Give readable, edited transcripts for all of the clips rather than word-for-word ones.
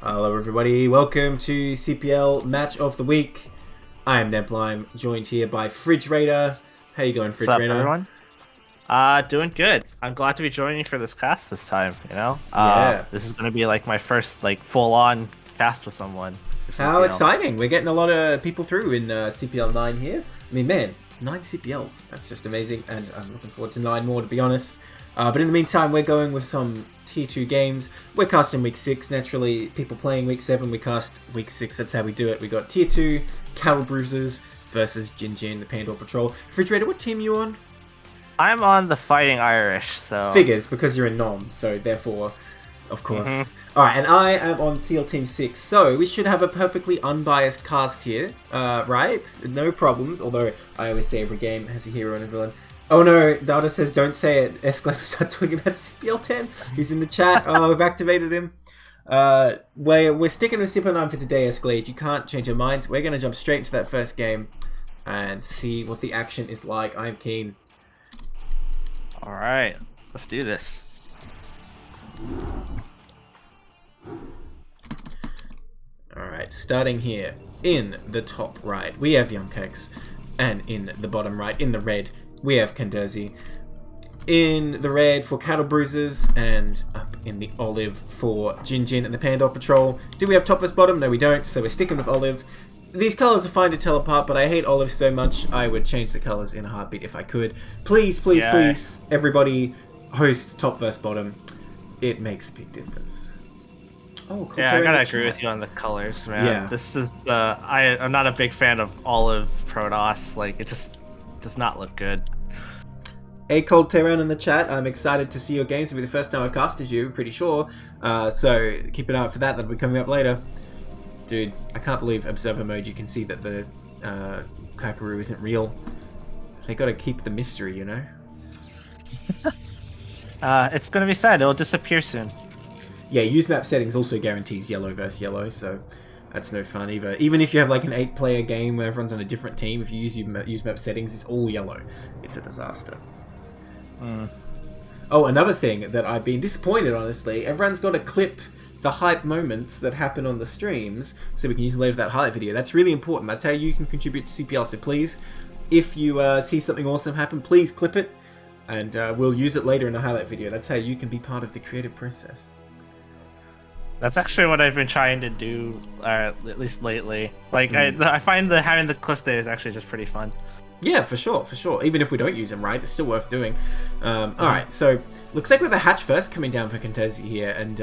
Hello everybody, welcome to CPL Match of the Week. I am Neblime, joined here by Fridgeraider. How you going, Fridgeraider? What's up, everyone? Doing good. I'm glad to be joining you for this cast this time, Yeah. This is going to be like my first full-on cast with someone. How exciting. We're getting a lot of people through in CPL 9 here. I mean, man, 9 CPLs. That's just amazing, and I'm looking forward to 9 more, to be honest. But in the meantime, we're going with some Tier 2 games. We're casting Week 6. Naturally, people playing Week 7, we cast Week 6. That's how we do it. We got Tier 2, Cattlebruisers versus Cenderze, the Pandor Patrol. Refrigerator, what team are you on? I'm on the Fighting Irish, so... Figures, because you're a nom, so therefore, of course. Alright, and I am on SEAL Team 6, so we should have a perfectly unbiased cast here, right? No problems, although I always say every game has a hero and a villain. Oh no, Data says don't say it. Escalade start talking about CPL 10. He's in the chat. Oh, I've activated him. We're sticking with CPL 9 for today, Escalade. You can't change your minds. We're going to jump straight into that first game and see what the action is like. I'm keen. Alright, let's do this. Alright, starting here in the top right, we have YumKaax, and in the bottom right, in the red, we have Cenderze. In the red for Cattlebruisers, and up in the olive for Cenderze and the Pandor Patrol. Do we have top versus bottom? No, we don't, so we're sticking with olive. These colours are fine to tell apart, but I hate olive so much, I would change the colours in a heartbeat if I could. Please, please, please, everybody, host top versus bottom. It makes a big difference. Oh, yeah, I gotta agree with you on the colors, man. Yeah. This is I'm not a big fan of olive Protoss. Like, it just does not look good. Hey, ColdTehran in the chat. I'm excited to see your games. It'll be the first time I casted you, pretty sure. So keep an eye out for that. That'll be coming up later. Dude, I can't believe Observer Mode, you can see that the Kakaroo isn't real. They gotta keep the mystery, you know? It's gonna be sad. It'll disappear soon. Yeah, use map settings also guarantees yellow versus yellow, so that's no fun either. Even if you have like an 8-player game where everyone's on a different team, if you use map settings, it's all yellow. It's a disaster. Oh, another thing that I've been disappointed, honestly, everyone's got to clip the hype moments that happen on the streams so we can use them later for that highlight video. That's really important. That's how you can contribute to CPL, so please, if you see something awesome happen, please clip it, and we'll use it later in a highlight video. That's how you can be part of the creative process. That's actually what I've been trying to do, at least lately. Like, I find that having the clips there is actually just pretty fun. Yeah, for sure, for sure. Even if we don't use them, right? It's still worth doing. Alright, so looks like we have a hatch first coming down for Cenderze here, and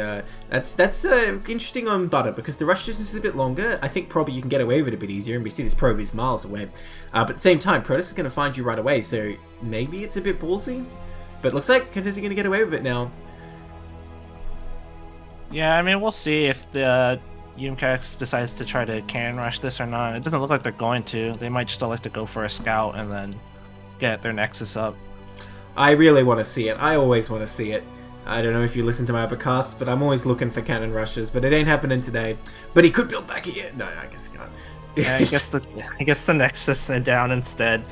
that's interesting on Butter, because the rush distance is a bit longer. I think probably you can get away with it a bit easier, and we see this probe is miles away. But at the same time, Protoss is going to find you right away, so maybe it's a bit ballsy. But looks like Cenderze is going to get away with it now. Yeah, I mean, we'll see if the YumKaax decides to try to cannon rush this or not. It doesn't look like they're going to. They might just elect to go for a scout and then get their Nexus up. I really want to see it. I always want to see it. I don't know if you listen to my other casts, but I'm always looking for cannon rushes, but it ain't happening today. But he could build back here. No, I guess he can't. Yeah, he gets the Nexus and down instead.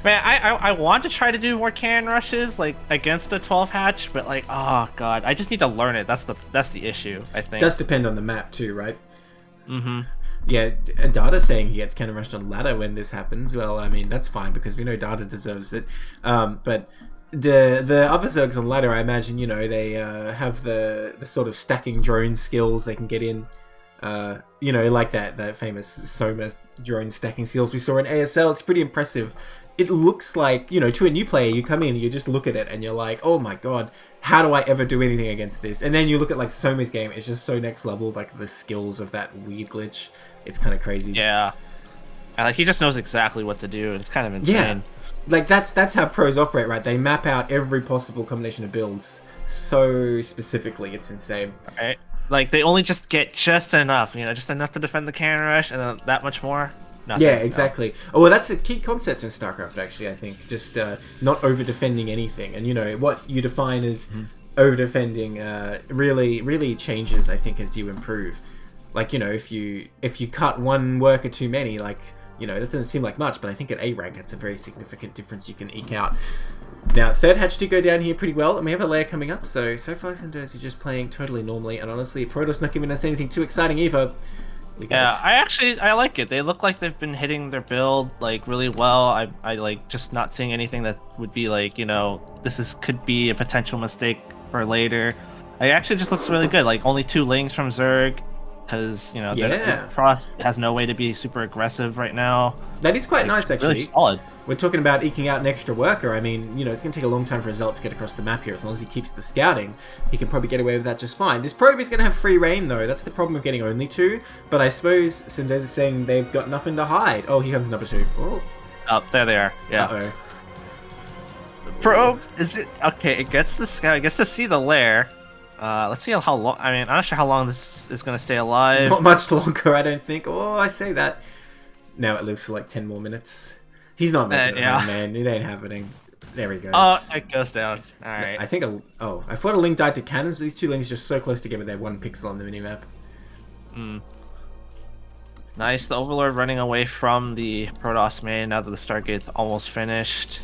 Man, I want to try to do more cannon rushes, like, against the 12 hatch, but, like, oh god, I just need to learn it. That's the issue, I think. It does depend on the map too, right? Mm-hmm. Yeah, Data saying he gets cannon rushed on ladder when this happens. Well, I mean, that's fine, because we know Data deserves it. But the other Zergs on ladder, I imagine, you know, they have the sort of stacking drone skills. They can get in, you know, like that famous Soma drone stacking skills we saw in ASL. It's pretty impressive. It looks like, you know, to a new player, you come in, you just look at it, and you're like, oh my god, how do I ever do anything against this? And then you look at, like, Soma's game, it's just so next level, like, the skills of that weird glitch. It's kind of crazy. Yeah. And, like, he just knows exactly what to do, and it's kind of insane. Yeah. Like, that's how pros operate, right? They map out every possible combination of builds so specifically, it's insane. Right? Like, they only just get just enough, you know, just enough to defend the cannon rush, and then that much more. Nothing, yeah, exactly. No. Oh, well, that's a key concept in StarCraft, actually, I think. Just not over-defending anything. And, you know, what you define as over-defending really changes, I think, as you improve. Like, you know, if you cut one worker too many, like, You know, it doesn't seem like much, but I think at A rank, it's a very significant difference you can eke out. Now, third hatch did go down here pretty well, and we have a layer coming up, so far Cenderze is just playing totally normally, and honestly, Protoss not giving us anything too exciting either. Yeah, I like it. They look like they've been hitting their build like really well. I like just not seeing anything that would be like, you know, could be a potential mistake for later. It actually just looks really good. Like only 2 lings from Zerg, because you know Frost has no way to be super aggressive right now. That is quite nice, actually. Really solid. We're talking about eking out an extra worker. I mean, you know, it's going to take a long time for a Zealot to get across the map here. As long as he keeps the scouting, he can probably get away with that just fine. This probe is going to have free reign, though. That's the problem of getting only 2. But I suppose Cenderze is saying they've got nothing to hide. Oh, here comes number 2. Oh, there they are. Yeah. Uh-oh. Probe, is it? Okay, it gets the scout. It gets to see the lair. Let's see how long. I mean, I'm not sure how long this is going to stay alive. Not much longer, I don't think. Oh, I say that. Now it lives for like 10 more minutes. He's not making it home, man. It ain't happening. There he goes. Oh, it goes down. All right. I think I thought a link died to cannons, but these 2 links are just so close together they're 1 pixel on the minimap. Nice. The Overlord running away from the Protoss main now that the Stargate's almost finished.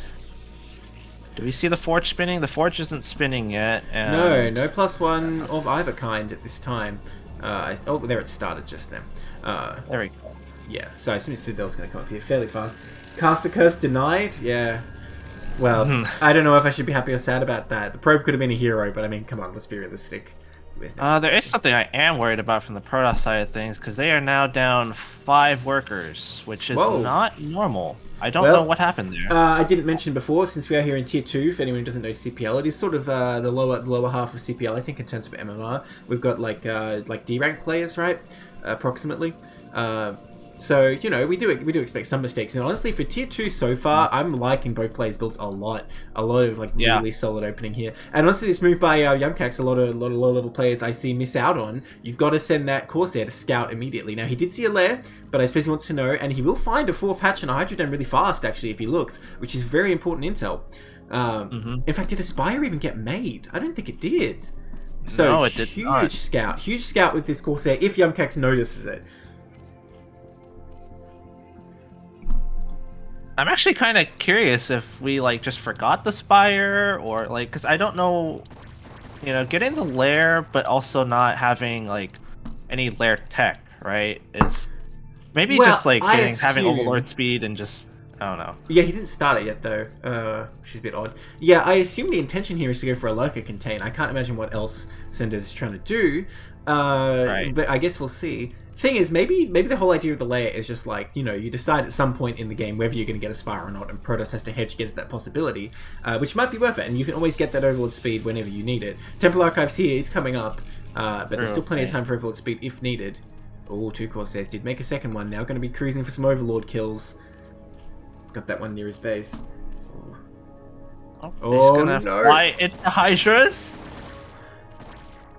Do we see the Forge spinning? The Forge isn't spinning yet. And... No +1 of either kind at this time. Oh, there it started just then. There we go. Yeah, so I assume Citadel's going to come up here fairly fast. Caster Curse denied? Yeah. Well, I don't know if I should be happy or sad about that. The probe could have been a hero, but I mean, come on, let's be realistic. There is something I am worried about from the Protoss side of things, because they are now down 5 workers, which is not normal. I don't know what happened there. I didn't mention before, since we are here in Tier 2, if anyone doesn't know CPL, it is sort of the lower half of CPL, I think, in terms of MMR. We've got like D-rank players, right? Approximately. So, you know, we do expect some mistakes. And honestly, for Tier 2 so far, I'm liking both players' builds a lot. A lot of, like, really solid opening here. And honestly, this move by YumKaax, a lot of low-level players I see miss out on. You've got to send that Corsair to scout immediately. Now, he did see a lair, but I suppose he wants to know, and he will find a 4th hatch and a Hydrodome really fast, actually, if he looks, which is very important intel. In fact, did a Spire even get made? I don't think it did. So, no, it did not. Huge scout with this Corsair, if YumKaax notices it. I'm actually kind of curious if we like just forgot the Spire, or like, because I don't know, you know, getting the lair but also not having like any lair tech, right? Is maybe just like having Overlord speed and just, I don't know. Yeah, he didn't start it yet though, which is a bit odd. Yeah, I assume the intention here is to go for a lurker contain. I can't imagine what else Cenderze is trying to do, but I guess we'll see. Thing is, maybe the whole idea of the layer is just like, you know, you decide at some point in the game whether you're going to get a Spire or not, and Protoss has to hedge against that possibility, which might be worth it, and you can always get that Overlord speed whenever you need it. Temple Archives here is coming up, but there's still plenty of time for Overlord speed if needed. Oh, 2 Corsairs did make a second one, now going to be cruising for some Overlord kills. Got that one near his base. Oh, he's gonna fly into Hydras.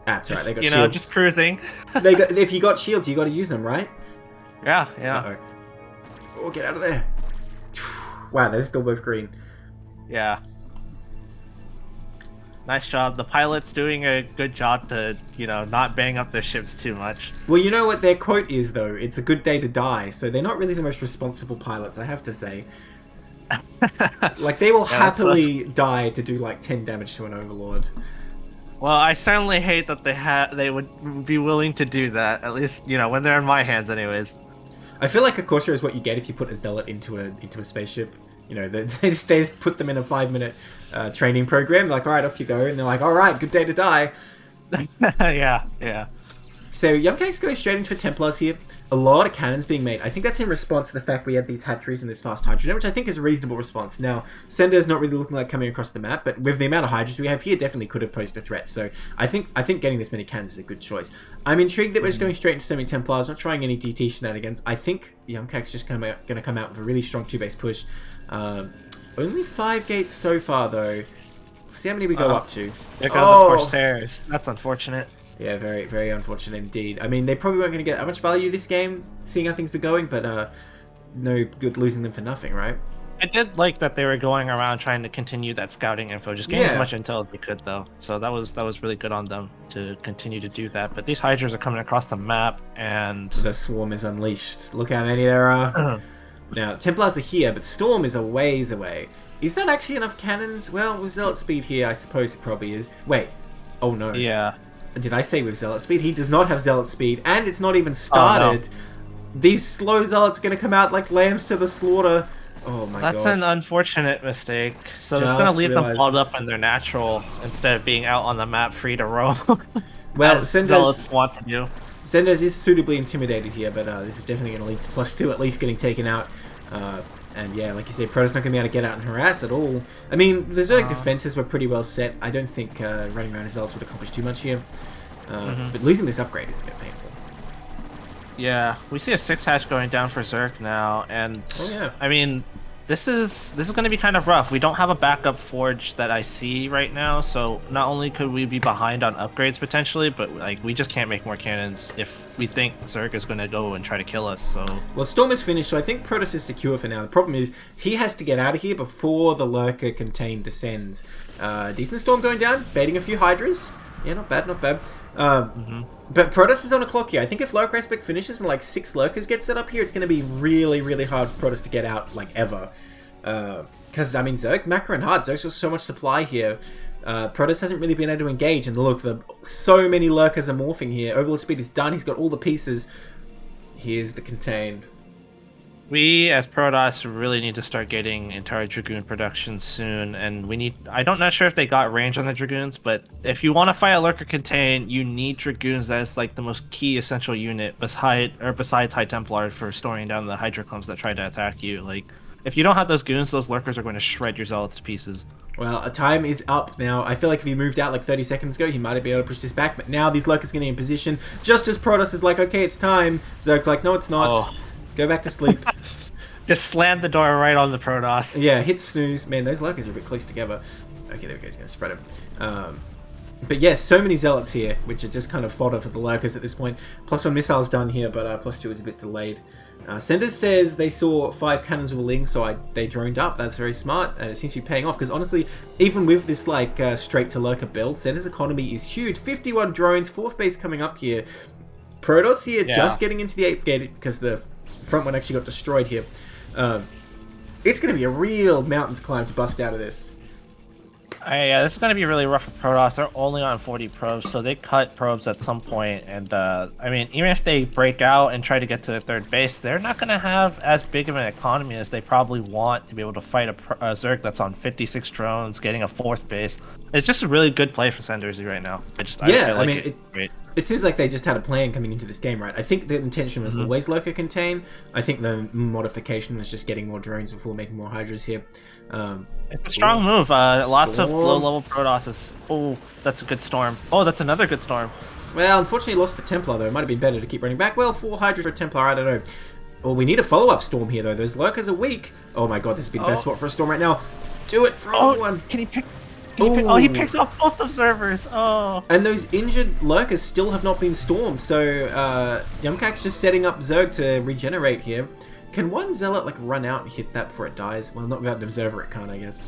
That's right, they got shields. Shields. Just cruising. If you got shields, you got to use them, right? Yeah. Uh-oh. Oh, get out of there. Wow, they're still both green. Yeah. Nice job. The pilot's doing a good job to, you know, not bang up their ships too much. Well, you know what their quote is, though? It's a good day to die, so they're not really the most responsible pilots, I have to say. Like, they will happily die to do, like, 10 damage to an Overlord. Well, I certainly hate that they would be willing to do that. At least, you know, when they're in my hands, anyways. I feel like a Corsair is what you get if you put a Zealot into a spaceship. You know, they just put them in a 5-minute training program. Like, all right, off you go, and they're like, all right, good day to die. yeah. So YumKaax going straight into Templars here. A lot of cannons being made. I think that's in response to the fact we have these hatcheries and this fast hydrogen, which I think is a reasonable response. Now, Cenderze not really looking like coming across the map, but with the amount of hydrogen we have here, definitely could have posed a threat. So I think getting this many cannons is a good choice. I'm intrigued that we're just going straight into semi-Templars, not trying any DT shenanigans. I think YumKaax just going to come out with a really strong 2-base push. Only 5 gates so far, though. See how many we go up to. There goes the Corsairs. That's unfortunate. Yeah, very, very unfortunate indeed. I mean, they probably weren't going to get that much value this game, seeing how things were going, but no good losing them for nothing, right? I did like that they were going around trying to continue that scouting info, just getting as much intel as they could, though. So that was really good on them to continue to do that. But these Hydras are coming across the map, and the swarm is unleashed. Look how many there are. Now, Templars are here, but Storm is a ways away. Is that actually enough cannons? Well, with Zealot speed here, I suppose it probably is. Wait. Oh, no. Yeah. Did I say with Zealot speed? He does not have Zealot speed, and it's not even started. Oh, no. These slow Zealots are going to come out like lambs to the slaughter. Oh my god. That's an unfortunate mistake. So it's going to leave them balled up in their natural instead of being out on the map free to roam. Well, Zealots want to do. Cenderze is suitably intimidated here, but this is definitely going to lead to +2 at least getting taken out. And yeah, like you said, Protoss not going to be able to get out and harass at all. I mean, the Zerg defenses were pretty well set. I don't think running around his Zealots would accomplish too much here. But losing this upgrade is a bit painful. Yeah, we see a 6-hatch going down for Zerg now, and I mean, this is going to be kind of rough. We don't have a backup forge that I see right now, so not only could we be behind on upgrades potentially, but like we just can't make more cannons if we think Zerg is going to go and try to kill us. So well, Storm is finished, so I think Protoss is secure for now. The problem is he has to get out of here before the Lurker contain descends. Decent Storm going down, baiting a few Hydras. Yeah, not bad, not bad. But Protoss is on a clock here. I think if Lurker Aspect finishes and like 6 Lurkers get set up here, it's going to be really, really hard for Protoss to get out, like, ever. Because, I mean, Zerg's macro and hard. Zerg's got so much supply here. Protoss hasn't really been able to engage. And look, so many Lurkers are morphing here. Overlord speed is done. He's got all the pieces. Here's the contain. We, as Protoss, really need to start getting into our Dragoon production soon, and we need... I'm not sure if they got range on the Dragoons, but if you want to fight a Lurker Contain, you need Dragoons as, like, the most key essential unit besides High Templar for storing down the Hydra clumps that try to attack you. Like, if you don't have those goons, those Lurkers are going to shred your Zealots to pieces. Well, a time is up now. I feel like if he moved out like 30 seconds ago, he might have been able to push this back, but now these Lurkers are getting in position. Just as Protoss is like, okay, it's time, Zerg's like, no, it's not. Oh. Go back to sleep. Just slammed the door right on the Protoss. Yeah, hit snooze. Man, those Lurkers are a bit close together. Okay, there we go. He's going to spread him. But yes, so many Zealots here, which are just kind of fodder for the Lurkers at this point. +1 missiles done here, but +2 is a bit delayed. Cenderze says they saw 5 cannons with a link, so they droned up. That's very smart, and it seems to be paying off, because honestly, even with this like straight to Lurker build, Cenderze's economy is huge. 51 drones, 4th base coming up here. Protoss here just getting into the 8th gate, because the front one actually got destroyed here. It's going to be a real mountain to climb to bust out of this. Yeah, this is going to be really rough for Protoss. They're only on 40 probes, so they cut probes at some point. And, I mean, even if they break out and try to get to the 3rd base, they're not going to have as big of an economy as they probably want to be able to fight a Zerg that's on 56 drones, getting a 4th base. It's just a really good play for Cenderze right now. I mean, it seems like they just had a plan coming into this game, right? I think the intention was always Lurker Contain. I think the modification was just getting more drones before making more Hydras here. It's a strong move. Lots of low-level Protosses. Oh, that's a good Storm. Oh, that's another good Storm. Well, unfortunately lost the Templar, though. It might have been better to keep running back. Well, 4 Hydras for a Templar, I don't know. Well, we need a follow-up Storm here, though. Those Lurkers are weak. Oh my god, this would be the best spot for a Storm right now. Do it for everyone. Can he pick... Oh, he picks off both observers. Oh. And those injured Lurkers still have not been stormed, so YumKaax just setting up Zerg to regenerate here. Can one Zealot like run out and hit that before it dies? Well, not without an observer, it can't, I guess.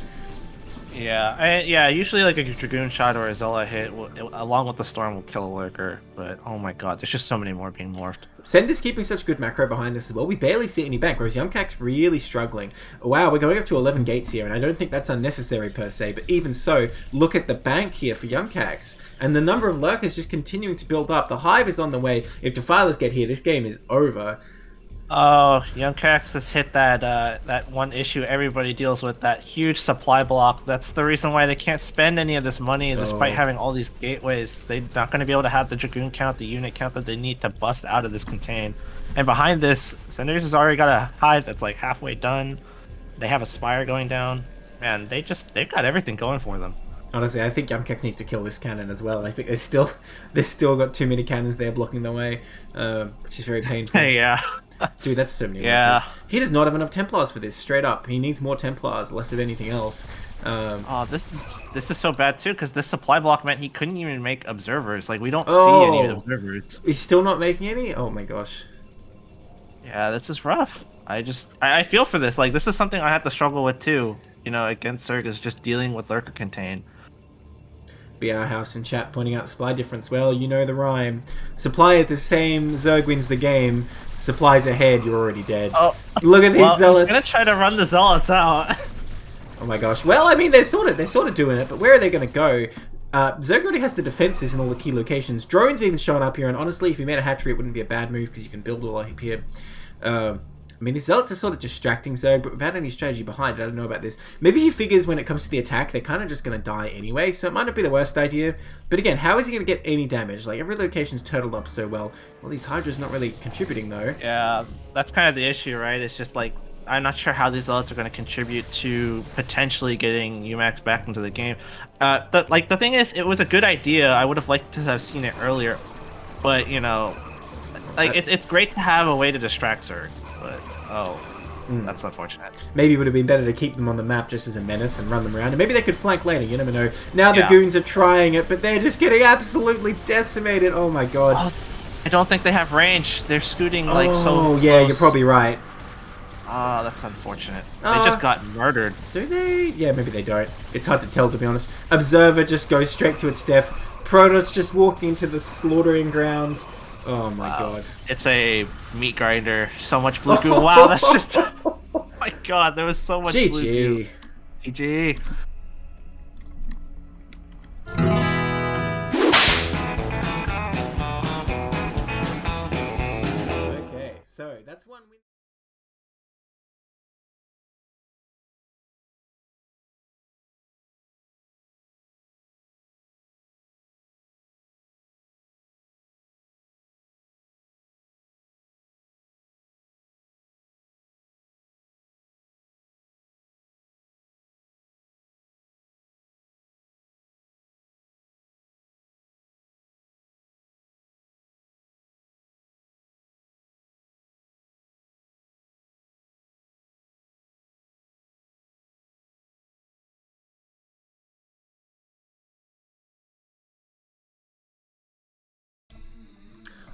Yeah, usually like a Dragoon shot or a Zealot hit, along with the Storm, will kill a Lurker. But oh my god, there's just so many more being morphed. Cenderze keeping such good macro behind us as well. We barely see any bank, whereas YumKaax really struggling. Wow, we're going up to 11 gates here, and I don't think that's unnecessary per se, but even so, look at the bank here for YumKaax. And the number of Lurkers just continuing to build up. The Hive is on the way. If Defilers get here, this game is over. Oh, YumKaax has hit that one issue everybody deals with, that huge supply block. That's the reason why they can't spend any of this money despite having all these gateways. They're not going to be able to have the Dragoon count, the unit count that they need to bust out of this contain. And behind this, Cenderze has already got a Hive that's like halfway done. They have a Spire going down. Man, they've got everything going for them. Honestly, I think YumKaax needs to kill this cannon as well. I think they've still got too many cannons there blocking the way, which is very painful. Yeah. Dude, that's so many Lurkers. He does not have enough Templars for this, straight up. He needs more Templars, less of anything else. This is so bad too, because this supply block meant he couldn't even make observers. Like, we don't see any observers. He's still not making any? Oh my gosh. Yeah, this is rough. I feel for this. Like, this is something I have to struggle with too. You know, against Zerg, is just dealing with Lurker Contain. BR House in chat pointing out supply difference. Well, you know the rhyme. Supply at the same, Zerg wins the game. Supplies ahead, you're already dead. Oh, look at these zealots. I'm gonna try to run the zealots out. Oh my gosh. Well, I mean, they're sort of doing it, but where are they going to go? Zerg already has the defenses in all the key locations. Drones even showing up here, and honestly, if you made a hatchery, it wouldn't be a bad move because you can build all up here. I mean, the zealots are sort of distracting Zerg, but without any strategy behind it. I don't know about this. Maybe he figures when it comes to the attack, they're kind of just going to die anyway, so it might not be the worst idea. But again, how is he going to get any damage? Like, every location's turtled up so well. Well, these Hydras not really contributing, though. Yeah, that's kind of the issue, right? It's just like, I'm not sure how these zealots are going to contribute to potentially getting YumKaax back into the game. The thing is, it was a good idea. I would have liked to have seen it earlier, but you know, like it's great to have a way to distract Zerg, but that's unfortunate. Maybe it would have been better to keep them on the map just as a menace and run them around, and maybe they could flank later. You never know. Now the goons are trying it, but they're just getting absolutely decimated. Oh my god! I don't think they have range. They're scooting like so. Oh yeah, you're probably right. Oh, that's unfortunate. They just got murdered. Do they? Yeah, maybe they don't. It's hard to tell, to be honest. Observer just goes straight to its death. Protoss just walking into the slaughtering ground. Oh my god. It's a meat grinder. So much blue goo. Wow, that's just... Oh my god, there was so much blue goo. GG. Okay, so that's one win.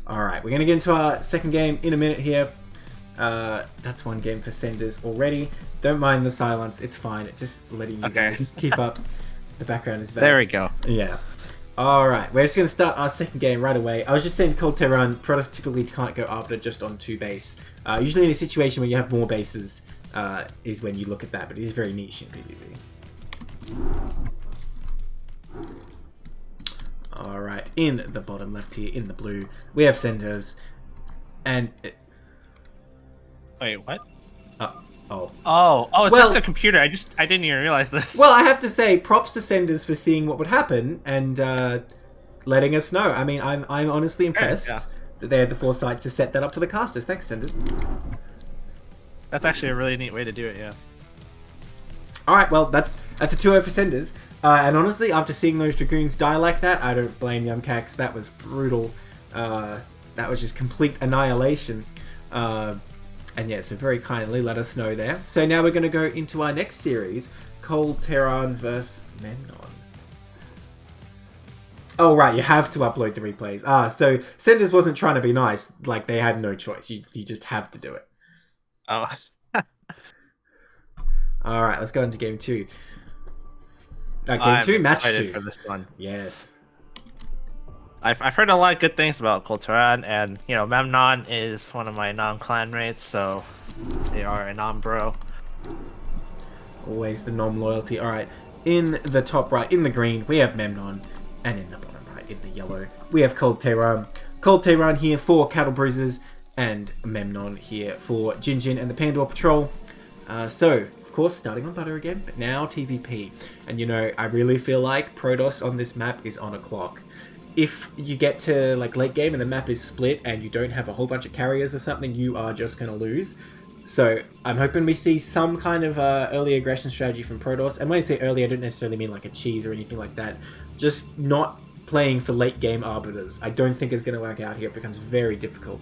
Alright, we're going to get into our second game in a minute here. That's one game for Cenderze already. Don't mind the silence, it's fine. Just letting you guys keep up. The background is bad. There we go. Yeah. Alright, we're just going to start our second game right away. I was just saying ColdTehran, Protoss typically can't go Arbiter just on 2 base. Usually in a situation where you have more bases is when you look at that, but it is very niche in PvP. Alright, in the bottom left here, in the blue, we have Cenderze, and... Wait, what? Oh, it's just a computer. I didn't even realize this. Well, I have to say, props to Cenderze for seeing what would happen and letting us know. I mean, I'm honestly impressed that they had the foresight to set that up for the casters. Thanks, Cenderze. That's actually a really neat way to do it, yeah. Alright, well, that's a 2-0 for Cenderze. And honestly, after seeing those Dragoons die like that, I don't blame YumKaax. That was brutal. That was just complete annihilation. And yeah, so very kindly let us know there. So now we're going to go into our next series, ColdTehran vs Memnon. Oh, right, you have to upload the replays. So Cenderze wasn't trying to be nice. Like, they had no choice. You just have to do it. Oh. Alright, let's go into game 2. Game 2, match 2. For this one. Yes. I've heard a lot of good things about ColdTehran, and you know, Memnon is one of my non-clan mates, so they are a non-bro. Always the non-loyalty. Alright, in the top right, in the green, we have Memnon, and in the bottom right, in the yellow, we have ColdTehran. ColdTehran here for Cattlebruisers, and Memnon here for Jinjin and the Pandor Patrol. So, of course, starting on butter again, but now TVP. And you know, I really feel like Protoss on this map is on a clock. If you get to like late game and the map is split and you don't have a whole bunch of carriers or something, you are just going to lose. So I'm hoping we see some kind of early aggression strategy from Protoss. And when I say early, I don't necessarily mean like a cheese or anything like that. Just not playing for late game arbiters. I don't think it's going to work out here. It becomes very difficult.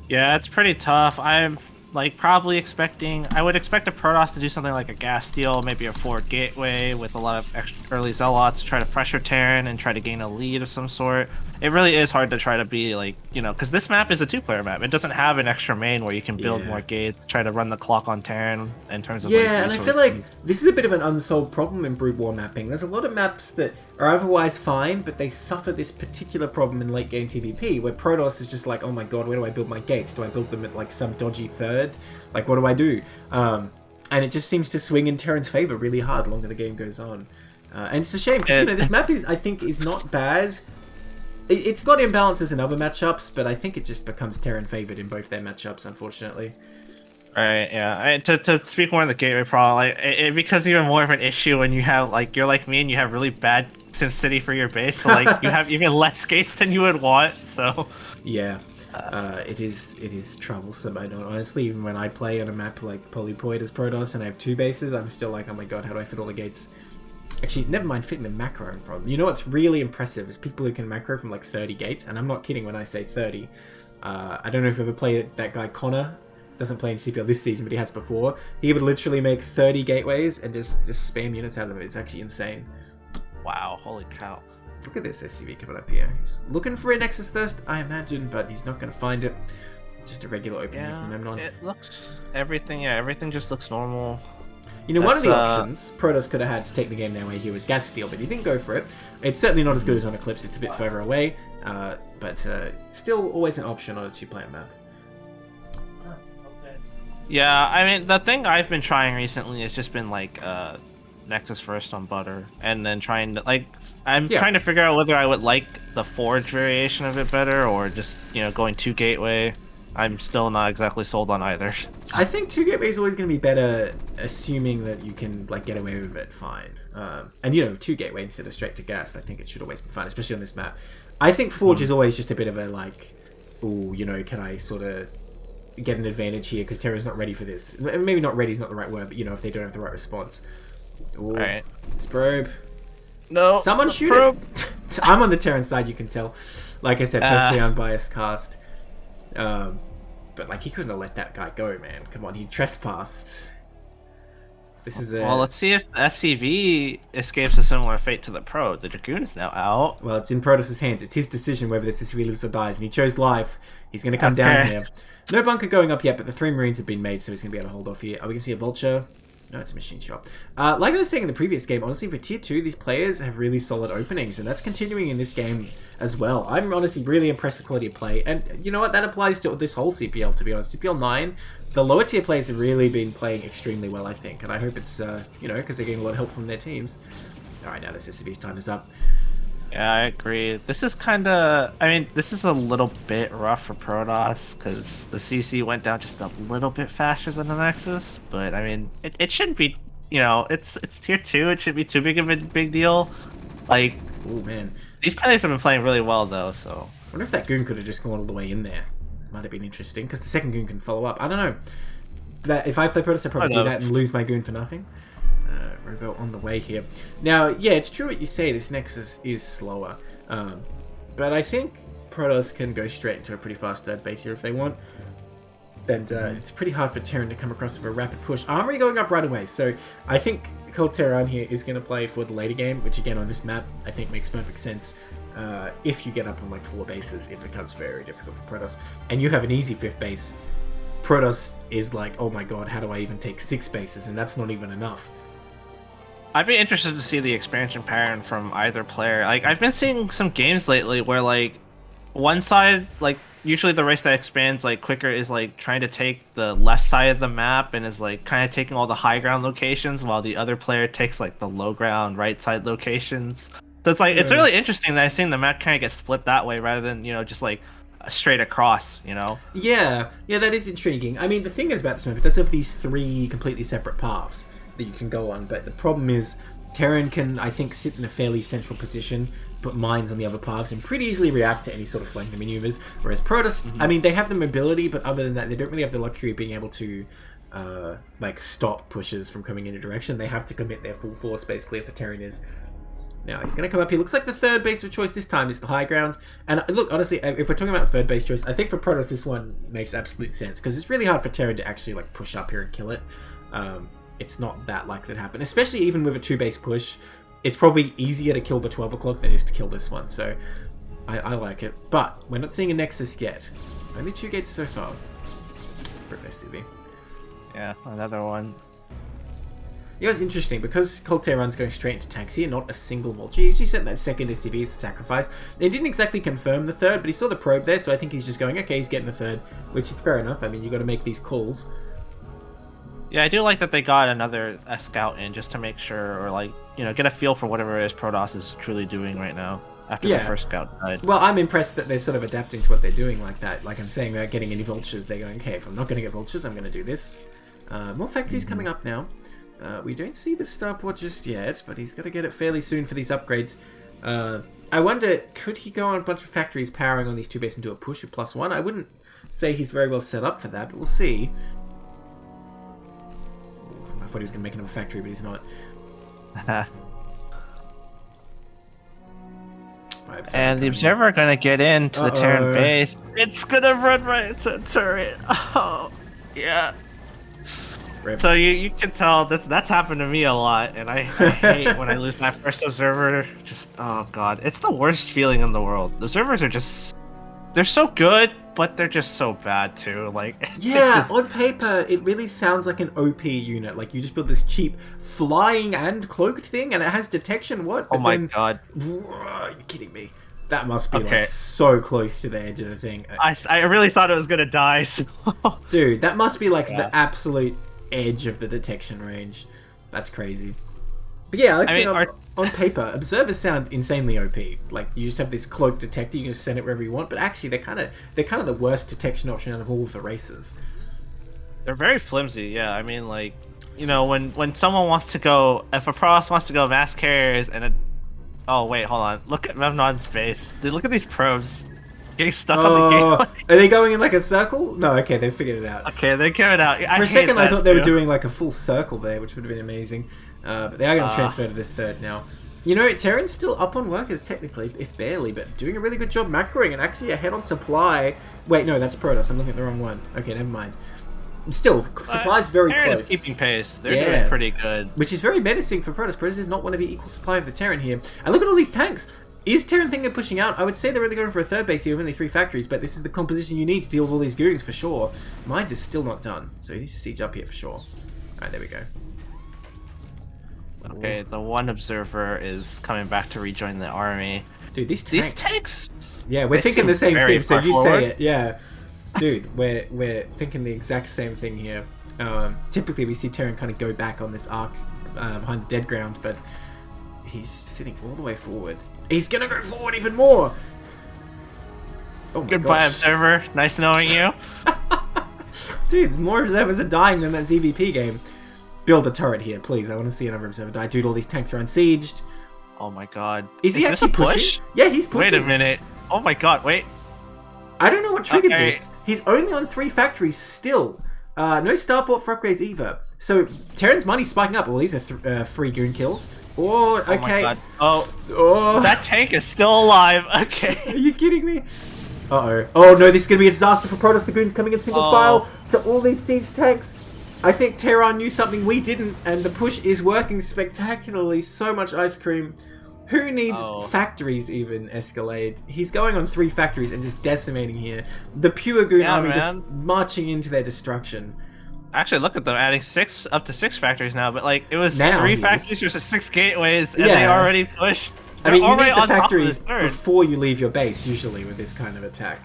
Yeah, it's pretty tough. I'm like probably expecting... I would expect a Protoss to do something like a gas steal, maybe a forward gateway with a lot of extra early zealots to try to pressure Terran and try to gain a lead of some sort. it really is hard to try to be like, because this map is a two-player map. It doesn't have an extra main where you can build more gates, try to run the clock on Terran in terms of yeah, and I feel like this is a bit of an unsolved problem in Brood War mapping. There's a lot of maps that are otherwise fine, but they suffer this particular problem in late game TVP, where Protoss is just like, oh my god, where do I build my gates? Do I build them at like some dodgy third? Like, what do I do? And it just seems to swing in Terran's favor really hard the longer the game goes on. And it's a shame, because, this map I think is not bad. It's got imbalances in other matchups, but I think it just becomes Terran favored in both their matchups, unfortunately. Right, yeah. To speak more on the gateway problem, like, it becomes even more of an issue when you have, like, you're like me and you have really bad SimCity for your base, so, like, you have even less gates than you would want, so... Yeah. It is troublesome. I don't honestly, even when I play on a map like Polypoid as Protoss and I have 2 bases, I'm still like, oh my god, how do I fit all the gates? Actually, never mind fitting the macro problem. You know what's really impressive is people who can macro from like 30 gates, and I'm not kidding when I say 30. I don't know if you've ever played that guy Connor. Doesn't play in CPL this season, but he has before. He would literally make 30 gateways and just spam units out of them. It's actually insane. Wow, holy cow. Look at this SCV coming up here. He's looking for a Nexus Thirst, I imagine, but he's not going to find it. Just a regular opening from Memnon. It looks... everything just looks normal. You know, one of the options Protoss could have had to take the game their way here was Gas Steel, but he didn't go for it. It's certainly not as good as on Eclipse, it's a bit further away, but still always an option on a 2-player map. Yeah, I mean, the thing I've been trying recently has just been, like, Nexus first on Butter, and then trying to, like, I'm trying to figure out whether I would like the Forge variation of it better, or just, going 2 Gateway. I'm still not exactly sold on either. So. I think 2 Gateway is always going to be better, assuming that you can, like, get away with it fine. And, 2 Gateway instead of straight to Gas, I think it should always be fine, especially on this map. I think Forge is always just a bit of a, like, ooh, can I sort of get an advantage here, because Terra's not ready for this. Maybe not ready is not the right word, but, if they don't have the right response. Ooh, alright. It's probe. No. Someone shoot it. I'm on the Terran side, you can tell. Like I said, perfectly unbiased cast. But like he couldn't have let that guy go, man. Come on, he trespassed. This is well, let's see if the SCV escapes a similar fate to the Pro. The Dragoon is now out. Well, it's in Protoss' hands. It's his decision whether this SCV lives or dies, and he chose life. He's going to come down here. No bunker going up yet, but the 3 Marines have been made, so he's going to be able to hold off here. Are we going to see a Vulture? No, it's a machine shop. Like I was saying in the previous game, honestly, for Tier 2, these players have really solid openings, and that's continuing in this game as well. I'm honestly really impressed with the quality of play, and you know what? That applies to this whole CPL, to be honest. CPL 9, the lower tier players have really been playing extremely well, I think, and I hope it's, because they're getting a lot of help from their teams. Alright, now this SCV's time is up. Yeah, I agree. This is kind of... I mean, this is a little bit rough for Protoss, because the CC went down just a little bit faster than the Nexus, but, I mean, it shouldn't be... it's Tier 2, it shouldn't be too big of a big deal. Like... Oh, man. These players have been playing really well, though, so... I wonder if that Goon could have just gone all the way in there. Might have been interesting, because the second Goon can follow up. I don't know. But if I play Protoss, I'd probably do that and lose my Goon for nothing. Robo on the way here. Now, yeah, it's true what you say, this Nexus is slower. But I think Protoss can go straight into a pretty fast third base here if they want. And it's pretty hard for Terran to come across with a rapid push. Armory going up right away, so I think ColdTehran here is going to play for the later game, which again on this map I think makes perfect sense. If you get up on like 4 bases, it becomes very difficult for Protoss. And you have an easy 5th base. Protoss is like, oh my god, how do I even take 6 bases? And that's not even enough. I'd be interested to see the expansion pattern from either player. Like, I've been seeing some games lately where, like, one side, like, usually the race that expands, like, quicker is, like, trying to take the left side of the map and is, like, kind of taking all the high ground locations, while the other player takes, like, the low ground right side locations. So it's, like, it's really interesting that I've seen the map kind of get split that way rather than, just, like, straight across, Yeah, that is intriguing. I mean, the thing is about this map, it does have these 3 completely separate paths that you can go on, but the problem is Terran can, I think, sit in a fairly central position, put mines on the other paths, and pretty easily react to any sort of flanking maneuvers, whereas Protoss, I mean, they have the mobility, but other than that, they don't really have the luxury of being able to, like, stop pushes from coming in a direction. They have to commit their full force, basically, if a Terran is. Now, he's going to come up here. Looks like the third base of choice this time is the high ground. And look, honestly, if we're talking about third base choice, I think for Protoss this one makes absolute sense, because it's really hard for Terran to actually, like, push up here and kill it. It's not that likely to happen, especially even with a 2 base push. It's probably easier to kill the 12 o'clock than it is to kill this one. So I like it. But we're not seeing a Nexus yet. Only 2 gates so far. Progressively. Yeah, another one. You know, it's interesting, because ColdTehran's going straight into tanks here, not a single Vulture. He's just sent that second SCV as a sacrifice. They didn't exactly confirm the third, but he saw the probe there, so I think he's just going, okay, he's getting a third, which is fair enough. I mean, you got to make these calls. Yeah, I do like that they got another scout in just to make sure, or like, you know, get a feel for whatever it is Protoss is truly doing right now after the first scout died. Well, I'm impressed that they're sort of adapting to what they're doing like that. Like I'm saying, without getting any Vultures, they're going, okay, if I'm not going to get Vultures, I'm going to do this. More factories coming up now. We don't see the starport just yet, but he's got to get it fairly soon for these upgrades. I wonder, could he go on a bunch of factories powering on these 2 bases into a push with +1? I wouldn't say he's very well set up for that, but we'll see. I thought he was going to make another factory, but he's not. And the Observer are going to get into the Terran base. It's going to run right into a turret. Oh, yeah. Rip. So you can tell that's happened to me a lot, and I hate when I lose my first Observer. Just, oh god, it's the worst feeling in the world. Observers are just, they're so good, but they're just so bad too. Like, yeah, on paper it really sounds like an OP unit. Like you just build this cheap flying and cloaked thing, and it has detection. What? Oh my god! Are you kidding me? That must be like so close to the edge of the thing. I really thought it was gonna die. So. Dude, that must be like the absolute edge of the detection range. That's crazy. But yeah, I mean, on paper, observers sound insanely OP. Like you just have this cloak detector, you can just send it wherever you want. But actually, they're kind of the worst detection option out of all of the races. They're very flimsy. Yeah, I mean, like, you know, when someone wants to go, if a Protoss wants to go mass carriers and oh wait, hold on, look at Memnon's base. Dude, look at these probes. Getting stuck on the gateway. Are they going in like a circle? No, okay, they figured it out. Okay, they carried out. For a second, I thought they were doing like a full circle there, which would have been amazing. But they are going to transfer to this third now. You know, Terran's still up on workers technically, if barely, but doing a really good job macroing and actually ahead on supply. Wait, no, that's Protoss. I'm looking at the wrong one. Okay, never mind. Still, supply's very Terran close. Is keeping pace. They're doing pretty good. Which is very menacing for Protoss. Protoss does not want to be equal supply of the Terran here. And look at all these tanks. Is Terran thinking of pushing out? I would say they're really going for a third base here with only 3 factories, but this is the composition you need to deal with all these goons for sure. Mines is still not done, so he needs to siege up here for sure. Alright, there we go. Okay, the one observer is coming back to rejoin the army. Dude, these tanks... Yeah, we're thinking the same thing, so you say it. Yeah. Dude, we're thinking the exact same thing here. Typically, we see Terran kind of go back on this arc behind the dead ground, but he's sitting all the way forward. He's gonna go forward even more! Oh my Goodbye, gosh. observer. Nice knowing you. Dude, more observers are dying than that ZVP game. Build a turret here, please. I want to see another observer die. Dude, all these tanks are unsieged. Oh my god. Is he actually pushing? Yeah, he's pushing. Wait a minute. Oh my god, wait. I don't know what triggered this. He's only on 3 factories still. No starport for upgrades either. So, Terran's money's spiking up. Well, these are free goon kills. Oh, okay. Oh my god. Oh, that tank is still alive. Okay. Are you kidding me? Uh-oh. Oh no, this is going to be a disaster for Protoss. The goons coming in single file to all these siege tanks. I think Tehran knew something we didn't, and the push is working spectacularly. So much ice cream. Who needs factories even, Escalade? He's going on 3 factories and just decimating here. The pure goon army just marching into their destruction. Actually, look at them adding up to 6 factories now, but like it was now 3 factories versus 6 gateways, and they already pushed. I mean, you need the factories before you leave your base, usually, with this kind of attack.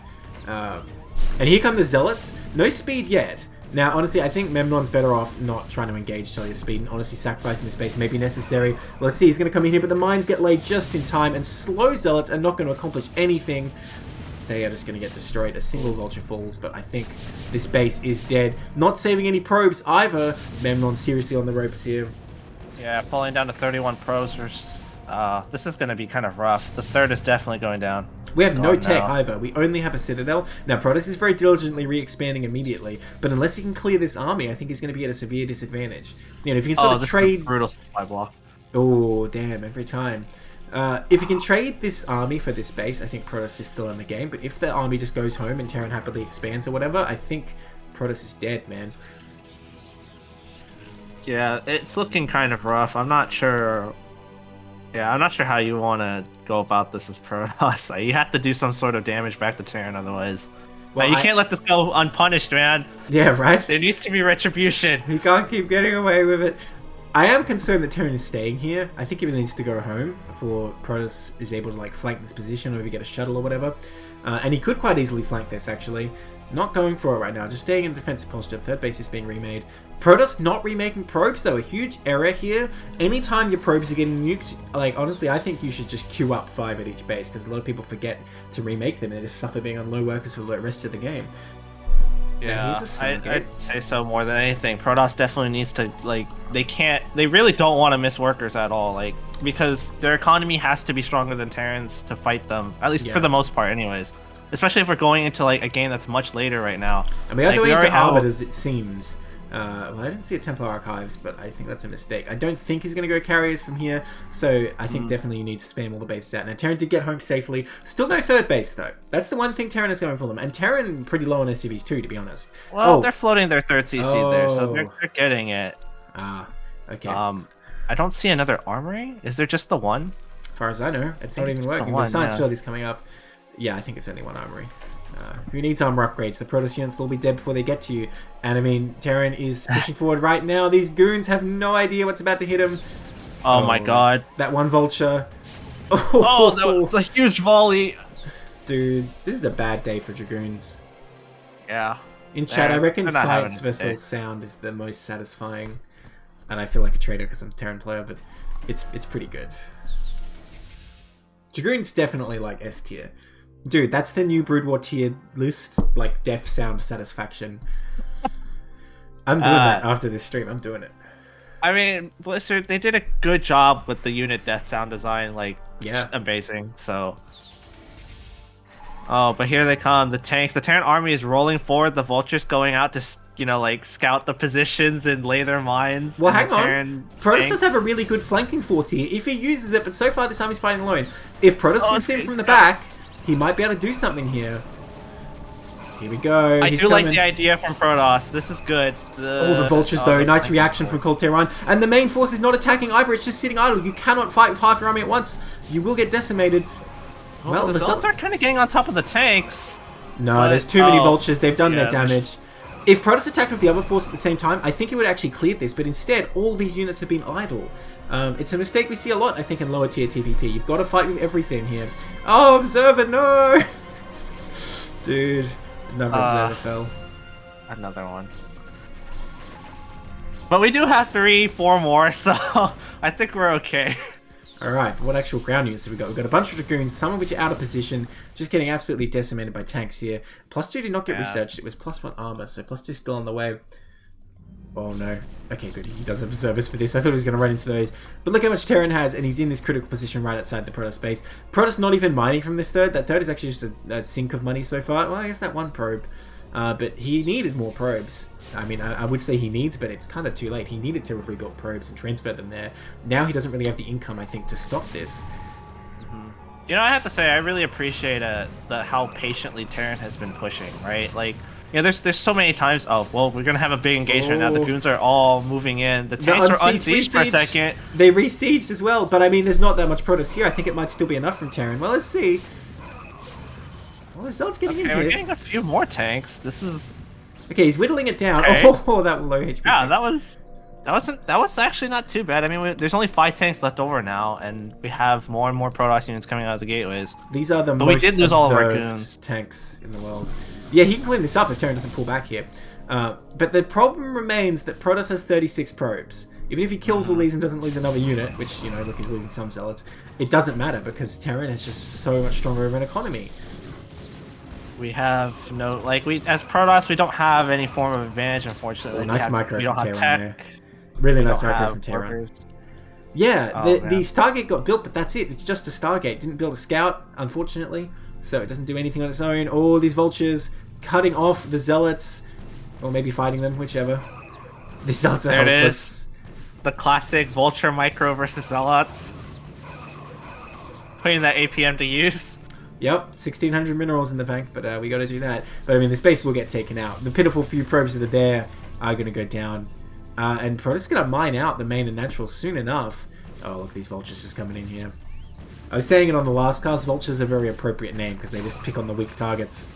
And here come the Zealots. No speed yet. Now, honestly, I think Memnon's better off not trying to engage till his speed, and honestly sacrificing this base may be necessary. Let's see, he's going to come in here, but the mines get laid just in time, and slow Zealots are not going to accomplish anything. They are just going to get destroyed. A single Vulture falls, but I think this base is dead. Not saving any probes either. Memnon seriously on the ropes here. Yeah, falling down to 31 probes. This is going to be kind of rough. The third is definitely going down. We have no tech either. We only have a Citadel. Now, Protoss is very diligently re-expanding immediathe but unless he can clear this army, I think he's going to be at a severe disadvantage. You know, if you can sort of trade... brutal supply block. Oh, damn, every time. If you can trade this army for this base, I think Protoss is still in the game. But if the army just goes home and Terran happily expands or whatever, I think Protoss is dead, man. Yeah, it's looking kind of rough. I'm not sure Yeah, I'm not sure how you want to go about this as Protoss. Like, you have to do some sort of damage back to Terran, otherwise. Well, You can't let this go unpunished, man. Yeah, right? There needs to be retribution. He can't keep getting away with it. I am concerned that Terran is staying here. I think he really needs to go home before Protoss is able to like flank this position or maybe get a shuttle or whatever. And he could quite easily flank this, actually. Not going for it right now, just staying in defensive posture. Third base is being remade. Protoss not remaking probes, though. A huge error here. Anytime your probes are getting nuked, like, honestly, I think you should just queue up 5 at each base, because a lot of people forget to remake them, and they just suffer being on low workers for the rest of the game. Yeah, I'd say so more than anything. Protoss definitely needs to, like, they really don't want to miss workers at all, like, because their economy has to be stronger than Terrans to fight them, at least for the most part, anyways. Especially if we're going into like a game that's much later right now. And we are going into Arbiters, it seems. Well, I didn't see a Templar Archives, but I think that's a mistake. I don't think he's going to go carriers from here, so I think definitely you need to spam all the bases out. Now, Terran did get home safely. Still no third base, though. That's the one thing Terran is going for them. And Terran pretty low on SCVs, too, to be honest. Well, they're floating their third CC there, so they're getting it. Ah, okay. I don't see another armory. Is there just the one? As far as I know, it's not even working. The science field is coming up. Yeah, I think it's only one armory. Who needs armor upgrades? The Protoss units will be dead before they get to you. And I mean, Terran is pushing forward right now. These goons have no idea what's about to hit him. Oh my god. That one vulture. Oh, that was a huge volley. Dude, this is a bad day for Dragoons. Yeah. In chat, I reckon Science Vessel sound is the most satisfying. And I feel like a traitor because I'm a Terran player, but it's pretty good. Dragoon's definitely like S tier. Dude, that's the new Brood War tier list. Like, deaf sound satisfaction. I'm doing that after this stream. I'm doing it. I mean, Blizzard, they did a good job with the unit death sound design. Like, just amazing. So. Oh, but here they come. The tanks. The Terran army is rolling forward. The vultures going out to, you know, like, scout the positions and lay their mines. Well, hang on. Protoss does have a really good flanking force here. If he uses it, but so far this army's fighting alone. If Protoss wins in from the back, he might be able to do something here. Here we go. I do like the idea from Protoss. This is good. All the vultures, though. Nice reaction from ColdTehran. And the main force is not attacking either. It's just sitting idle. You cannot fight with half your army at once. You will get decimated. Well, the Zealots are kind of getting on top of the tanks. No, there's too many vultures. They've done their damage. If Protoss attacked with the other force at the same time, I think it would actually clear this. But instead, all these units have been idle. It's a mistake we see a lot, I think, in lower tier TVP. You've got to fight with everything here. Oh, Observer, no! Dude, another Observer fell. Another one. But we do have 3-4 more, so I think we're okay. Alright, what actual ground units have we got? We've got a bunch of Dragoons, some of which are out of position, just getting absolutely decimated by tanks here. +2 did not get researched, it was +1 armor, so +2 still on the way. Oh no. Okay, good. He does have observers for this. I thought he was going to run into those. But look how much Terran has, and he's in this critical position right outside the Protoss base. Protoss not even mining from this third. That third is actually just a sink of money so far. Well, I guess that one probe. But he needed more probes. I mean, I would say he needs, but it's kind of too late. He needed to have rebuilt probes and transferred them there. Now he doesn't really have the income, I think, to stop this. You know, I have to say, I really appreciate how patiently Terran has been pushing, right? Like, you know, there's so many times, oh, well, we're going to have a big engagement now. The goons are all moving in. The tanks are unsieged for a second. They re-sieged as well, but I mean, there's not that much Protoss here. I think it might still be enough from Terran. Well, let's see. Well, the Zealot's getting in here. We're getting a few more tanks. This is... Okay, he's whittling it down. Okay. Oh, that low HP. Yeah, that was actually not too bad. I mean, there's only 5 tanks left over now, and we have more and more Protoss units coming out of the gateways. These are the most observed tanks in the world. Yeah, he can clean this up if Terran doesn't pull back here. But the problem remains that Protoss has 36 probes. Even if he kills all these and doesn't lose another unit, which, you know, look, he's losing some Zealots, it doesn't matter because Terran is just so much stronger of an economy. We have no, like, as Protoss, we don't have any form of advantage, unfortunately. Oh, nice micro from Terran there. Really nice micro from Terran. Yeah, the Stargate got built, but that's it. It's just a Stargate. Didn't build a Scout, unfortunately. So it doesn't do anything on its own. All these vultures cutting off the Zealots, or maybe fighting them, whichever. The Zealots are helpless. It is. The classic vulture micro versus Zealots. Putting that APM to use. Yep, 1,600 minerals in the bank, but we got to do that. But I mean, the space will get taken out. The pitiful few probes that are there are going to go down. And Protoss is going to mine out the main and natural soon enough. Oh, look, these vultures just coming in here. I was saying it on the last cast, vultures are a very appropriate name because they just pick on the weak targets.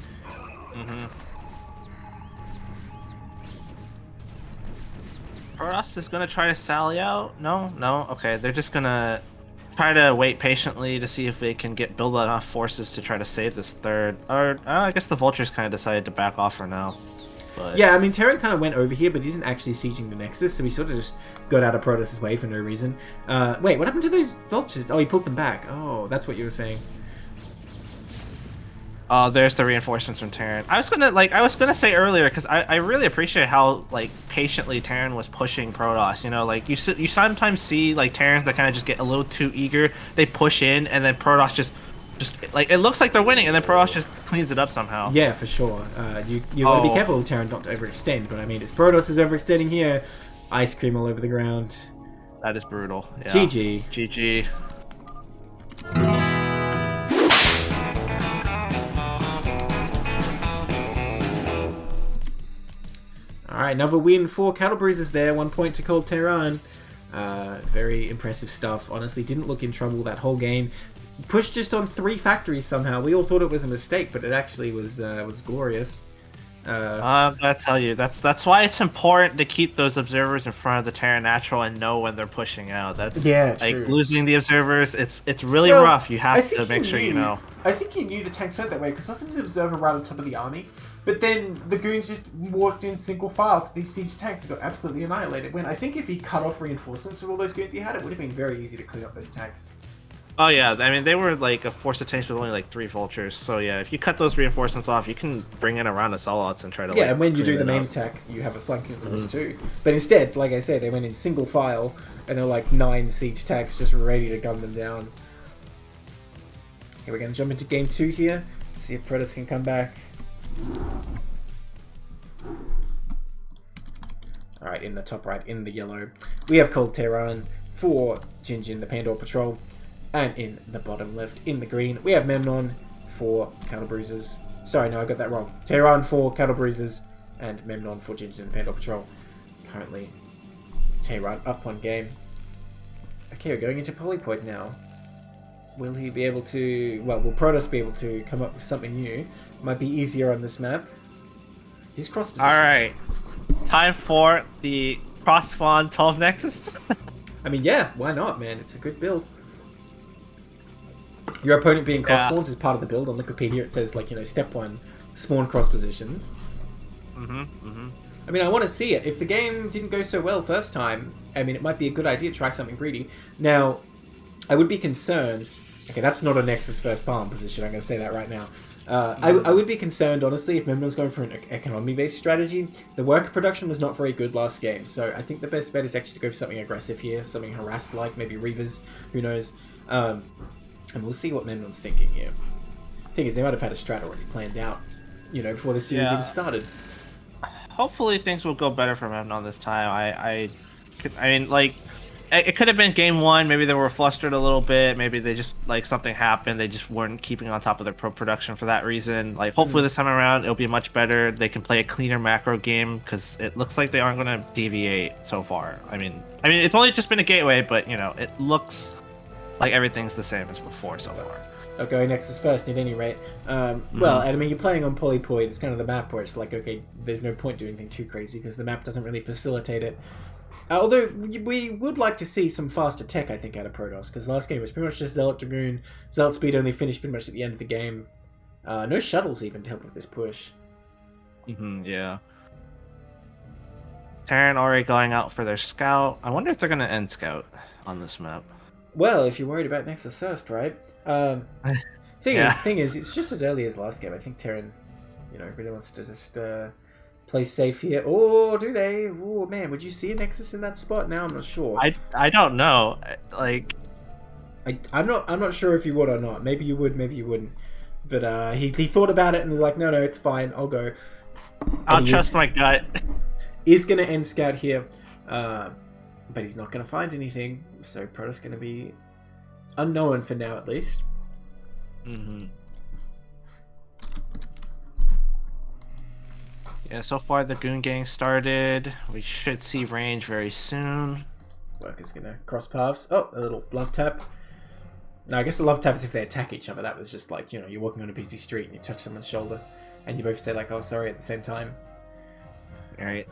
Protoss is gonna try to sally out. No. Okay, they're just gonna try to wait patiently to see if they can build enough forces to try to save this third. Or I guess the vultures kind of decided to back off for now. But... yeah, I mean, Terran kind of went over here, but he isn't actually sieging the Nexus, so he sort of just got out of Protoss' way for no reason. Wait, what happened to those vultures? Oh, he pulled them back. Oh, that's what you were saying. Oh, there's the reinforcements from Terran. I was gonna say earlier, because I really appreciate how patiently Terran was pushing Protoss. You know, you sometimes see Terrans that kind of just get a little too eager. They push in, and then Protoss just it looks like they're winning, and then Protoss just cleans it up somehow. Yeah, for sure. You gotta be careful with Terran not to overextend. But I mean, as Protoss is overextending here, ice cream all over the ground. That is brutal. Yeah. GG. Alright, another win for Cattlebruisers there. 1 point to ColdTehran. Very impressive stuff. Honestly, didn't look in trouble that whole game. Pushed just on 3 factories somehow. We all thought it was a mistake, but it actually was glorious. I gotta tell you, that's why it's important to keep those observers in front of the Terran Natural and know when they're pushing out. That's true. Losing the observers. It's really rough. You have to make sure you know. I think he knew the tanks went that way because wasn't an observer right on top of the army? But then the goons just walked in single file to these siege tanks and got absolutely annihilated. When I think if he cut off reinforcements with all those goons he had, it would have been very easy to clean up those tanks. Oh yeah, I mean they were a force of tanks with only 3 vultures. So yeah, if you cut those reinforcements off, you can bring in a round of sellouts and try to and when you do the main attack, you have a flanking force too. But instead, like I said, they went in single file and there were 9 siege tanks just ready to gun them down. Okay, we're gonna jump into game 2 here. See if Protoss can come back. Alright, in the top right, in the yellow, we have ColdTehran for Jinjin, the Pandor Patrol. And in the bottom left, in the green, we have Memnon for Cattlebruisers. Sorry, no, I got that wrong. Tehran for Cattlebruisers and Memnon for Jinjin and Pandor Patrol. Currently, Tehran up 1 game. Okay, we're going into Polypoid now. Will he be able to... well, will Protoss be able to come up with something new? Might be easier on this map. His cross positions. Alright. Time for the cross-spawn 12 Nexus. I mean, yeah, why not, man? It's a good build. Your opponent being cross spawns is part of the build. On Wikipedia it says, step 1, spawn cross positions. I mean, I want to see it. If the game didn't go so well first time, I mean, it might be a good idea to try something greedy. Now, I would be concerned... okay, that's not a Nexus first palm position, I'm going to say that right now. I would be concerned, honestly, if Memnon's going for an economy-based strategy. The worker production was not very good last game, so I think the best bet is actually to go for something aggressive here, something harass-like, maybe Reavers, who knows. And we'll see what Memnon's thinking here. Thing is, they might have had a strat already planned out, before the series even started. Hopefully things will go better for Memnon this time. I mean, it could have been game 1. Maybe they were flustered a little bit. Maybe they just something happened. They just weren't keeping on top of their production for that reason. Hopefully this time around it'll be much better. They can play a cleaner macro game because it looks like they aren't going to deviate so far. I mean it's only just been a gateway, but it looks like everything's the same as before so far. Okay, Nexus first at any rate. Well, I mean, you're playing on Polypoid. It's kind of the map where it's okay, there's no point doing anything too crazy because the map doesn't really facilitate it. Although, we would like to see some faster tech, I think, out of Protoss, because last game was pretty much just Zealot Dragoon. Zealot Speed only finished pretty much at the end of the game. No shuttles even to help with this push. Yeah. Terran already going out for their scout. I wonder if they're going to end scout on this map. Well, if you're worried about Nexus first, right? Thing is, it's just as early as last game. I think Terran, really wants to just play safe here. Or do they? Oh man, would you see a Nexus in that spot? Now I'm not sure. I don't know. I'm not sure if you would or not. Maybe you would, maybe you wouldn't. But he thought about it and was like, no, it's fine. I'll go. I'll trust my gut. He's gonna end scout here. But he's not going to find anything, so Protoss going to be unknown for now, at least. Yeah, so far the Goon Gang started. We should see range very soon. Worker's gonna cross paths. Oh, a little love tap. No, I guess the love tap is if they attack each other. That was just like, you know, you're walking on a busy street and you touch someone's shoulder, and you both say like, "Oh, sorry" at the same time. All right.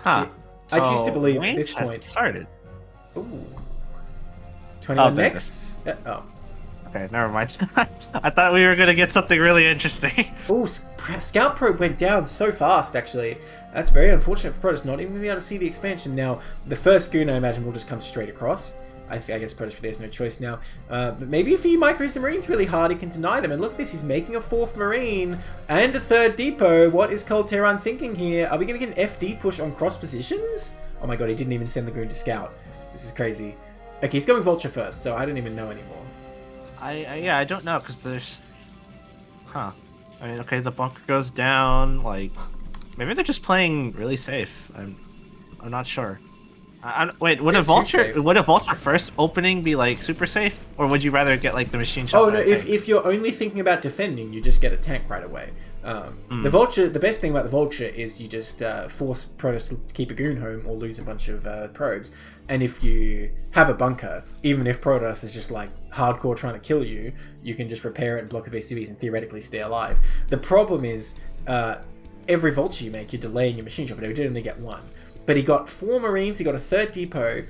Huh. See, I choose to believe at this point. Started. Ooh. 21 next. Oh. Okay, never mind. I thought we were gonna get something really interesting. Ooh, Scout Probe went down so fast, actually. That's very unfortunate for Protoss, not even gonna be able to see the expansion. Now, the first goon, I imagine, will just come straight across. I guess Protoss, there's no choice now. But maybe if he micros the Marines really hard, he can deny them. And look at this, he's making a 4th Marine and a 3rd depot. What is ColdTehran thinking here? Are we gonna get an FD push on cross positions? Oh my god, he didn't even send the goon to scout. This is crazy. Okay, he's going Vulture first, so I don't even know anymore. Yeah, I don't know, because there's... Huh. I mean, okay, the bunker goes down, like... Maybe they're just playing really safe. I'm not sure. Wait, would a Vulture first opening be, like, super safe? Or would you rather get, like, the machine shot? Oh, no, if you're only thinking about defending, you just get a tank right away. The Vulture, the best thing about the Vulture is you just force Protoss to keep a goon home or lose a bunch of probes. And if you have a bunker, even if Protoss is just like hardcore trying to kill you, you can just repair it and block evasives and theoretically stay alive. The problem is every Vulture you make, you're delaying your machine shot, but he did only get 1. But he got 4 Marines, he got a 3rd depot,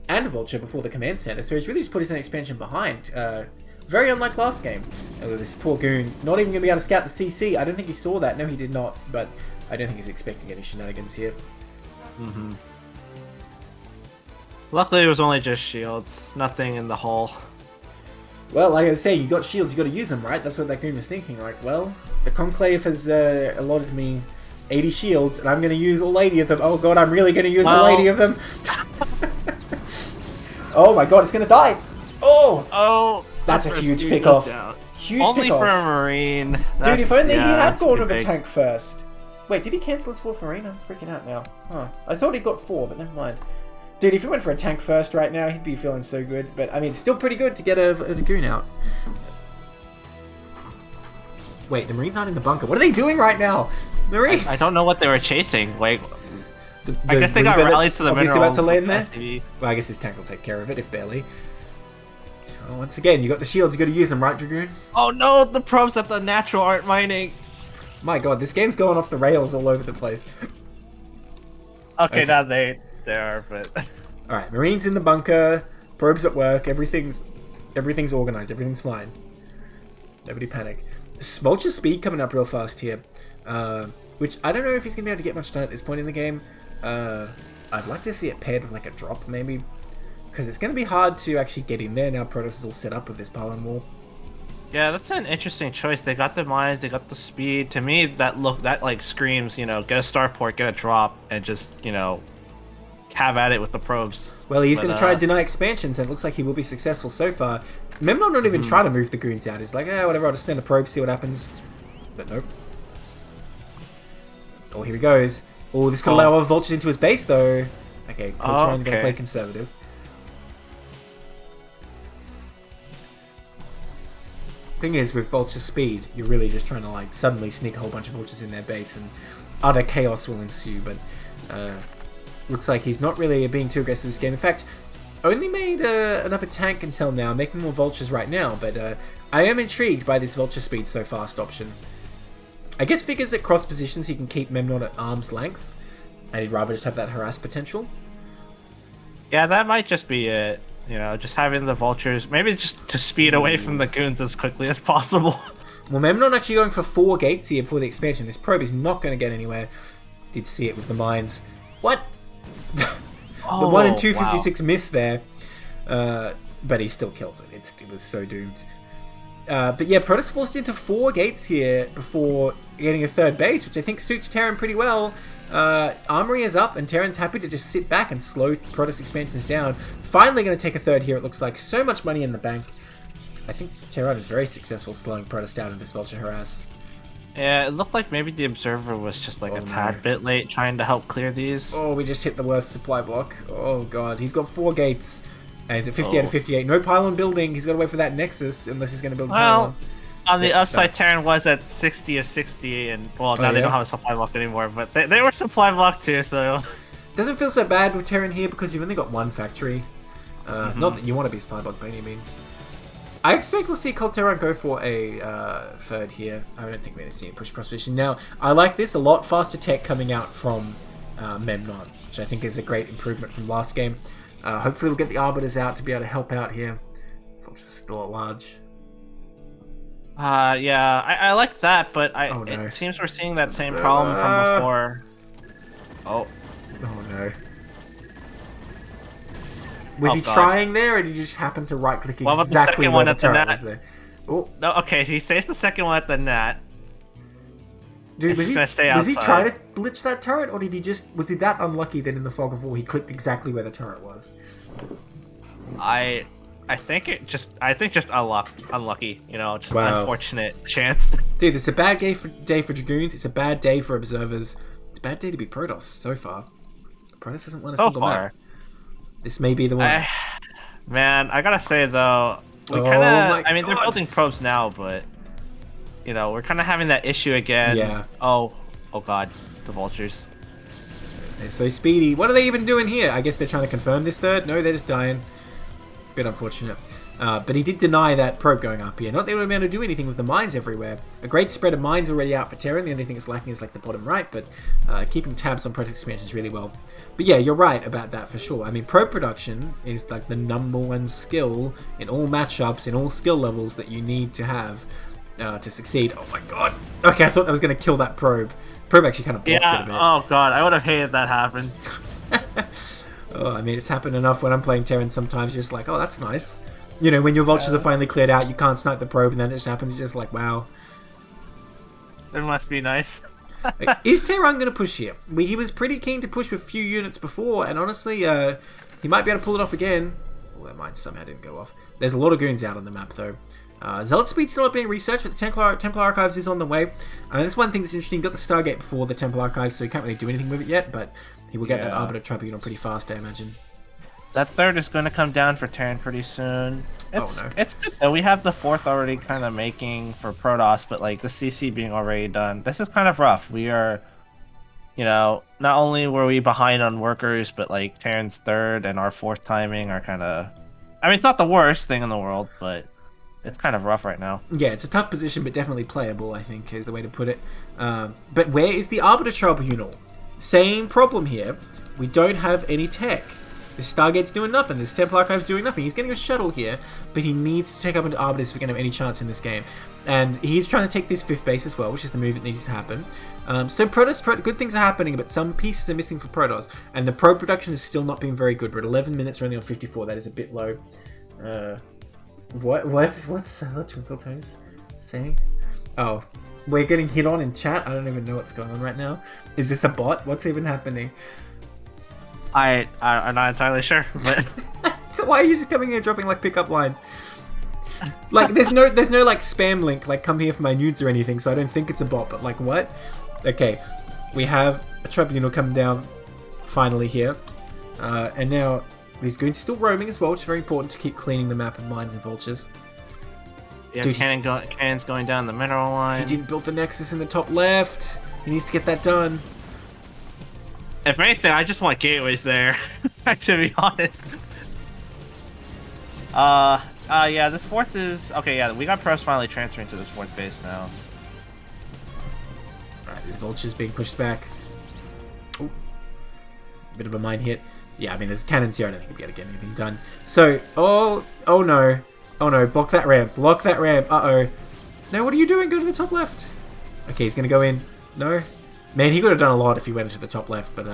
and a Vulture before the command center, so he's really just put his own expansion behind. Very unlike last game. This poor goon, not even going to be able to scout the CC. I don't think he saw that. No, he did not, but I don't think he's expecting any shenanigans here. Mm-hmm. Luckily, it was only just shields. Nothing in the hull. Well, like I was saying, you got shields, you got to use them, right? That's what that goon was thinking. Like, well, the Conclave has allotted me 80 shields, and I'm going to use all 80 of them. Oh god, I'm really going to use all 80 of them. Oh my god, it's going to die. Oh! That's a huge pick-off. Huge only pick-off. For a Marine. Dude, if only he had gone with a tank first. Wait, did he cancel his 4th Marine? I'm freaking out now. Huh. I thought he got 4, but never mind. Dude, if he went for a tank first right now, he'd be feeling so good. But, I mean, it's still pretty good to get a goon out. Wait, the Marines aren't in the bunker. What are they doing right now? Marines! I don't know what they were chasing. Like, I guess they got rallied to the minerals. About to land there? Well, I guess his tank will take care of it, if barely. Oh, once again, you got the shields, you got to use them, right, Dragoon? Oh no, the probes at the natural aren't mining. My god, this game's going off the rails all over the place. Okay, now they are, but... Alright, Marines in the bunker, probes at work, everything's organized, everything's fine. Nobody panic. Vulture speed coming up real fast here, which I don't know if he's going to be able to get much done at this point in the game. I'd like to see it paired with like a drop, maybe. Because it's going to be hard to actually get in there now Protoss is all set up with this pylon wall. Yeah, that's an interesting choice. They got the mines, they got the speed. To me, that like screams, you know, get a starport, get a drop, and just, you know, have at it with the probes. Well, he's going to try and deny expansions, and it looks like he will be successful so far. Memnon not even trying to move the goons out. He's like, whatever, I'll just send a probe, see what happens. But nope. Oh, here he goes. Oh, this could allow other vultures into his base, though. Okay, ColdTehran going to play conservative. Thing is, with Vulture speed, you're really just trying to like suddenly sneak a whole bunch of Vultures in their base, and utter chaos will ensue. But looks like he's not really being too aggressive this game. In fact, only made another tank until now, making more Vultures right now. But I am intrigued by this Vulture speed so fast option. I guess figures at cross positions he can keep Memnon at arm's length, and he'd rather just have that harass potential. Yeah, that might just be it. You know, just having the Vultures, maybe just to speed away from the goons as quickly as possible. Well, Memnon actually going for 4 gates here before the expansion. This probe is not going to get anywhere. Did see it with the mines. What? The 1 in 256 miss there. But he still kills it. It was so doomed. But yeah, Protoss forced into 4 gates here before getting a 3rd base, which I think suits Terran pretty well. Armory is up, and Terran's happy to just sit back and slow Protoss expansions down. Finally going to take a 3rd here, it looks like. So much money in the bank. I think Terran is very successful slowing Protoss down in this Vulture harass. Yeah, it looked like maybe the Observer was just like a tad bit late trying to help clear these. Oh, we just hit the worst supply block. Oh god, he's got 4 gates. And he's at 58 of 58. No pylon building. He's got to wait for that Nexus unless he's going to build a pylon. On the upside, Terran was at 60 of 60, and well, now they don't have a supply block anymore, but they were supply block too, so... Doesn't feel so bad with Terran here because you've only got one factory. Not that you want to be spy blocked by any means. I expect we'll see ColdTehran go for a third here. I don't think we're going to see him push cross vision. Now, I like this. A lot faster tech coming out from Memnon, which I think is a great improvement from last game. Hopefully we'll get the Arbiters out to be able to help out here. Vulture's still at large. Yeah, I like that, but no. it seems we're seeing that same problem from before. Oh no. Was he trying there, or did he just happen to right-click exactly where the turret was there? Oh. No, okay, he saves the second one at the net. Dude, was he trying to glitch that turret, or did he was he that unlucky that in the fog of war he clicked exactly where the turret was? I think just unlucky, you know, just an unfortunate chance. Dude, it's a bad day for Dragoons. It's a bad day for Observers. It's a bad day to be Protoss so far. Protoss hasn't won a single map. This may be the one. Man, I gotta say though, we I mean, they're building probes now, but you know, we're kind of having that issue again. Yeah. Oh god, the Vultures. They're so speedy. What are they even doing here? I guess they're trying to confirm this third. No, they're just dying. Bit unfortunate. But he did deny that probe going up here. Not that they would have been able to do anything with the mines everywhere. A great spread of mines already out for Terran. The only thing that's lacking is like the bottom right, but keeping tabs on Protoss expansions really well. But yeah, you're right about that for sure. I mean, probe production is like the #1 skill in all matchups, in all skill levels that you need to have to succeed. Oh my god. Okay, I thought that was going to kill that probe. Probe actually kind of blocked it a bit. Oh god, I would have hated that happen. Oh, I mean, it's happened enough when I'm playing Terran sometimes, just like, oh, that's nice. You know, when your Vultures are finally cleared out, you can't snipe the probe, and then it just happens, it's just like, wow. It must be nice. Is Tehran going to push here? He was pretty keen to push with a few units before, and honestly, he might be able to pull it off again. Well, that mine somehow didn't go off. There's a lot of goons out on the map, though. Zealot speed's still not being researched, but the Templar Archives is on the way. That's one thing that's interesting. Got the Stargate before the Templar Archives, so you can't really do anything with it yet, but he will get that Arbiter Tribunal pretty fast, I imagine. That third is going to come down for Terran pretty soon. It's good though. We have the fourth already kind of making for Protoss, but like the CC being already done. This is kind of rough. We are, you know, not only were we behind on workers, but like Terran's third and our fourth timing are kind of... I mean, it's not the worst thing in the world, but it's kind of rough right now. Yeah, it's a tough position, but definitely playable, I think, is the way to put it. But where is the Arbiter Tribunal? Same problem here. We don't have any tech. The Stargate's doing nothing. This Templar Archive's doing nothing. He's getting a shuttle here, but he needs to take up into Arbiters if we're going to have any chance in this game. And he's trying to take this 5th base as well, which is the move that needs to happen. So Protoss, good things are happening, but some pieces are missing for Protoss. And the probe production is still not being very good. We're at 11 minutes, we're only on 54. That is a bit low. What's ColdTehran saying? Oh, we're getting hit on in chat. I don't even know what's going on right now. Is this a bot? What's even happening? I'm not entirely sure, but so why are you just coming here and dropping like pickup lines? Like there's no like spam link like come here for my nudes or anything, so I don't think it's a bot. But like what? Okay, we have a tribunal coming down finally here, and now these goons still roaming as well, which is very important to keep cleaning the map of mines and vultures. Yeah, dude, cannon's going down the mineral line. He didn't build the nexus in the top left. He needs to get that done. If anything, I just want gateways there, to be honest. Yeah, this fourth is... Okay, yeah, we got pros finally transferring to this fourth base now. Alright, these vultures being pushed back. Ooh. Bit of a mine hit. Yeah, I mean, there's cannons here. I don't think we'll be able to get anything done. So, oh no. Oh no, block that ramp. Block that ramp. Uh-oh. No, what are you doing? Go to the top left. Okay, he's gonna go in. No. Man, he could have done a lot if he went into the top left, but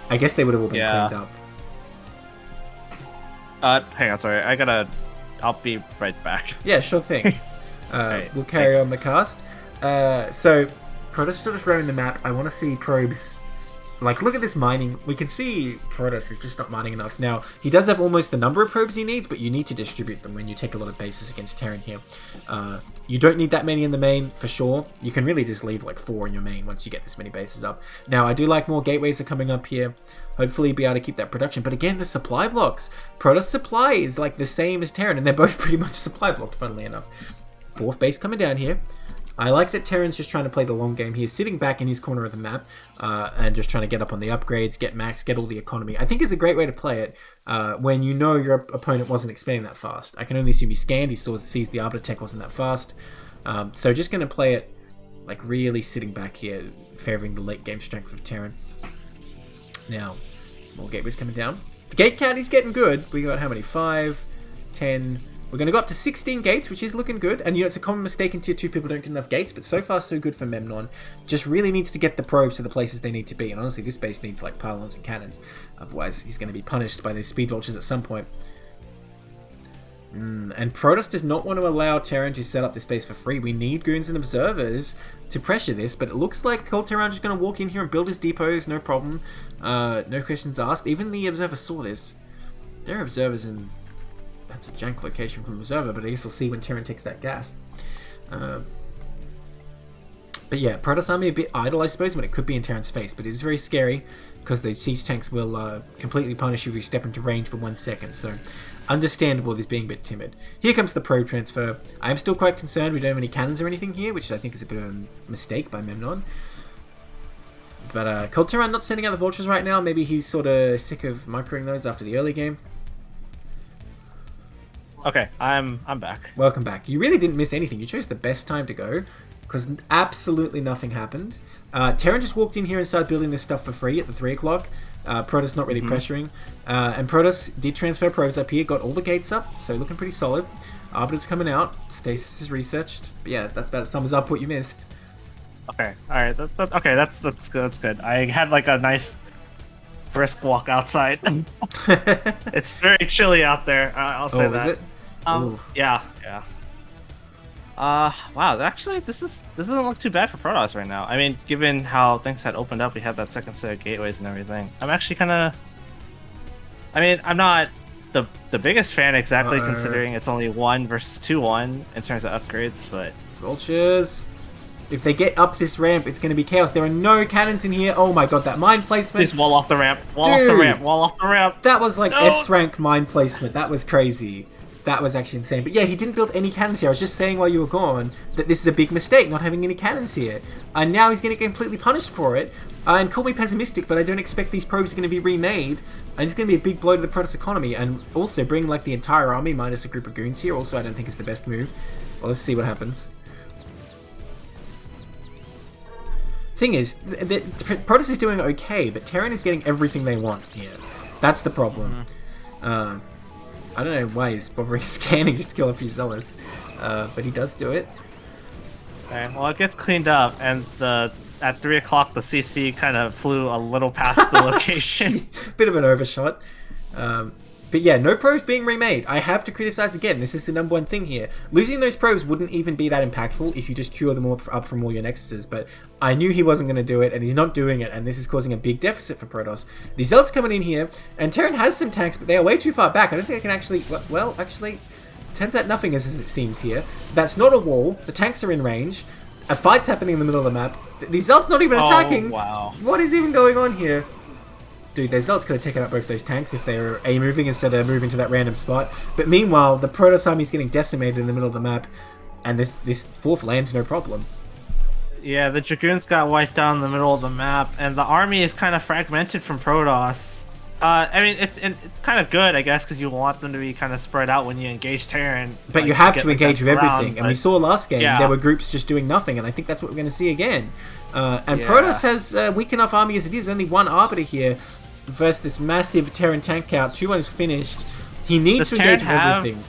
I guess they would have all been cleaned up. Hang on, sorry. I'll be right back. Yeah, sure thing. Right, we'll carry on the cast. So, Protoss still just roaming the map. I want to see probes. Like, look at this mining. We can see Protoss is just not mining enough. Now, he does have almost the number of probes he needs, but you need to distribute them when you take a lot of bases against Terran here. You don't need that many in the main, for sure. You can really just leave, like, 4 in your main once you get this many bases up. Now, I do like more gateways are coming up here. Hopefully, be able to keep that production. But again, the supply blocks. Protoss supply is, like, the same as Terran, and they're both pretty much supply blocked, funnily enough. 4th base coming down here. I like that Terran's just trying to play the long game. He's sitting back in his corner of the map and just trying to get up on the upgrades, get max, get all the economy. I think it's a great way to play it when you know your opponent wasn't expanding that fast. I can only assume he scanned, he sees the Arbiter tech wasn't that fast. So just going to play it like really sitting back here, favoring the late game strength of Terran. Now, more gateways coming down. The gate count is getting good. We got how many? 5, 10... We're going to go up to 16 gates, which is looking good. And, it's a common mistake in Tier 2, people don't get enough gates. But so far, so good for Memnon. Just really needs to get the probes to the places they need to be. And honestly, this base needs, like, pylons and cannons. Otherwise, he's going to be punished by those speed vultures at some point. And Protoss does not want to allow Terran to set up this base for free. We need goons and observers to pressure this. But it looks like ColdTehran is just going to walk in here and build his depots. No problem. No questions asked. Even the observer saw this. There are observers in... That's a jank location from Observer, but I guess we'll see when Terran takes that gas. But yeah, Protoss army a bit idle, I suppose, when it could be in Terran's face, but it is very scary because the siege tanks will completely punish you if you step into range for 1 second. So, understandable this being a bit timid. Here comes the probe transfer. I am still quite concerned we don't have any cannons or anything here, which I think is a bit of a mistake by Memnon. But ColdTehran not sending out the vultures right now. Maybe he's sort of sick of microing those after the early game. Okay, I'm back. Welcome back. You really didn't miss anything. You chose the best time to go because absolutely nothing happened. Terran just walked in here and started building this stuff for free at the 3 o'clock. Protoss not really pressuring. And Protoss did transfer probes up here, got all the gates up, so looking pretty solid. Arbiter's coming out. Stasis is researched. But yeah, that's about sums up what you missed. Okay, alright. Okay, that's good. I had like a nice brisk walk outside. It's very chilly out there. I'll say that. Is it? Yeah. Wow. Actually, this doesn't look too bad for Protoss right now. I mean, given how things had opened up, we had that second set of gateways and everything. I'm actually kind of. I mean, I'm not the biggest fan exactly, considering it's only 1 versus 2-1 in terms of upgrades, but. Vultures. If they get up this ramp, it's going to be chaos. There are no cannons in here. Oh my god, that mine placement. Please wall off the ramp. Wall off the ramp. That was like S-rank mine placement. That was crazy. That was actually insane. But yeah, he didn't build any cannons here. I was just saying while you were gone that this is a big mistake, not having any cannons here. And now he's going to get completely punished for it. And call me pessimistic, but I don't expect these probes are going to be remade. And it's going to be a big blow to the Protoss economy. And also bring like the entire army minus a group of goons here. Also, I don't think is the best move. Well, let's see what happens. Thing is, the Protoss is doing okay, but Terran is getting everything they want here. That's the problem. I don't know why he's bothering scanning just to kill a few zealots, but he does do it. Okay, well, it gets cleaned up, and at 3 o'clock the CC kind of flew a little past the location. Bit of an overshot. But yeah, no probes being remade. I have to criticize again. This is the number one thing here. Losing those probes wouldn't even be that impactful if you just cure them all up from all your nexuses. But I knew he wasn't going to do it, and he's not doing it. And this is causing a big deficit for Protoss. The Zealots coming in here, and Terran has some tanks, but they are way too far back. I don't think they can actually... Well, actually, turns out nothing as it seems here. That's not a wall. The tanks are in range. A fight's happening in the middle of the map. The Zealots not even attacking. Oh, wow. What is even going on here? Dude, those Zealots could have taken out both those tanks if they were A-moving instead of moving to that random spot. But meanwhile, the Protoss army is getting decimated in the middle of the map, and this fourth lands no problem. Yeah, the Dragoons got wiped out in the middle of the map, and the army is kind of fragmented from Protoss. I mean, it's kind of good, I guess, because you want them to be kind of spread out when you engage Terran. But you have to engage with everything, and we saw last game, yeah, there were groups just doing nothing, and I think that's what we're going to see again. And Protoss has a weak enough army as it is, only one Arbiter here, versus this massive Terran tank count. 2-1's finished. He needs to engage with everything.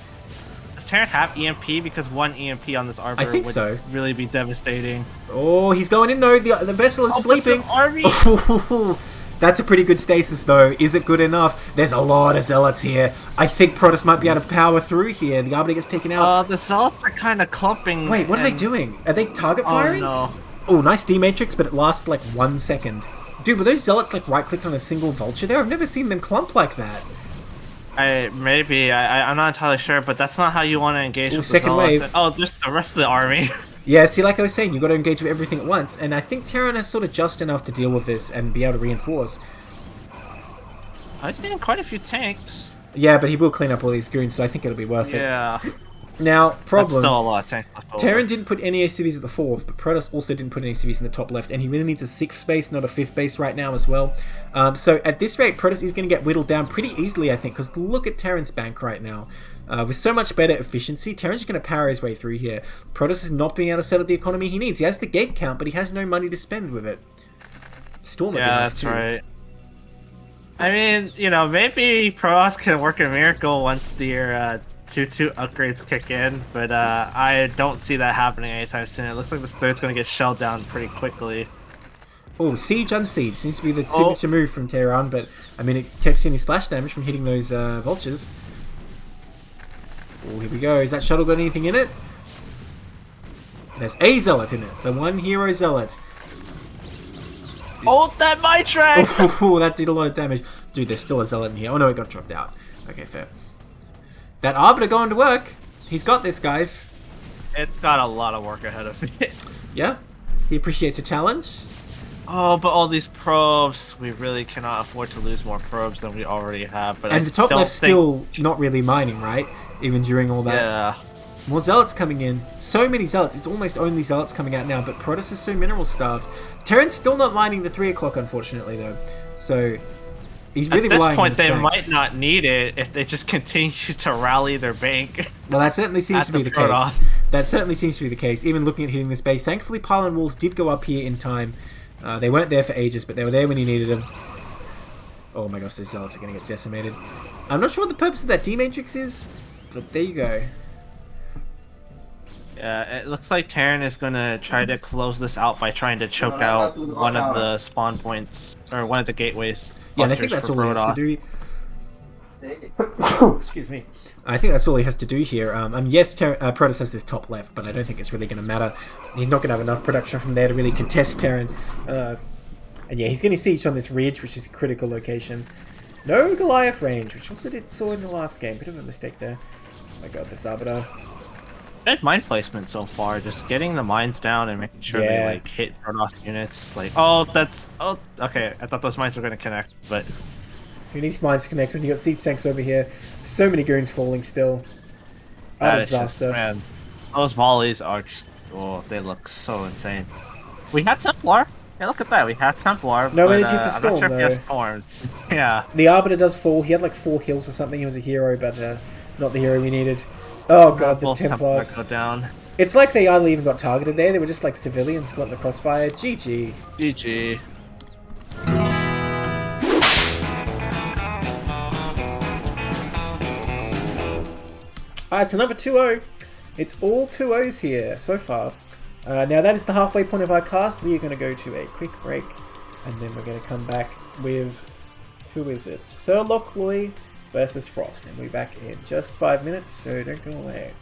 Does Terran have EMP? Because one EMP on this Arbiter would really be devastating. Oh, he's going in though. The vessel is sleeping. Army. That's a pretty good stasis though. Is it good enough? There's a lot of Zealots here. I think Protoss might be able to power through here. The Arbiter gets taken out. The Zealots are kind of clumping. Wait, what are they doing? Are they target firing? Oh, no. Oh, nice D-Matrix, but it lasts like 1 second. Dude, were those Zealots like right-clicked on a single vulture there? I've never seen them clump like that. Maybe. I'm not entirely sure, but that's not how you want to engage with second the Zealots. wave. Oh, just the rest of the army. Yeah, see, like I was saying, you got to engage with everything at once, and I think Terran is sort of just enough to deal with this and be able to reinforce. He's getting quite a few tanks. Yeah, but he will clean up all these goons, so I think it'll be worth it. Yeah. Now, problem. That's still a lot of tank left over. Tehran didn't put any ACVs at the 4th, but Protoss also didn't put any ACVs in the top left, and he really needs a 6th base, not a 5th base right now as well. So at this rate, Protoss is going to get whittled down pretty easily, I think, because look at Terran's bank right now. With so much better efficiency, Terran's just going to power his way through here. Protoss is not being able to set up the economy he needs. He has the gate count, but he has no money to spend with it. Storm that's right. I mean, you know, maybe Protoss can work a miracle once the 2-2 upgrades kick in, but I don't see that happening anytime soon. It looks like this third's going to get shelled down pretty quickly. Oh, Siege on Siege seems to be the signature move from Tehran, but I mean, it kept seeing splash damage from hitting those vultures. Oh, here we go. Is that shuttle got anything in it? There's a zealot in it. The one hero zealot. Hold that Mitrax! Oh, that did a lot of damage. Dude, there's still a zealot in here. Oh no, it got dropped out. Okay, fair. That Arbiter going to work. He's got this, guys. It's got a lot of work ahead of it. Yeah? He appreciates a challenge. Oh, but all these probes. We really cannot afford to lose more probes than we already have. But and the top left's still not really mining, right? Even during all that. Yeah. More zealots coming in. So many zealots. It's almost only zealots coming out now, but Protoss is so mineral starved. Terran's still not mining the 3 o'clock, unfortunately, though. So he's really at this relying point, on they bank. might not need it if they just continue to rally their bank. Well, that certainly seems to be the case. That certainly seems to be the case. Even looking at hitting this base, thankfully, pylon walls did go up here in time. They weren't there for ages, but they were there when you needed them. Oh my gosh, those zealots are going to get decimated. I'm not sure what the purpose of that D-Matrix is, but there you go. Yeah, it looks like Tehran is going to try to close this out by trying to choke out one of the spawn points, or one of the gateways. Yeah, and I think that's all he has to do. Excuse me. I think that's all he has to do here. Yes, Protoss has this top left, but I don't think it's really going to matter. He's not going to have enough production from there to really contest Tehran. And yeah, he's going to siege on this ridge, which is a critical location. No Goliath range, which also saw in the last game. Bit of a mistake there. Oh my god, this Arbiter. Good mine placement so far, just getting the mines down and making sure they like hit Protoss units. Like, okay. I thought those mines were going to connect, but who needs mines to connect when you got siege tanks over here? So many goons falling still. Utter disaster. Man, those volleys are just, they look so insane. We had Templar. Yeah, look at that. We had Templar. No but, energy for Storm, I'm not sure though. if he has Storms. Yeah. The Arbiter does fall. He had like 4 kills or something. He was a hero, but not the hero we needed. Oh god, the Templars. Go down. It's like they hardly even got targeted there. They were just like civilians caught in the crossfire. GG. GG. Alright, it's another 2-0. It's all 2-0s here so far. Now that is the halfway point of our cast. We are going to go to a quick break, and then we're going to come back with, who is it? SirLochloy versus Frost, and we'll be back in just 5 minutes, so don't go away.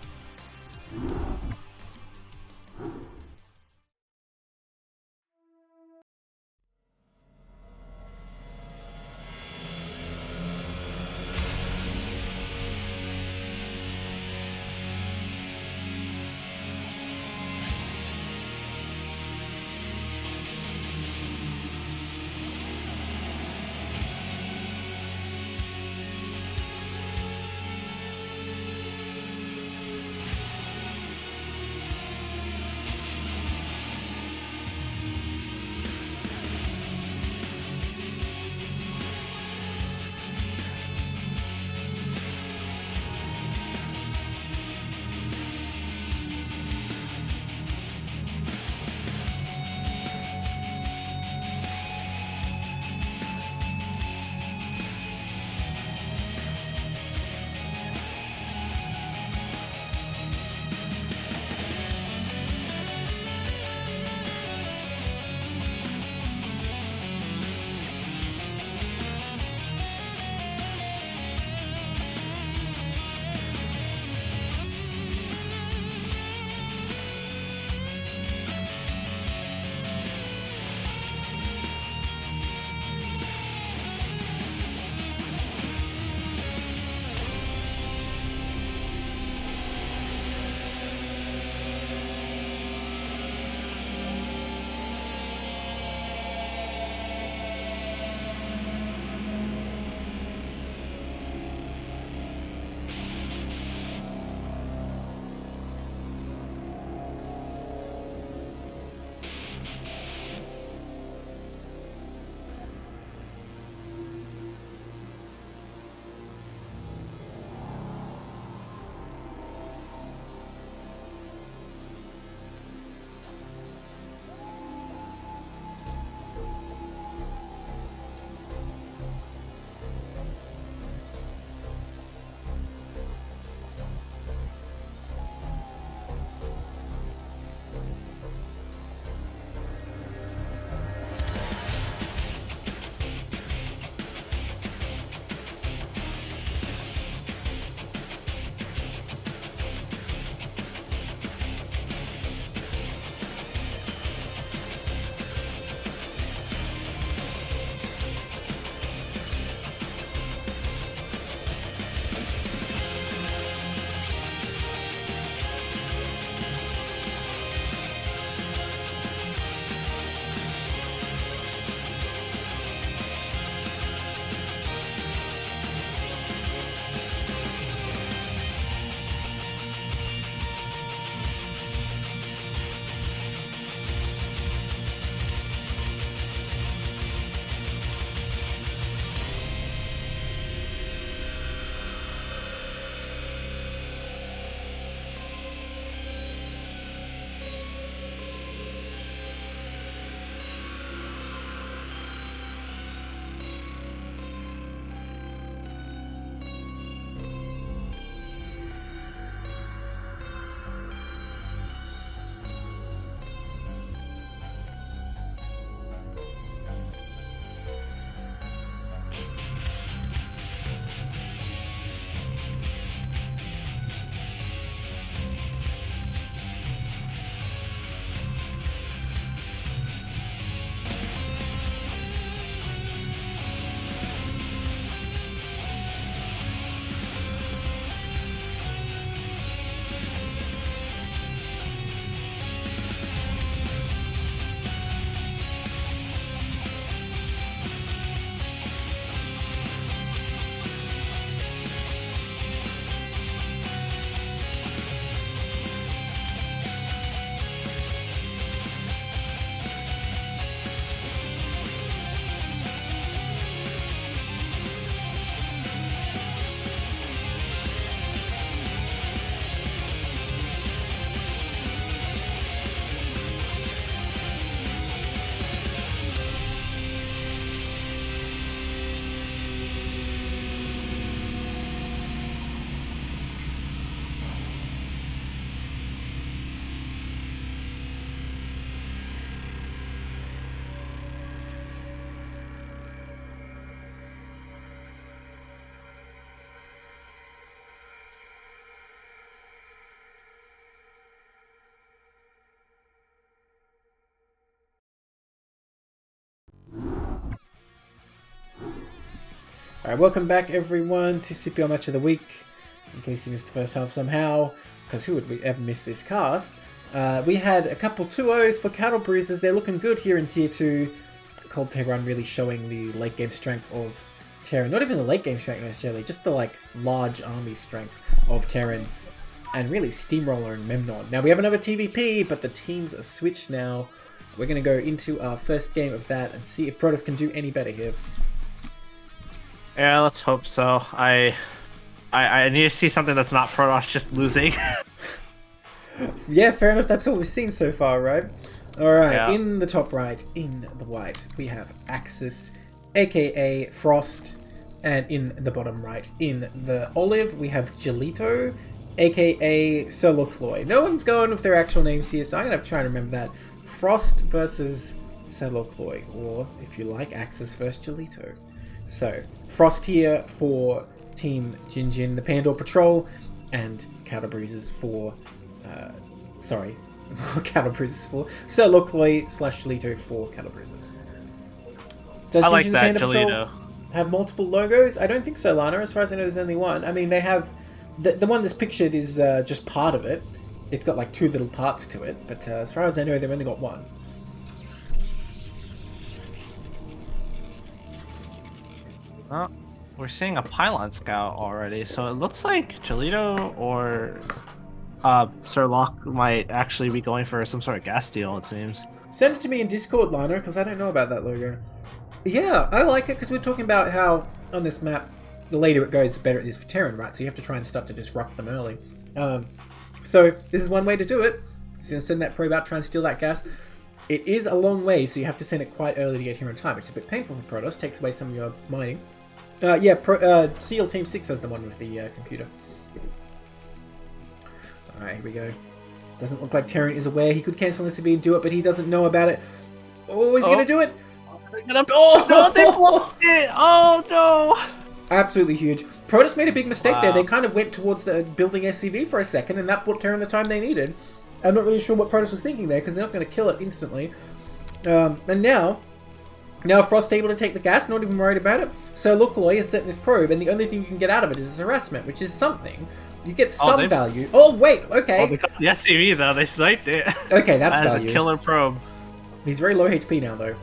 Alright, welcome back everyone to CPL Match of the Week. In case you missed the first half somehow, because who would ever miss this cast? We had a couple 2-0s for Cattlebruisers. They're looking good here in Tier 2. ColdTehran really showing the late game strength of Terran. Not even the late game strength necessarily, just the like large army strength of Terran. And really steamrolling Memnon. Now we have another TVP, but the teams are switched now. We're going to go into our first game of that and see if Protoss can do any better here. Yeah, let's hope so. I need to see something that's not Protoss just losing. Yeah, fair enough. That's what we've seen so far, right? Alright, Yeah. In the top right, in the white, we have Axis, aka Frost. And in the bottom right, in the olive, we have Gelito, aka SirLochloy. No one's going with their actual names here, so I'm going to try and remember that. Frost versus SirLochloy, or if you like, Axis versus Gelito. So, Frost here for Team Jinjin, the Pandor Patrol, and Cattlebruisers for... Cattlebruisers for... SirLochloy / Gelito for Cattlebruisers. Does I like Jinjin that, the Pandor Patrol Gelito. have multiple logos? I don't think so, Lana. As far as I know, there's only one. I mean, they have... The one that's pictured is just part of it. It's got like 2 little parts to it, but as far as I know, they've only got one. Oh, we're seeing a Pylon Scout already, so it looks like Gelito or SirLoch might actually be going for some sort of gas deal, it seems. Send it to me in Discord, Lana, because I don't know about that logo. Yeah, I like it because we're talking about how on this map, the later it goes, the better it is for Terran, right? So you have to try and start to disrupt them early. So this is one way to do it. So you'll send that probe out, try and steal that gas. It is a long way, so you have to send it quite early to get here in time. It's a bit painful for Protoss, takes away some of your mining. SEAL Team 6 has the one with the computer. Alright, here we go. Doesn't look like Terran is aware he could cancel this if he'd do it, but he doesn't know about it. Oh, he's gonna do it! Oh no, they blocked it! Oh no! Absolutely huge. Protoss made a big mistake there. They kind of went towards the building SCV for a second, and that bought Terran the time they needed. I'm not really sure what Protoss was thinking there, because they're not going to kill it instantly. And now Frost's able to take the gas, not even worried about it. So SirLochloy is setting this probe, and the only thing you can get out of it is harassment, which is something. You get some value. Oh, wait, okay. They got the SCV, though. They sniped it. Okay, that's As value. a killer probe. He's very low HP now, though.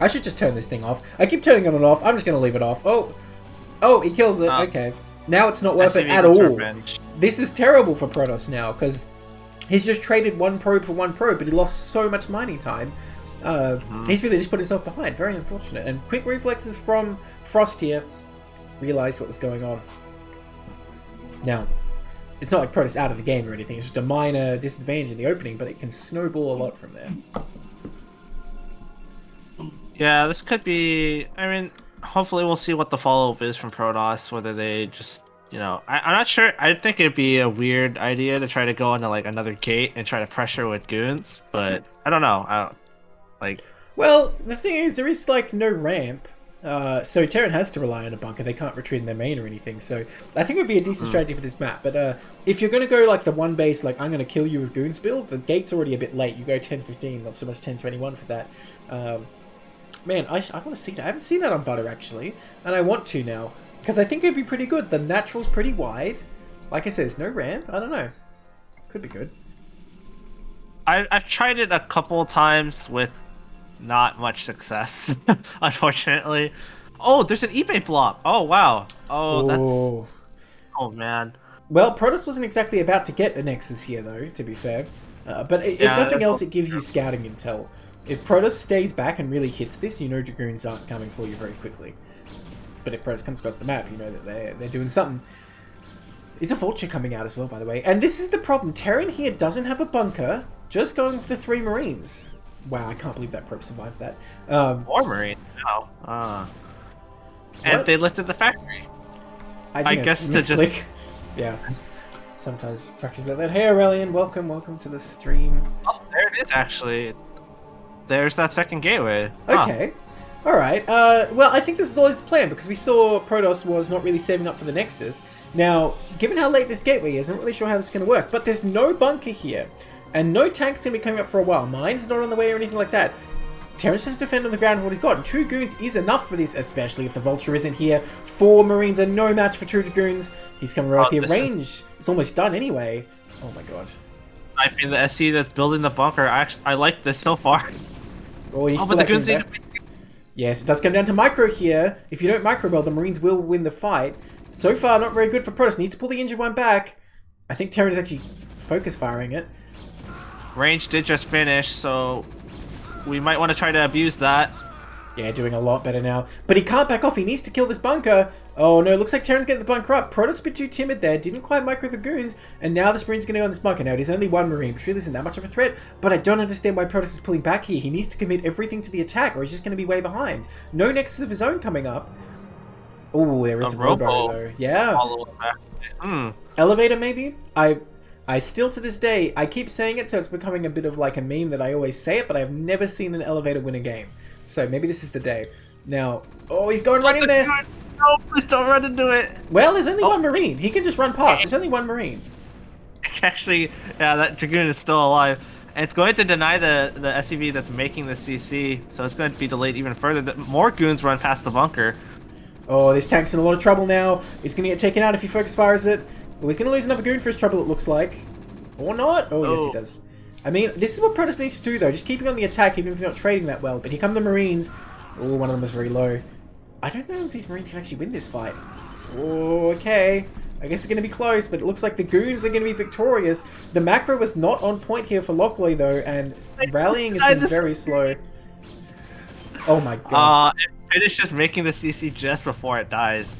I should just turn this thing off. I keep turning it off. I'm just going to leave it off. Oh, he kills it. Okay. Now it's not worth it at all. Revenge. This is terrible for Protoss now, because he's just traded one probe for one probe, but he lost so much mining time. He's really just put himself behind. Very unfortunate. And quick reflexes from Frost here. Realised what was going on. Now, it's not like Protoss out of the game or anything. It's just a minor disadvantage in the opening, but it can snowball a lot from there. Yeah, this could be... I mean, hopefully we'll see what the follow-up is from Protoss, whether they just... You know, I'm not sure. I think it'd be a weird idea to try to go into like another gate and try to pressure with goons, but I don't know. Well, the thing is, there is like no ramp, so Terran has to rely on a bunker. They can't retreat in their main or anything. So I think it would be a decent strategy for this map. But if you're going to go like the one base, like I'm going to kill you with goons build, the gate's already a bit late. You go 10-15, not so much 10-21 for that. Man, I want to see that. I haven't seen that on Butter actually, and I want to now. Because I think it'd be pretty good. The natural's pretty wide. Like I said, there's no ramp. I don't know. Could be good. I've tried it a couple times with not much success, unfortunately. Oh, there's an eBay block. Oh, wow. Oh, that's... Oh, man. Well, Protoss wasn't exactly about to get the Nexus here, though, to be fair. But if nothing else, it gives you scouting intel. If Protoss stays back and really hits this, you know Dragoons aren't coming for you very quickly. But if Protoss comes across the map, you know that they're doing something. Is a Vulture coming out as well, by the way. And this is the problem. Terran here doesn't have a bunker, just going for the 3 Marines. Wow, I can't believe that probe survived that. Or Marine, no. And they lifted the factory. I guess to just... Yeah. Sometimes factories like that. Hey Aurelian, welcome to the stream. Oh, there it is actually. There's that second gateway. Okay. Alright, well, I think this is always the plan, because we saw Protoss was not really saving up for the Nexus. Now, given how late this gateway is, I'm not really sure how this is going to work, but there's no bunker here, and no tanks going to be coming up for a while. Mine's not on the way or anything like that. Terrence has to defend on the ground what he's got. 2 goons is enough for this, especially if the Vulture isn't here. 4 Marines are no match for 2 Dragoons. He's coming right up here. Range is almost done anyway. Oh my god. I mean, the SC that's building the bunker, I like this so far. Oh, but the goons need to... Yes, it does come down to micro here. If you don't micro well, the Marines will win the fight. So far, not very good for Protoss. Needs to pull the injured one back. I think Terran is actually focus firing it. Range did just finish, so we might want to try to abuse that. Yeah, doing a lot better now. But he can't back off. He needs to kill this bunker. Oh no, looks like Terran's getting the bunker up. Protoss a bit too timid there. Didn't quite micro the goons. And now this Marine's going to go on this bunker. Now, it is only 1 Marine, which really isn't that much of a threat. But I don't understand why Protoss is pulling back here. He needs to commit everything to the attack, or he's just going to be way behind. No Nexus of his own coming up. Oh, there is a Robo, though. Yeah. Elevator, maybe? I still, to this day, I keep saying it, so it's becoming a bit of like a meme that I always say it, but I've never seen an elevator win a game. So maybe this is the day. Now, oh, he's going right in there. No, please don't run into it. Well, there's only 1 Marine. He can just run past. There's only 1 Marine. Actually, yeah, that Dragoon is still alive. And it's going to deny the SCV that's making the CC, so it's going to be delayed even further. More goons run past the bunker. Oh, this tank's in a lot of trouble now. He's going to get taken out if he focus fires it. Oh, he's going to lose another goon for his trouble, it looks like. Or not. Oh, yes, he does. I mean, this is what Protoss needs to do, though. Just keeping on the attack, even if you're not trading that well. But here come the Marines. Oh, one of them is very low. I don't know if these Marines can actually win this fight. Oh, okay. I guess it's going to be close, but it looks like the goons are going to be victorious. The macro was not on point here for Lochloy, though, and rallying has been very slow. Oh my god. It finishes making the CC just before it dies.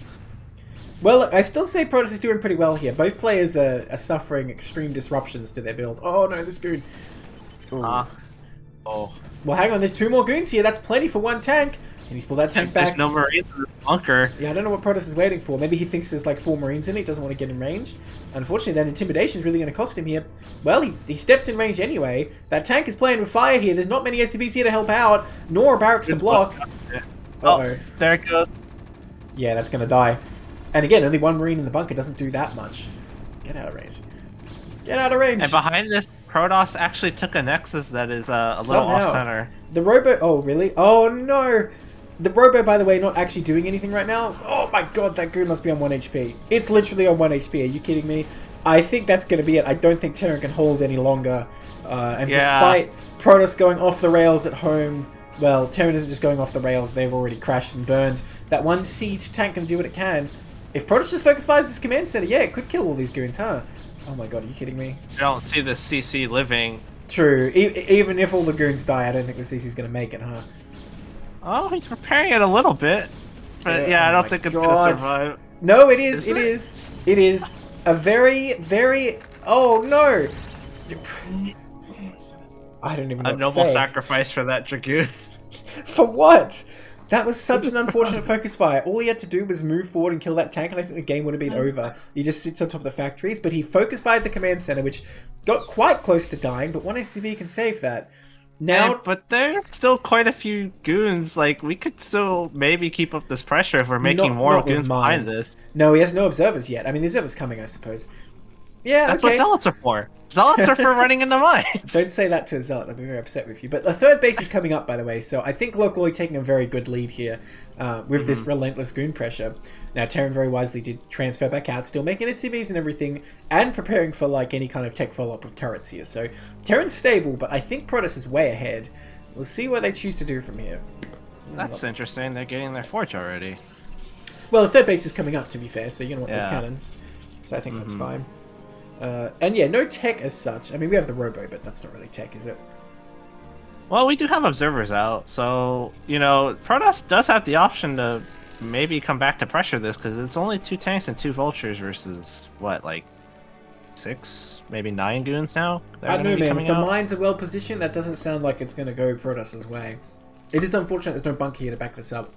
Well, I still say Protoss is doing pretty well here. Both players are suffering extreme disruptions to their build. Oh no, this goon. Oh. Well, hang on, there's 2 more goons here. That's plenty for 1 tank. And he's pulled that tank back. There's no Marines in the bunker. Yeah, I don't know what Protoss is waiting for. Maybe he thinks there's like 4 Marines in it. He doesn't want to get in range. Unfortunately, that intimidation is really going to cost him here. Well, he steps in range anyway. That tank is playing with fire here. There's not many SCVs here to help out, nor barracks to block. Oh, there it goes. Yeah, that's going to die. And again, only 1 Marine in the bunker doesn't do that much. Get out of range. Get out of range. And behind this, Protoss actually took a Nexus that is a little off-center. The Robo... Oh, really? Oh, no! The Robo, by the way, not actually doing anything right now. Oh my god, that goon must be on 1 HP. It's literally on 1 HP. Are you kidding me? I think that's going to be it. I don't think Terran can hold any longer. And despite Protoss going off the rails at home... Well, Terran isn't just going off the rails. They've already crashed and burned. That 1 siege tank can do what it can. If Protoss just focus fires this command center, yeah, it could kill all these goons, huh? Oh my god, are you kidding me? I don't see the CC living. True. Even if all the goons die, I don't think the CC's going to make it, huh? Oh, he's preparing it a little bit. But yeah, I don't think it's going to survive. No, it is. It is a very, very... Oh, no! I don't even know what to say. A noble sacrifice for that Dragoon. For what? That was such an unfortunate focus fire. All he had to do was move forward and kill that tank, and I think the game would have been over. He just sits on top of the factories, but he focus fired the command center, which got quite close to dying, but 1 SCV can save that. Now, but there's still quite a few goons. Like, we could still maybe keep up this pressure if we're making more goons behind this. No, he has no observers yet. I mean, the observer's coming, I suppose. Yeah, that's what zealots are for. Zealots are for running into mines. Don't say that to a zealot. I'll be very upset with you. But the 3rd base is coming up, by the way. So I think Lochloy taking a very good lead here with this relentless goon pressure. Now, Terran very wisely did transfer back out, still making SCVs and everything, and preparing for like any kind of tech follow-up of turrets here. So Terran's stable, but I think Protoss is way ahead. We'll see what they choose to do from here. That's interesting. They're getting their forge already. Well, the 3rd base is coming up, to be fair. So you're going to want those cannons. So I think that's fine. And yeah, no tech as such. I mean, we have the Robo, but that's not really tech, is it? Well, we do have observers out, so, you know, Protoss does have the option to maybe come back to pressure this, because it's only 2 tanks and 2 vultures versus, what, like, 6, maybe 9 goons now? I don't know, man. If the mines are well positioned, that doesn't sound like it's going to go Protoss's way. It is unfortunate there's no bunker here to back this up.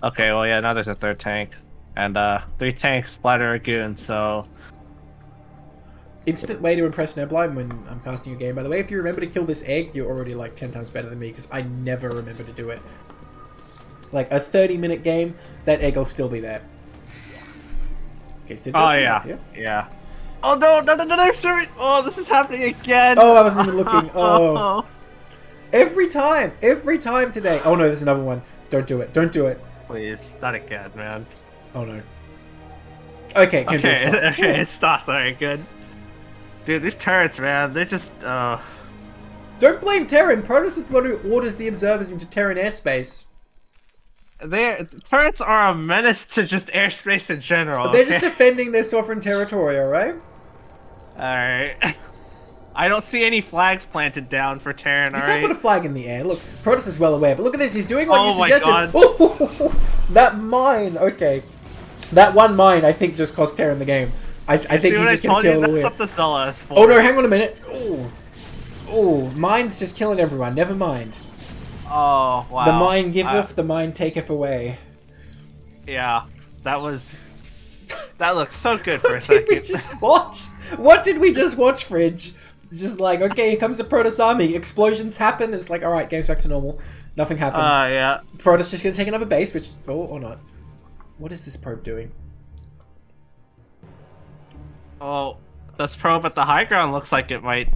Okay, well, yeah, now there's a 3rd tank, and 3 tanks splatter a goon, so... Instant way to impress Neblime when I'm casting a game. By the way, if you remember to kill this egg, you're already like 10 times better than me, because I never remember to do it. Like a 30-minute game, that egg will still be there. Okay, so yeah. Oh no, sorry. Oh, this is happening again. Oh, I wasn't even looking. Oh. Every time today. Oh no, there's another one. Don't do it. Don't do it. Please, not again, man. Oh no. Okay, okay, it stopped. Alright, good. Dude, these turrets, man, they're just, Don't blame Terran. Protoss is the one who orders the observers into Terran airspace. Turrets are a menace to just airspace in general. They're just defending their sovereign territory, alright? Alright. I don't see any flags planted down for Terran, alright? You can't put a flag in the air. Look, Protoss is well aware, but look at this. He's doing what you suggested. Oh my god. That mine. Okay. That one mine, I think, just cost Terran the game. I think he's just going to kill That's what the Zella is for. Oh no, hang on a minute. Oh, mine's just killing everyone. Never mind. Oh, wow. The mine giveth, the mine taketh away. Yeah, that looks so good for a What second. did we just watch? What did we just watch, Fridge? It's just like, okay, here comes the Protoss army. Explosions happen. It's like, alright, game's back to normal. Nothing happens. Yeah. Protoss just gonna take another base, which... Oh, or not. What is this probe doing? Oh, this probe at the high ground looks like it might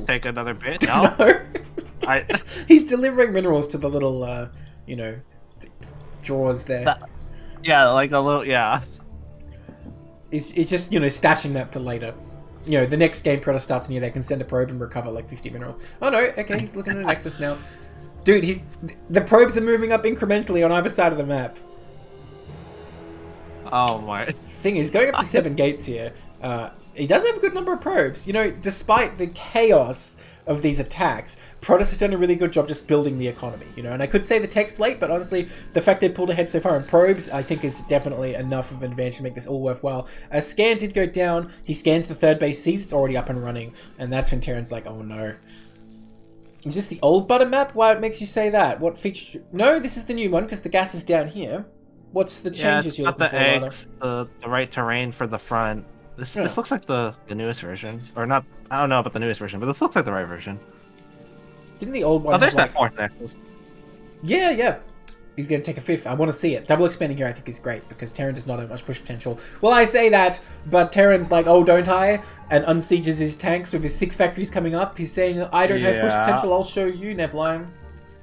take another bit. No? No. He's delivering minerals to the little, you know, drawers there. Yeah, like a little, yeah. It's just, you know, stashing that for later. You know, the next game Protoss starts near, they can send a probe and recover like 50 minerals. Oh no, okay, he's looking at a nexus now. Dude, the probes are moving up incrementally on either side of the map. Oh my. Thing is, going up to 7 gates here, he does have a good number of probes. You know, despite the chaos of these attacks, Protoss has done a really good job just building the economy, you know, and I could say the tech's late, but honestly, the fact they pulled ahead so far in probes, I think is definitely enough of an advantage to make this all worthwhile. A scan did go down, he scans the third base, sees it's already up and running, and that's when Terran's like, oh no. Is this the old butter map? Why it makes you say that? What feature? No, this is the new one, because the gas is down here. What's the changes you're looking for? Yeah, the eggs, the right terrain for the front. This looks like the newest version, or not? I don't know about the newest version, but this looks like the right version. Didn't the old one? Oh, there's have, that fourth nexus. Yeah. He's going to take a 5th. I want to see it. Double expanding here I think is great, because Terran does not have much push potential. Well, I say that, but Terran's like, oh, don't I? And unsieges his tanks with his 6 factories coming up. He's saying, I don't have push potential, I'll show you, Neblime.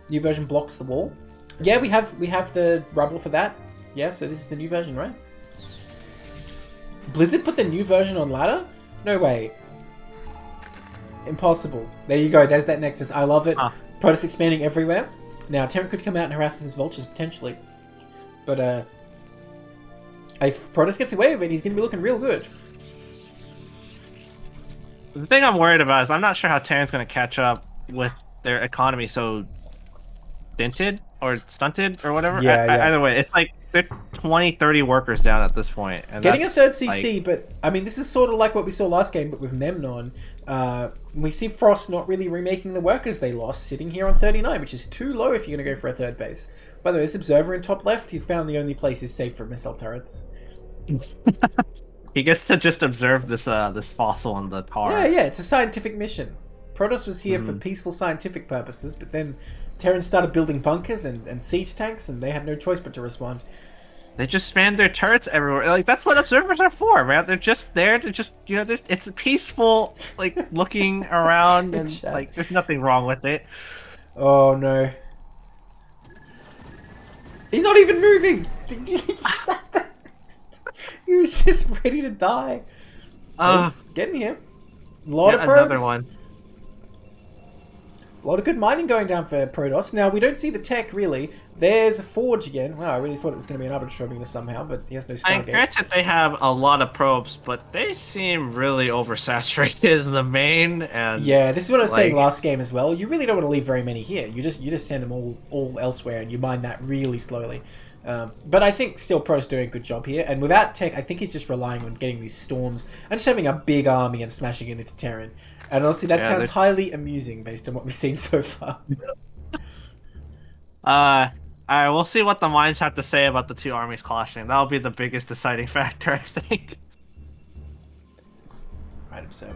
New version blocks the wall. Yeah, we have the rubble for that. Yeah, so this is the new version, right? Blizzard put the new version on ladder? No way. Impossible. There you go, there's that nexus. I love it. Protoss expanding everywhere. Now, Terran could come out and harass his vultures, potentially. But, if Protoss gets away with it, he's going to be looking real good. The thing I'm worried about is I'm not sure how Terran's going to catch up with their economy so dented or stunted or whatever. Yeah. Either way, it's like they're 20, 30 workers down at this point. And getting a 3rd CC, but I mean, this is sort of like what we saw last game, but with Memnon. We see Frost not really remaking the workers they lost, sitting here on 39, which is too low if you're going to go for a 3rd base. By the way, this observer in top left, he's found the only place is safe for missile turrets. He gets to just observe this this fossil in the tar. Yeah, it's a scientific mission. Protoss was here for peaceful scientific purposes, but then Terran started building bunkers and siege tanks, and they had no choice but to respond. They just spanned their turrets everywhere. Like, that's what observers are for, man. They're just there to just, you know, it's peaceful, like, looking around, and, like, there's nothing wrong with it. Oh, no. He's not even moving! He was just ready to die. Getting here. A lot of probes. Another one. A lot of good mining going down for Protoss. Now, we don't see the tech, really. There's a forge again. Wow, I really thought it was going to be an arbitrary this somehow, but he has no Stargate. Granted, they have a lot of probes, but they seem really oversaturated in the main. And yeah, this is what I was saying last game as well. You really don't want to leave very many here. You just send them all elsewhere, and you mine that really slowly. But I think still Protoss doing a good job here. And without tech, I think he's just relying on getting these storms and just having a big army and smashing it into Terran. And honestly, that sounds highly amusing based on what we've seen so far. Alright, we'll see what the mines have to say about the 2 armies clashing. That'll be the biggest deciding factor, I think.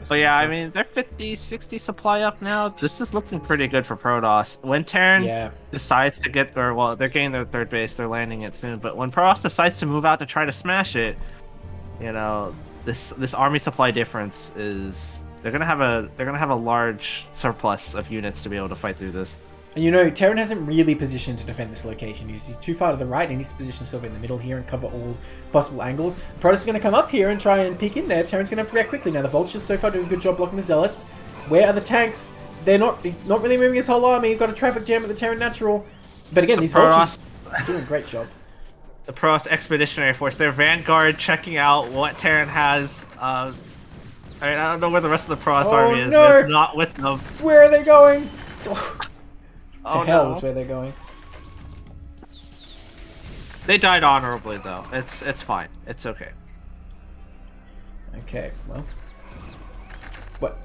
So yeah, I mean, they're 50, 60 supply up now. This is looking pretty good for Protoss. When Terran decides to get, or well, they're getting their 3rd base, they're landing it soon. But when Protoss decides to move out to try to smash it, you know, this army supply difference is They're gonna have a large surplus of units to be able to fight through this. And you know, Terran hasn't really positioned to defend this location. He's too far to the right, and he needs to position sort of in the middle here and cover all possible angles. Protoss is going to come up here and try and peek in there. Terran's going to have to react quickly. Now, the Vultures so far doing a good job blocking the Zealots. Where are the tanks? He's not really moving his whole army. You've got a traffic jam at the Terran Natural. But again, these Vultures are doing a great job. The Protoss Expeditionary Force, their vanguard checking out what Terran has. I don't know where the rest of the Protoss army is, but it's not with them. Where are they going? To hell no. is where they're going. They died honorably, though. It's fine. It's okay. Okay, well. What?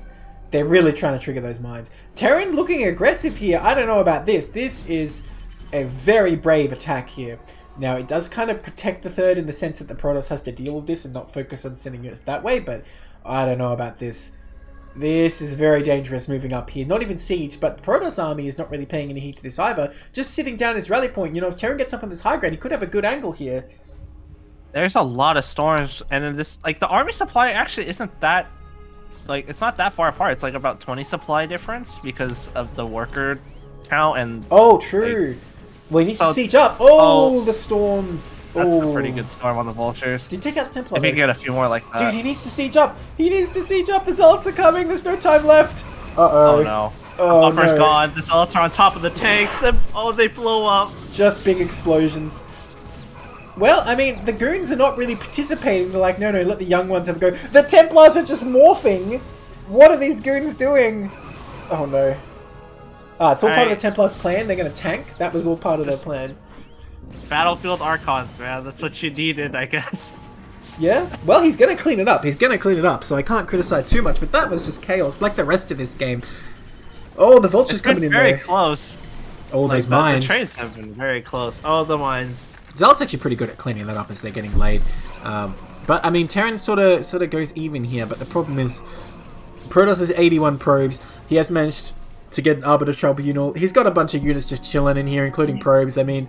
They're really trying to trigger those mines. Terran looking aggressive here. I don't know about this. This is a very brave attack here. Now, it does kind of protect the third in the sense that the Protoss has to deal with this and not focus on sending units that way, but I don't know about this. This is very dangerous moving up here. Not even siege, but Protoss army is not really paying any heed to this either. Just sitting down his rally point. You know, if Terran gets up on this high ground, he could have a good angle here. There's a lot of storms, and then this, like, the army supply actually isn't that, like, it's not that far apart. It's like about 20 supply difference because of the worker count and... Oh, true. Like, well, he needs to siege up. Oh, the storm. That's a pretty good storm on the Vultures. Did you take out the Templar? If he can get a few more like that. Dude, he needs to siege up. He needs to siege up. The Zealots are coming. There's no time left. Uh-oh. Oh, no. Oh, Upper's gone. The Zealots are on top of the tanks. They blow up. Just big explosions. Well, I mean, the goons are not really participating. They're like, no, let the young ones have a go. The Templars are just morphing. What are these goons doing? Oh, no. It's all part of the Templars' plan. They're going to tank. That was all part of their plan. Battlefield Archons, man. That's what you needed, I guess. Yeah? Well, he's going to clean it up. So I can't criticize too much, but that was just chaos, like the rest of this game. Oh, the Vulture's coming in there. Very close. Oh, those mines. The trains have been very close. Oh, the mines. Zealot's actually pretty good at cleaning that up as they're getting laid. But, I mean, Terran sort of goes even here, but the problem is Protoss has 81 probes. He has managed to get an Arbiter Tribunal. He's got a bunch of units just chilling in here, including probes. I mean,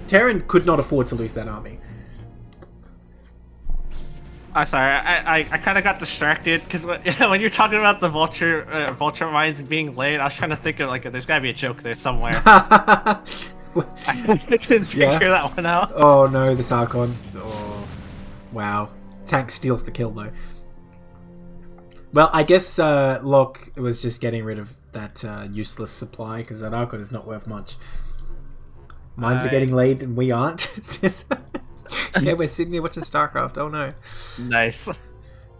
Terran could not afford to lose that army. I'm sorry, I kind of got distracted because when you're talking about the vulture mines being laid, I was trying to think of like there's got to be a joke there somewhere. I couldn't figure that one out. Oh no, the Sarkon. Oh, wow. Tank steals the kill though. Well, I guess Locke was just getting rid of that useless supply because that Archon is not worth much. Mines are getting laid and we aren't. Yeah, we're sitting here watching StarCraft. Oh no. Nice.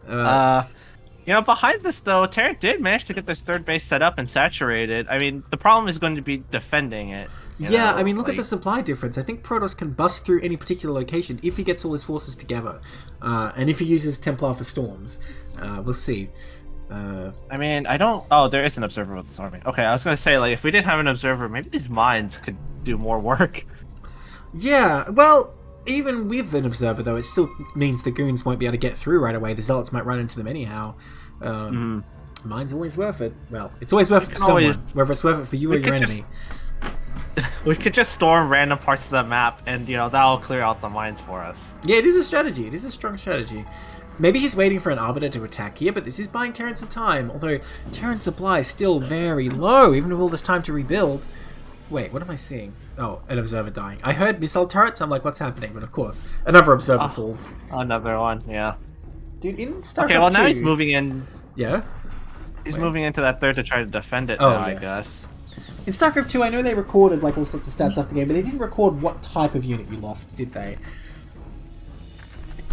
You know, behind this though, Terran did manage to get this third base set up and saturated. I mean, the problem is going to be defending it. Yeah, I mean, look at the supply difference. I think Protoss can bust through any particular location if he gets all his forces together, and if he uses Templar for storms. We'll see. I mean, I don't... Oh, there is an observer with this army. Okay, I was going to say, like, if we didn't have an observer, maybe these mines could do more work. Yeah, well, even with an observer, though, it still means the goons won't be able to get through right away. The Zealots might run into them anyhow. Mine's always worth it. Well, it's always worth it for someone, whether it's worth it for you or your enemy. We could just storm random parts of the map, and, you know, that'll clear out the mines for us. Yeah, it is a strategy. It is a strong strategy. Maybe he's waiting for an Arbiter to attack here, but this is buying Terran some time. Although, Terran's supply is still very low, even with all this time to rebuild. Wait, what am I seeing? Oh, an observer dying. I heard missile turrets, I'm like, what's happening? But of course, another observer falls. Another one, yeah. Dude, in StarCraft Okay, well now 2, he's moving in. Yeah? He's moving into that third to try to defend it now, I guess. In StarCraft 2, I know they recorded like all sorts of stats off the game, but they didn't record what type of unit you lost, did they?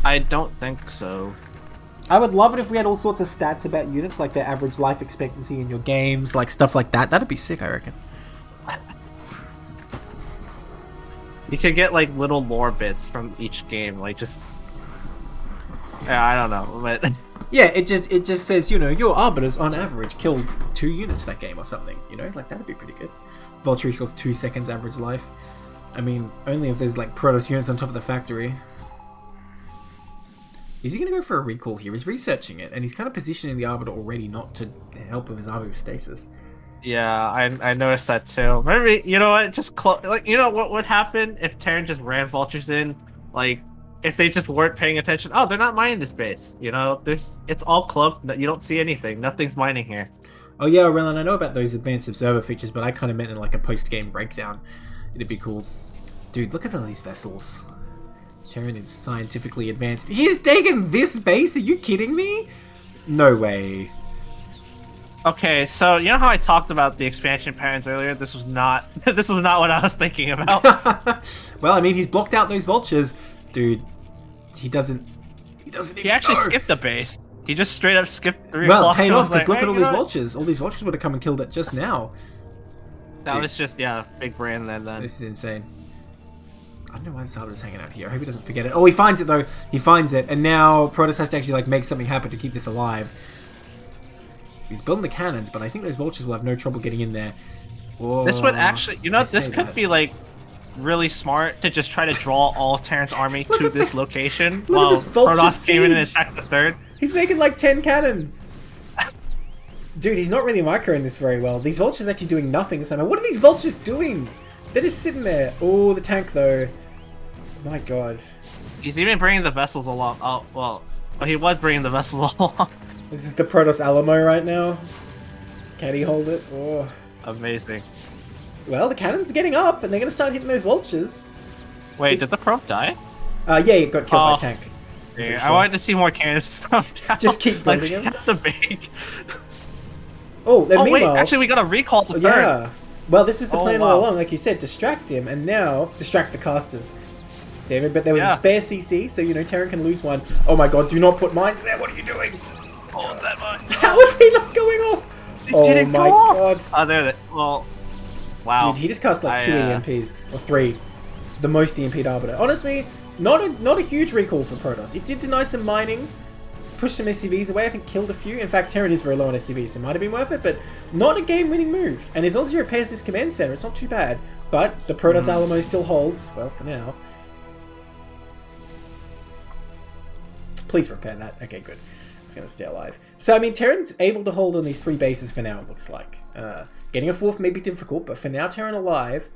I don't think so. I would love it if we had all sorts of stats about units, like their average life expectancy in your games, like stuff like that. That'd be sick, I reckon. You could get like little lore bits from each game, like just... Yeah, I don't know, but... Yeah, it just says, you know, your Arbiters on average killed 2 units that game or something, you know? Like, that'd be pretty good. Vulture equals 2 seconds average life. I mean, only if there's like Protoss units on top of the factory. Is he going to go for a recall here? He's researching it, and he's kind of positioning the Arbiter already not to help with his army with stasis. Yeah, I noticed that too. Maybe, you know what, just like, you know what would happen if Terran just ran Vultures in? Like, if they just weren't paying attention. Oh, they're not mining this base. You know, it's all clubbed. You don't see anything. Nothing's mining here. Oh yeah, Rylan, I know about those advanced observer features, but I kind of meant in like a post-game breakdown. It'd be cool. Dude, look at all these vessels. Terran is scientifically advanced. He's taken this base? Are you kidding me? No way. Okay, so you know how I talked about the expansion patterns earlier? This was not this was not what I was thinking about. Well, I mean, he's blocked out those vultures. Dude, he doesn't even He actually know. skipped the base. He just straight up skipped 3 Well, o'clock. paying off, because look hey, at all these vultures. All these vultures would have come and killed it just now. That Dude. was just, yeah, big brain then. This is insane. I don't know why Cenderze hanging out here. I hope he doesn't forget it. Oh, he finds it though. He finds it, and now Protoss has to actually like make something happen to keep this alive. He's building the cannons, but I think those vultures will have no trouble getting in there. Whoa, this would actually, you know, this could be like really smart to just try to draw all of Terran's army to this location while Protoss came in and attacked the third. He's making like 10 cannons. Dude, he's not really microing this very well. These vultures actually doing nothing this time. What are these vultures doing? They're just sitting there. Oh, the tank though. My god. He's even bringing the vessels along. Oh, well, he was bringing the vessels along. This is the Protoss Alamo right now. Can he hold it? Oh. Amazing. Well, the cannons are getting up, and they're going to start hitting those vultures. Wait, did the probe die? Yeah, he got killed by a tank. Yeah, I wanted to see more cannons thrown down. Just keep building them. The big. Oh, then meanwhile... wait, actually we got a recall the third. Yeah. Well, this was the plan all wow. along, like you said, distract him, and now distract the casters. Damn it, but there was a spare CC, so, you know, Terran can lose one. Oh my god, do not put mines there, what are you doing? Hold that mine. How is he not going off? Oh my god. Oh, there, well, wow. Dude, he just cast like 2 EMPs, or 3. The most EMP'd Arbiter. Honestly, not a huge recall for Protoss. It did deny some mining, pushed some SCVs away, I think killed a few. In fact, Terran is very low on SCVs, so it might have been worth it, but not a game-winning move. And as long as he repairs this command center, it's not too bad. But the Protoss Alamo still holds, well, for now. Please repair that. Okay, good. It's going to stay alive. So, I mean, Terran's able to hold on these 3 bases for now, it looks like. Getting a 4th may be difficult, but for now, Terran alive.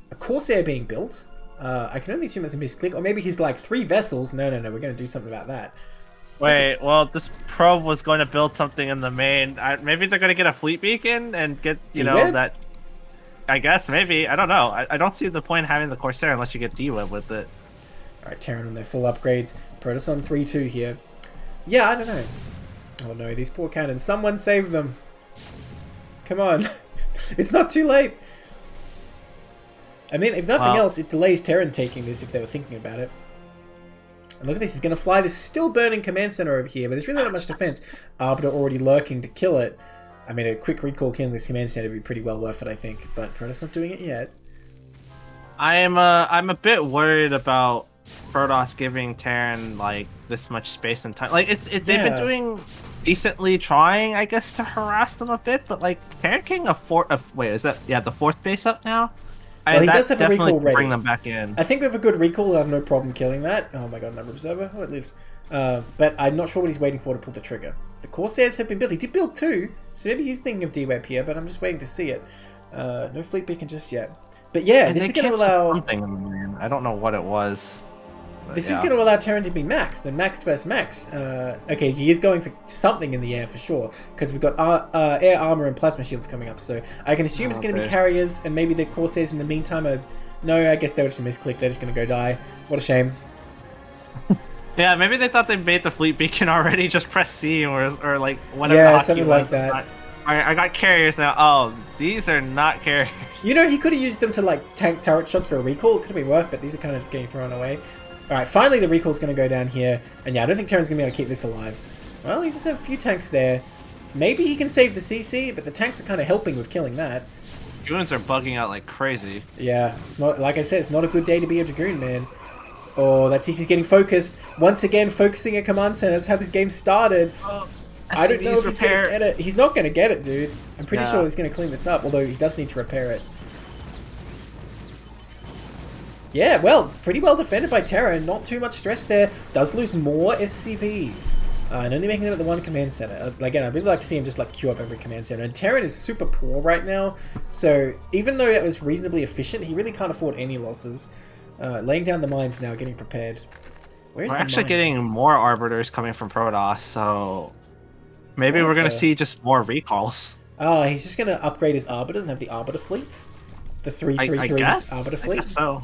A Corsair being built. I can only assume that's a misclick, or maybe he's like 3 vessels. No, we're going to do something about that. Wait, well, this probe was going to build something in the main. Maybe they're going to get a fleet beacon and get, you know, that... I guess, maybe. I don't know. I don't see the point in having the Corsair unless you get D-Web with it. Alright, Terran on their full upgrades. Protoss on 3-2 here. Yeah, I don't know. Oh no, these poor cannons. Someone save them. Come on. It's not too late. I mean, if nothing else, it delays Terran taking this if they were thinking about it. And look at this, he's going to fly this still burning command center over here, but there's really not much defense. Arbiter already lurking to kill it. I mean, a quick recall killing this command center would be pretty well worth it, I think. But Protoss not doing it yet. I'm a bit worried about Protoss giving Terran like this much space and time. Like they've been doing decently, trying I guess to harass them a bit, but like Terran King the 4th base up now. Well, he does have a recall ready. Bring them back in. I think with a good recall, they'll have no problem killing that. Oh my god, another observer. Oh, it lives. But I'm not sure what he's waiting for to pull the trigger. The Corsairs have been built. He did build 2, so maybe he's thinking of D-Web here, but I'm just waiting to see it. No fleet beacon just yet. But yeah, this is going to allow... something. I don't know what it was. This is going to allow Terran to be maxed, and maxed versus max. Okay, he is going for something in the air for sure, because we've got air armor and plasma shields coming up, so I can assume it's going to be carriers, and maybe the Corsairs in the meantime are... No, I guess they were just a misclick, they're just going to go die. What a shame. Yeah, maybe they thought they made the fleet beacon already, just press C or like whatever. Yeah, something like that. I got carriers now. Oh, these are not carriers. You know, he could have used them to like tank turret shots for a recall. It could have been worth, but these are kind of just getting thrown away. Alright, finally the recall's going to go down here. And yeah, I don't think Terran's going to be able to keep this alive. Well, he does have a few tanks there. Maybe he can save the CC, but the tanks are kind of helping with killing that. Dragoons are bugging out like crazy. Yeah, it's not, like I said, it's not a good day to be a Dragoon, man. Oh, that CC's getting focused. Once again, focusing a command center. That's how this game started. I don't know if he's going to get it. He's not going to get it, dude. I'm pretty sure he's going to clean this up, although he does need to repair it. Yeah, well, pretty well defended by Terran. Not too much stress there. Does lose more SCVs. And only making it at the 1 command center. Again, I'd really like to see him just like queue up every command center. And Terran is super poor right now. So even though it was reasonably efficient, he really can't afford any losses. Laying down the mines now, getting prepared. Where's We're the actually mine? getting more Arbiters coming from Protoss, so maybe What we're gonna the- see just more recalls. Oh, he's just gonna upgrade his Arbiters and have the Arbiter fleet? The I 333 guess. Arbiter I fleet? guess so.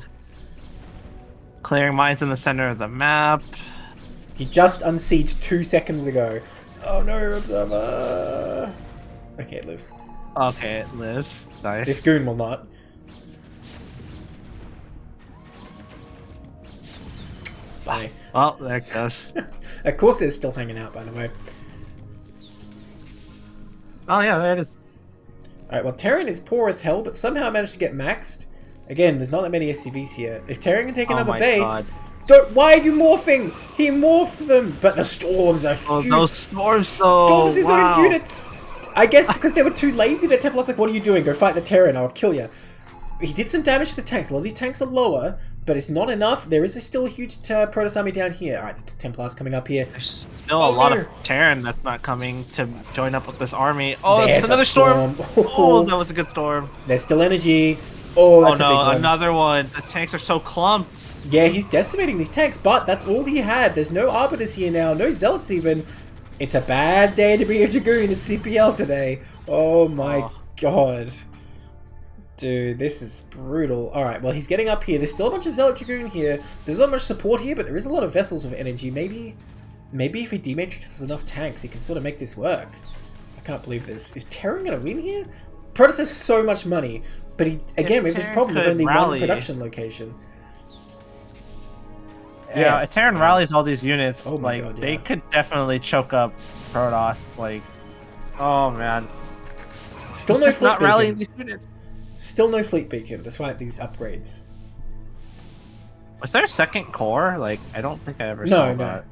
Clearing mines in the center of the map. He just unsieged 2 seconds ago. Oh no, Observer! Okay, it lives. Okay, it lives. Nice. This goon will not. Bye. Well, there it goes. Of course it's still hanging out, by the way. Oh yeah, there it is. Alright, well, Terran is poor as hell, but somehow managed to get maxed. Again, there's not that many SCVs here. If Terran can take Oh another my base... God. Don't... Why are you morphing? He morphed them! But the storms are Oh, huge. those storms, so Storms his wow. own units! I guess because they were too lazy, the Templars like, what are you doing? Go fight the Terran, I'll kill you. He did some damage to the tanks. A lot of these tanks are lower, but it's not enough. There is still a huge Protoss army down here. Alright, the Templars coming up here. There's still a lot of Terran that's not coming to join up with this army. Oh, There's it's another a storm. storm. Oh, that was a good storm. There's still energy. Oh, that's oh a big no, one. another one. The tanks are so clumped. Yeah, he's decimating these tanks, but that's all he had. There's no Arbiters here now, no Zealots even. It's a bad day to be a Dragoon at CPL today. Oh my god. Dude, this is brutal. Alright, well, he's getting up here. There's still a bunch of Zealot Dragoon here. There's not much support here, but there is a lot of vessels with energy. Maybe if he dematrixes enough tanks, he can sort of make this work. I can't believe this. Is Terran going to win here? Protoss has so much money, but he, again, we have this problem with only one production location. Yeah, Terran rallies all these units. Oh my like God, they yeah. could definitely choke up Protoss. Like, oh man, Still he's no just fleet not rallying beacon. these units. Still no fleet beacon, despite these upgrades. Was there a second core? Like, I don't think I ever No, saw no. that.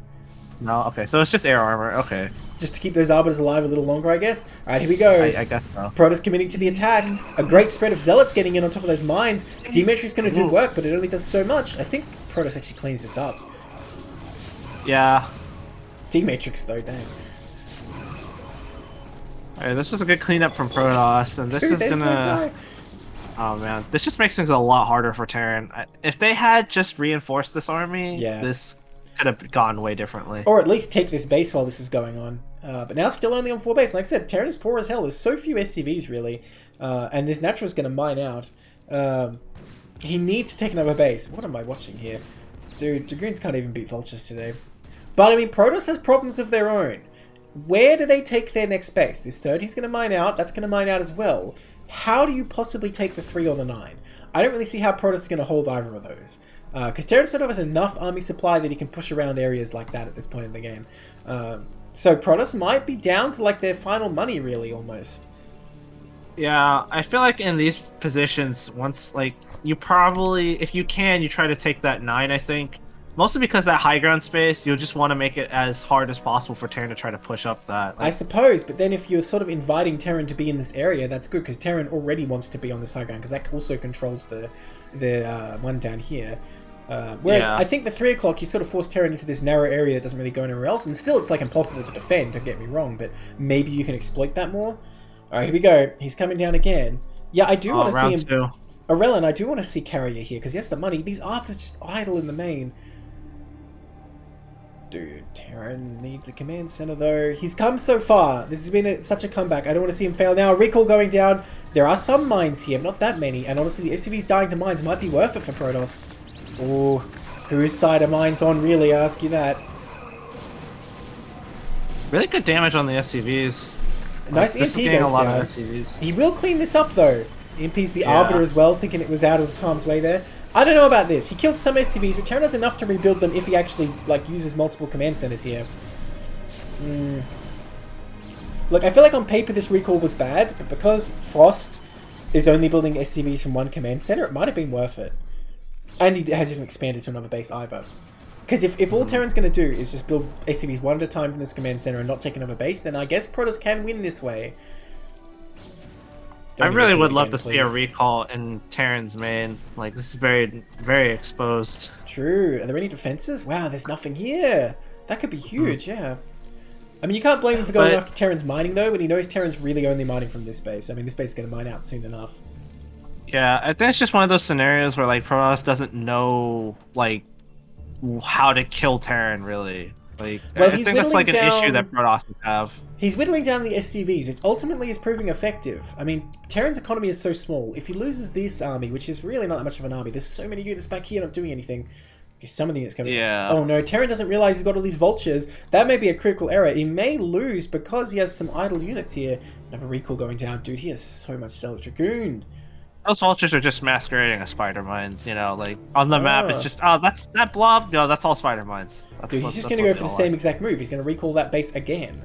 No, okay, so it's just air armor. Okay, Just to keep those Arbiters alive a little longer, I guess. Alright, here we go. I guess so. Protoss committing to the attack. A great spread of Zealots getting in on top of those mines. Demetri's going to do work, but it only does so much. I think Protoss actually cleans this up. Yeah. Dematrix, though, dang. Alright, this is a good cleanup from Protoss, and this Dude, is there's one gonna. guy. Oh man, this just makes things a lot harder for Terran. If they had just reinforced this army, Yeah. this could have gone way differently. Or at least take this base while this is going on. But now still only on 4 base. Like I said, Terran is poor as hell. There's so few SCVs, really. And this Natural is going to mine out. He needs to take another base. What am I watching here? Dude, Dragoons can't even beat Vultures today. But, I mean, Protoss has problems of their own. Where do they take their next base? This third he's going to mine out. That's going to mine out as well. How do you possibly take the 3 or the 9? I don't really see how Protoss is going to hold either of those. Because Terran sort of has enough army supply that he can push around areas like that at this point in the game. So Protoss might be down to like their final money, really, almost. Yeah, I feel like in these positions, once like you probably, if you can, you try to take that 9. I think mostly because that high ground space, you'll just want to make it as hard as possible for Terran to try to push up that. I suppose, but then if you're sort of inviting Terran to be in this area, that's good because Terran already wants to be on this high ground because that also controls the one down here. Whereas I think the 3 o'clock, you sort of force Terran into this narrow area that doesn't really go anywhere else, and still it's like impossible to defend, don't get me wrong, but maybe you can exploit that more. Alright, here we go. He's coming down again. Yeah, I do want to see him... Round 2. Orellan, I do want to see Carrier here, because he has the money. These Arbiters just idle in the main. Dude, Terran needs a command center, though. He's come so far. This has been such a comeback. I don't want to see him fail now. Recall going down. There are some mines here, but not that many. And honestly, the SCVs dying to mines might be worth it for Protoss. Ooh, whose side are mines on, really? I ask you that. Really good damage on the SCVs. Nice This is EMP getting goes a lot down. of SCVs. He will clean this up, though. EMP's the Yeah. Arbiter as well, thinking it was out of harm's way there. I don't know about this. He killed some SCVs, but Terran has enough to rebuild them if he actually like uses multiple command centers here. Look, I feel like on paper this recall was bad, but because Frost is only building SCVs from one command center, it might have been worth it. And he hasn't expanded to another base either. Because if all Terran's going to do is just build SCVs one at a time from this command center and not take another base, then I guess Protoss can win this way. I Don't really even would do it love again, to see a please. recall in Terran's main. Like, this is very, very exposed. True. Are there any defenses? Wow, there's nothing here. That could be huge, yeah. I mean, you can't blame him for going after Terran's mining, though, when he knows Terran's really only mining from this base. I mean, this base is going to mine out soon enough. Yeah, I think it's just one of those scenarios where, like, Protoss doesn't know, like, how to kill Terran, really. Like, Well, I he's think that's like an whittling issue down- that Protosses have. He's whittling down the SCVs, which ultimately is proving effective. I mean, Terran's economy is so small. If he loses this army, which is really not that much of an army, there's so many units back here not doing anything. Okay, some of the units coming. Yeah. Oh no, Terran doesn't realize he's got all these vultures. That may be a critical error. He may lose because he has some idle units here. Another recall going down. Dude, he has so much Stealth Dragoon. Those vultures are just masquerading as spider mines, you know, like on the map it's Ah. just, oh, that's that blob. No, that's all spider mines. That's Dude, he's just going to go for the same exact move. He's going to recall that base again.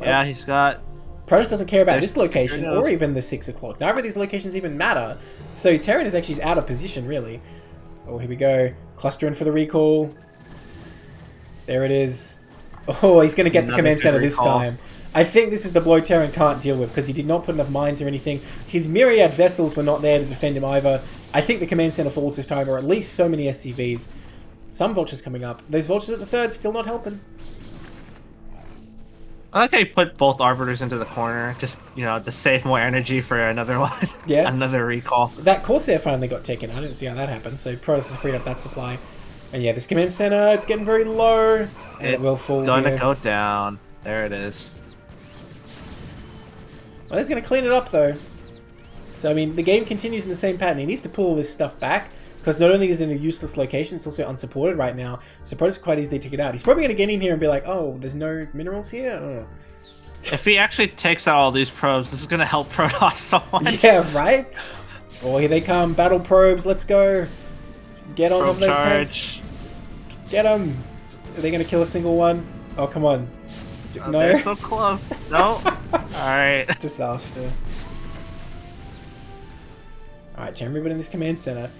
Yeah, he's got... Protoss doesn't care about There's- this location there it is. or even the 6 o'clock. Neither of these locations even matter. So Terran is actually out of position, really. Oh, here we go. Clustering for the recall. There it is. Oh, he's going to get the Another command good center this recall. time. I think this is the blow Terran can't deal with because he did not put enough mines or anything. His myriad vessels were not there to defend him either. I think the command center falls this time, or at least so many SCVs. Some vultures coming up. Those vultures at the third still not helping. I like how you put both arbiters into the corner, just, you know, to save more energy for another one. Yeah. Another recall. That Corsair finally got taken. I didn't see how that happened. So Protoss has freed up that supply. And yeah, this command center, it's getting very low. And it will fall Going here. to go down. There it is. Well, he's going to clean it up, though. So, I mean, the game continues in the same pattern. He needs to pull all this stuff back, because not only is it in a useless location, it's also unsupported right now. So, Protoss quite easily take it out. He's probably going to get in here and be like, oh, there's no minerals here? Oh. If he actually takes out all these probes, this is going to help Protoss so much. Yeah, right? Oh, here they come. Battle probes. Let's go. Get on Probe top of those charge. tanks. Get them. Are they going to kill a single one? Oh, come on. Oh, No. they're so close. No. Alright. Disaster. Alright, Terran moving in this command center.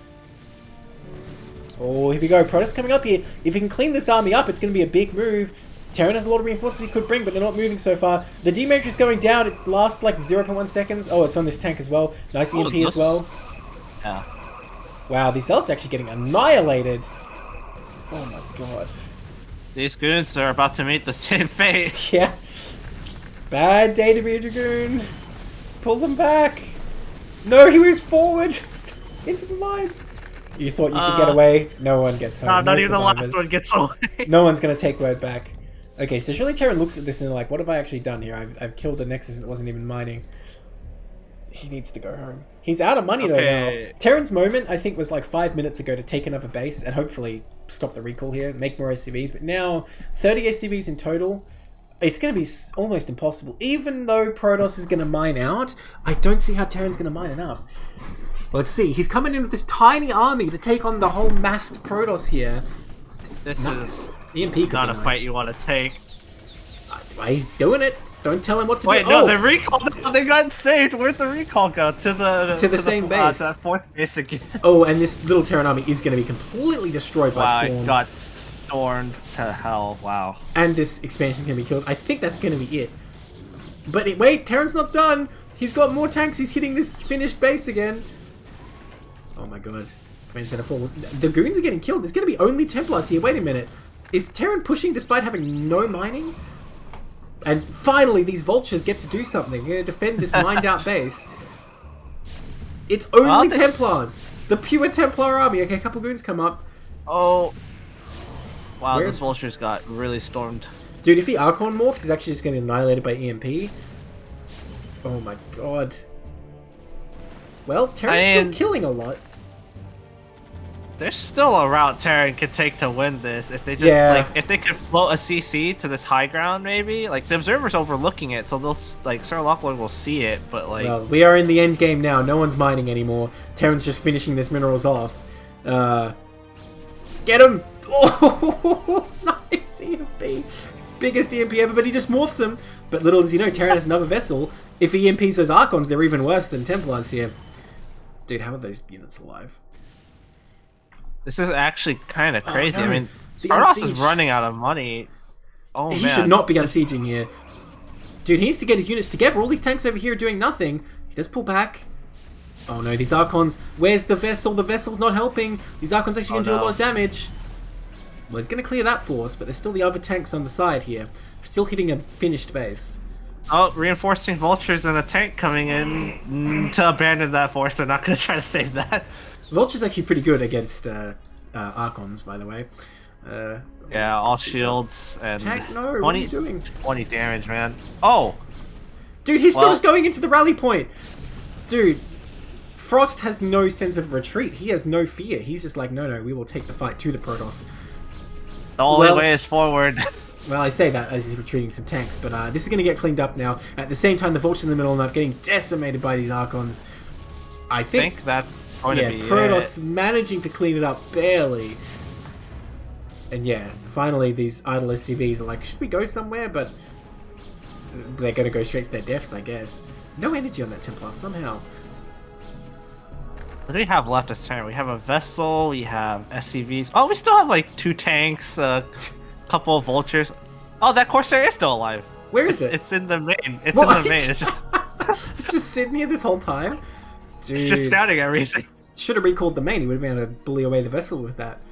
Oh, here we go. Protoss coming up here. If he can clean this army up, it's going to be a big move. Terran has a lot of reinforcements he could bring, but they're not moving so far. The D-Major is going down. It lasts like 0.1 seconds. Oh, it's on this tank as well. Nice EMP as well. Yeah. Wow, these zealots are actually getting annihilated. Oh my god. These goons are about to meet the same fate. Yeah. Bad day to be a Dragoon. Pull them back. No, he moves forward. Into the mines. You thought you could get away? No one gets home. No, not No even the last survivors. one gets away. No one's going to take word back. Okay, so surely Terran looks at this and they're like, what have I actually done here? I've killed a Nexus that wasn't even mining. He needs to go home. He's out of money though Okay. now. Terran's moment, I think, was like 5 minutes ago to take another base and hopefully stop the recall here, make more SCVs. But now, 30 SCVs in total. It's going to be almost impossible. Even though Protoss is going to mine out, I don't see how Terran's going to mine enough. Let's see. He's coming in with this tiny army to take on the whole massed Protoss here. This is EMP could not be a nice. fight you want to take. He's doing it. Don't tell him what to Wait, do. no, Oh! the recall. No, they got saved. Where'd the recall go? To the same base. To that fourth base again. Oh, and this little Terran army is going to be completely destroyed by Wow, storms. it got stormed to hell. Wow. And this expansion is going to be killed. I think that's going to be it. But wait, Terran's not done. He's got more tanks. He's hitting this finished base again. Oh my god. Command Center falls. The goons are getting killed. There's going to be only Templars here. Wait a minute. Is Terran pushing despite having no mining? And finally, these vultures get to do something. They're going to defend this mined out base. It's only this- Templars. The pure Templar army. Okay, a couple goons come up. Oh. Wow, Where's- this vultures got really stormed. Dude, if he Archon morphs, he's actually just getting annihilated by EMP. Oh my god. Well, Terran's still And- killing a lot. There's still a route Terran could take to win this if they just Yeah. if they could float a CC to this high ground maybe. Like the observer's overlooking it, so they'll SirLochloy will see it, but like Well, we are in the end game now. No one's mining anymore. Terran's just finishing this minerals off. Get him! Oh, nice EMP. Biggest EMP ever, but he just morphs him. But little does he know, Terran has another vessel. If he EMPs those Archons, they're even worse than Templars here. Dude, how are those units alive? this is actually kind of crazy. no. I mean, The Protoss Unsiege. is running out of money. Oh He man, should not be unsieging here. Dude, he needs to get his units together. All these tanks over here are doing nothing. He does pull back. Oh no, these Archons. Where's the vessel? The vessel's not helping. These Archons actually going to do a no. lot of damage. Well, he's going to clear that force, but there's still the other tanks on the side here. Still hitting a finished base. Oh, reinforcing vultures and a tank coming in to abandon that force. They're not going to try to save that. Vulture's actually pretty good against Archons, by the way. Yeah, all shields and Tank, no, what are you doing? 20 damage, man. Oh! Dude, he's still just going into the rally point! Dude, Frost has no sense of retreat. He has no fear. He's just like, no, we will take the fight to the Protoss. The only way is forward. Well, I say that as he's retreating some tanks, but this is going to get cleaned up now. At the same time, the Vultures in the middle end up getting decimated by these Archons. I think that's going to be Protoss managing to clean it up barely. And yeah, finally these idle SCVs are like, should we go somewhere? But they're going to go straight to their deaths, I guess. No energy on that Templar somehow. What do we have left this turn? We have a vessel, we have SCVs. Oh, we still have like 2 tanks, a couple of vultures. Oh, that Corsair is still alive. Where is it? It's in the main. It's in the main. It's just it's just sitting here this whole time. Dude. It's just scouting everything. Should have recalled the main. He would have been able to bully away the vessel with that.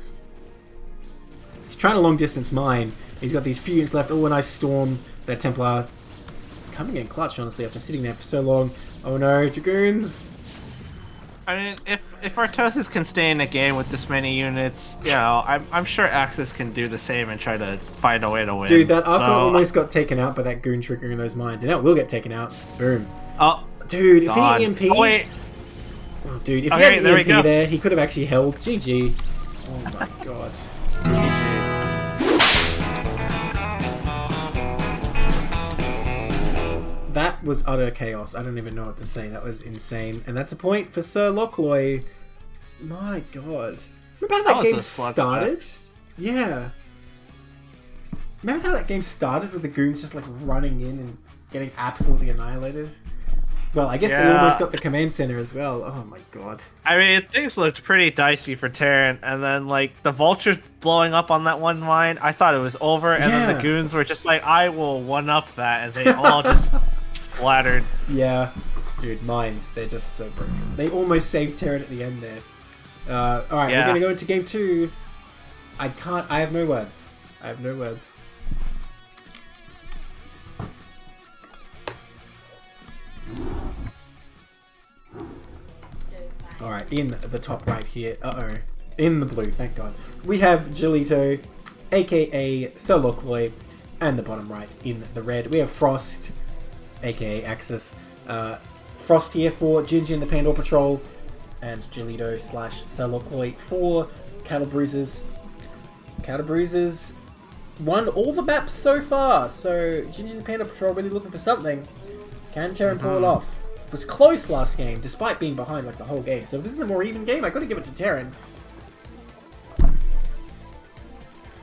He's trying to long distance mine. He's got these few units left. Oh, a nice storm. That Templar coming in clutch, honestly, after sitting there for so long. Oh no, Dragoons. I mean, if Artosis can stay in a game with this many units, you know, I'm sure Axis can do the same and try to find a way to win. Dude, that Archon almost got taken out by that goon triggering those mines, and now it will get taken out. Boom. Oh, dude, if God. he EMP'd... Oh, wait. Oh, dude, if Okay, he had an EMP there, he could have actually held. GG. Oh my god. That was utter chaos. I don't even know what to say. That was insane. And that's a point for SirLochloy. My god. Remember how that game started? Yeah. Remember how that game started with the goons just like running in and getting absolutely annihilated? Well, I guess they almost got the command center as well. Oh my god. I mean, things looked pretty dicey for Terran, and then like the vultures blowing up on that one mine, I thought it was over, and then the goons were just like, I will one-up that, and they all just splattered. Yeah. Dude, mines, they're just so broken. They almost saved Terran at the end there. Alright, we're gonna go into game 2. I have no words. I have no words. Alright, in the top right here, in the blue, thank god, we have Jolito, aka SirLochloy, and the bottom right in the red, we have Frost, aka Axis, Frost here for Gingy and the Pandor Patrol, and Jolito / SirLochloy for Cattlebruisers. Cattlebruisers won all the maps so far, so Gingy and the Pandor Patrol really looking for something. Can Terran pull it off? It was close last game, despite being behind like the whole game. So if this is a more even game, I gotta give it to Terran.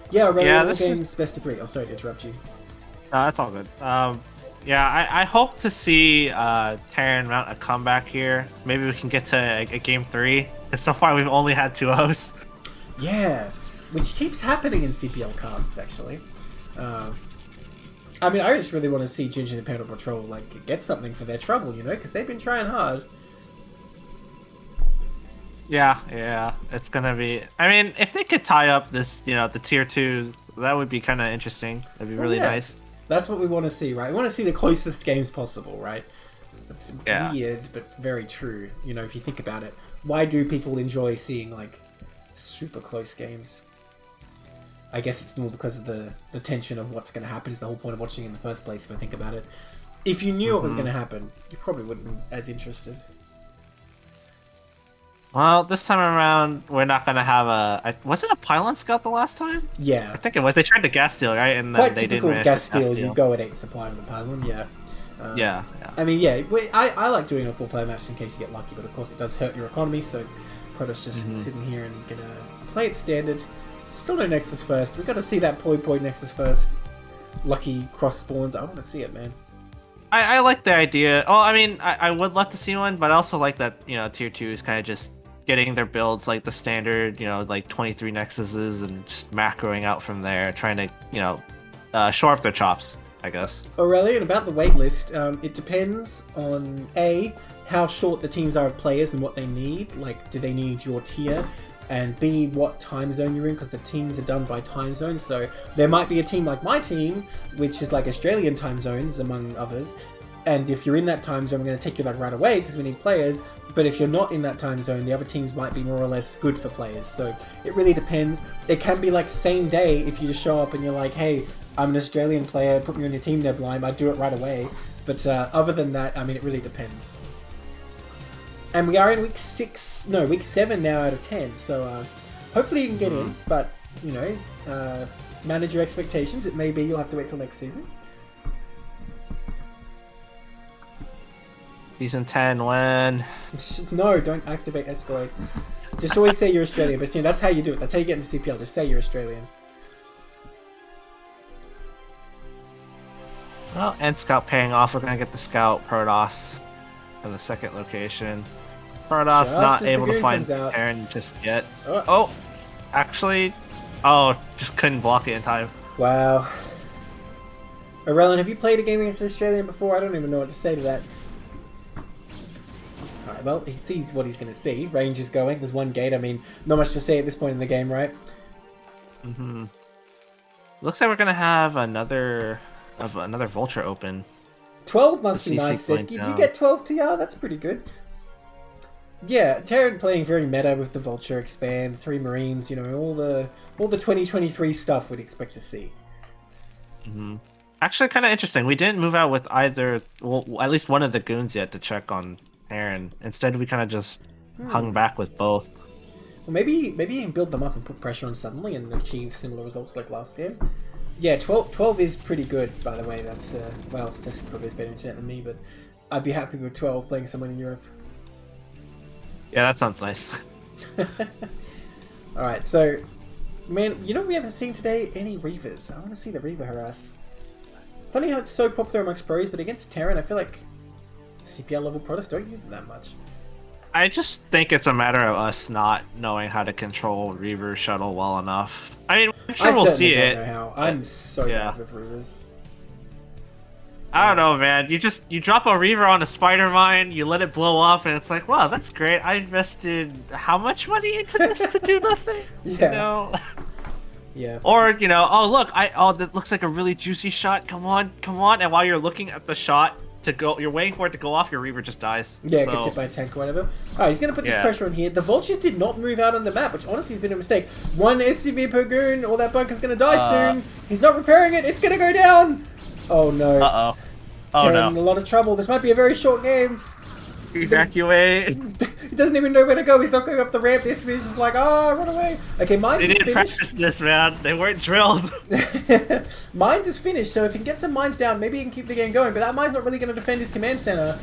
Yeah, all games best of 3. Oh, sorry to interrupt you. That's all good. Yeah, I hope to see Terran mount a comeback here. Maybe we can get to a game 3. Because so far we've only had 2-0s. Yeah, which keeps happening in CPL casts, actually. I mean, I just really want to see Gingy and the Pandor Patrol like get something for their trouble, you know, because they've been trying hard. Yeah, it's gonna be. I mean, if they could tie up this, you know, the tier 2s, that would be kind of interesting. That'd be really nice. That's what we want to see, right? We want to see the closest games possible, right? It's weird, but very true. You know, if you think about it, why do people enjoy seeing like super close games? I guess it's more because of the tension of what's going to happen is the whole point of watching in the first place, if I think about it. If you knew what was going to happen, you probably wouldn't be as interested. Well, this time around, we're not going to have a... Was it a pylon scout the last time? Yeah. I think it was. They tried to gas steal, right? And quite they typical didn't gas steal. You go at 8 supply with a pylon, yeah. Yeah. I mean, yeah, I like doing a 4-player match in case you get lucky, but of course it does hurt your economy, so Protoss just sitting here and gonna play it standard. Still no Nexus first. We've got to see that Poi Nexus first. Lucky cross spawns. I want to see it, man. I like the idea. Oh, I mean, I would love to see one, but I also like that, you know, tier 2 is kind of just getting their builds like the standard, you know, like 23 Nexuses and just macroing out from there, trying to, you know, shore up their chops, I guess. Aurelian, about the waitlist, it depends on A, how short the teams are of players and what they need. Like, do they need your tier? And B, what time zone you're in, because the teams are done by time zone. So there might be a team like my team, which is like Australian time zones, among others, And if you're in that time zone, we're going to take you like right away because we need players. But if you're not in that time zone, the other teams might be more or less good for players. So it really depends. It can be like same day if you just show up and you're like, hey, I'm an Australian player, put me on your team, Neblime. I'd do it right away. But other than that, I mean, it really depends. And we are in week 7 now out of 10. So hopefully you can get in. But, you know, manage your expectations. It may be you'll have to wait till next season. Season 10 when? No, don't activate Escalate. Just always say you're Australian. But you know, that's how you do it. That's how you get into CPL. Just say you're Australian. Well, and Scout paying off. We're going to get the Scout Protoss in the second location. Protoss Just not as able the to goon find comes out. Terran just yet. Oh. Oh, actually, oh, just couldn't block it in time. Wow. Aurelian, have you played a game against an Australian before? I don't even know what to say to that. Alright, well, he sees what he's going to see. Range is going. There's one gate. I mean, not much to say at this point in the game, right? Mm-hmm. Looks like we're going to have another Vulture open. 12 must The be CC nice, going Siski. Do you down. get 12 TR? That's pretty good. Yeah, Terran playing very meta with the Vulture expand, 3 Marines, you know, all the 2023 stuff we'd expect to see. Mm-hmm. Actually, kind of interesting. We didn't move out with either, well, at least one of the goons yet to check on Terran. Instead, we kind of just hung back with both. Well, maybe you can build them up and put pressure on suddenly and achieve similar results like last game. Yeah, 12 is pretty good, by the way. That's, well, Siski probably has better internet than me, but I'd be happy with 12 playing someone in Europe. Yeah, that sounds nice. Alright, so, man, you know what we haven't seen today? Any Reavers. I want to see the Reaver harass. Funny how it's so popular amongst pros, but against Terran, I feel like CPL level Protoss don't use it that much. I just think it's a matter of us not knowing how to control Reaver Shuttle well enough. I mean, I'm sure we'll see don't it. know how. I'm so yeah. bad with Reavers. I don't know, man. You drop a Reaver on a spider mine, you let it blow up, and it's like, wow, that's great. I invested how much money into this to do nothing? Yeah. You know? Yeah. Or, you know, oh look, that looks like a really juicy shot. Come on. And while you're looking at the shot to go, you're waiting for it to go off, your Reaver just dies. Yeah, so, gets hit by a tank or whatever. Alright, he's going to put this Yeah. pressure on here. The Vultures did not move out on the map, which honestly has been a mistake. 1 SCV per goon, or that bunker's going to die soon. He's not repairing it. It's going to go down. Oh no. Uh-oh. Oh Terran no. in a lot of trouble. This might be a very short game. Evacuate. He doesn't even know where to go. He's not going up the ramp. This is just like, run away. Okay, Mines They is didn't finished. practice this, man. They weren't drilled. Mines is finished, so if he can get some mines down, maybe he can keep the game going. But that mine's not really going to defend his command center.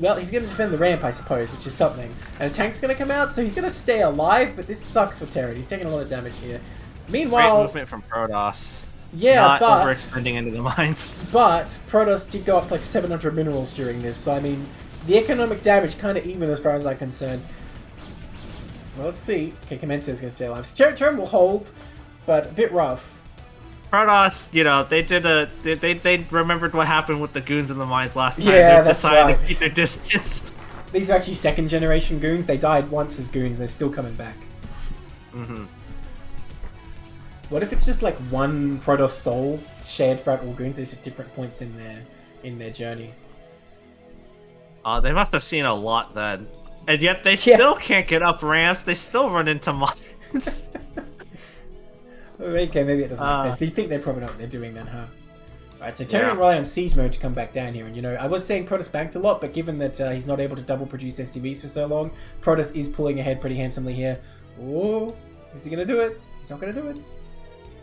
Well, he's going to defend the ramp, I suppose, which is something. And a tank's going to come out, so he's going to stay alive. But this sucks for Terran. He's taking a lot of damage here. Great Meanwhile, movement from Protoss. yeah, Not but overextending into the mines. Protoss did go up to like 700 minerals during this. So I mean, the economic damage kind of even as far as I'm concerned. Well, let's see. Okay, Commencer is going to stay alive. Terran will hold, but a bit rough. Protoss, you know, they remembered what happened with the goons in the mines last time. Yeah, They've that's decided right. to keep their distance. These are actually second generation goons. They died once as goons and they're still coming back. Mm-hmm. What if it's just like one Protoss soul shared throughout all goons? There's just different points in their journey. They must have seen a lot then. And yet they still can't get up ramps. They still run into mines. Okay, maybe it doesn't make sense. Do you think they probably know what they're doing then, huh? Alright, so Terran rely on siege mode to come back down here. And, you know, I was saying Protoss banked a lot, but given that he's not able to double produce SCVs for so long, Protoss is pulling ahead pretty handsomely here. Oh, is he going to do it? He's not going to do it.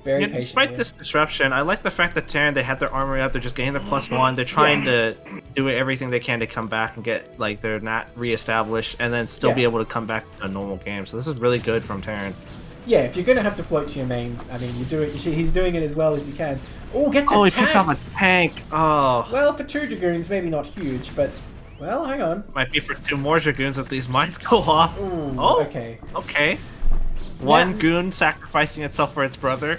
Very patient. Despite here. this disruption, I like the fact that Terran, they had their armory up, they're just getting their +1, they're trying to do everything they can to come back and get like their nat re-established, and then still be able to come back to a normal game. So this is really good from Terran. Yeah, if you're going to have to float to your main, I mean, he's doing it as well as he can. Oh, gets a Oh, he tank! picks up a tank! Oh. Well, for 2 Dragoons, maybe not huge, but... Well, hang on. Might be for 2 more Dragoons if these mines go off. Ooh, Oh, okay. Okay. One goon sacrificing itself for its brother.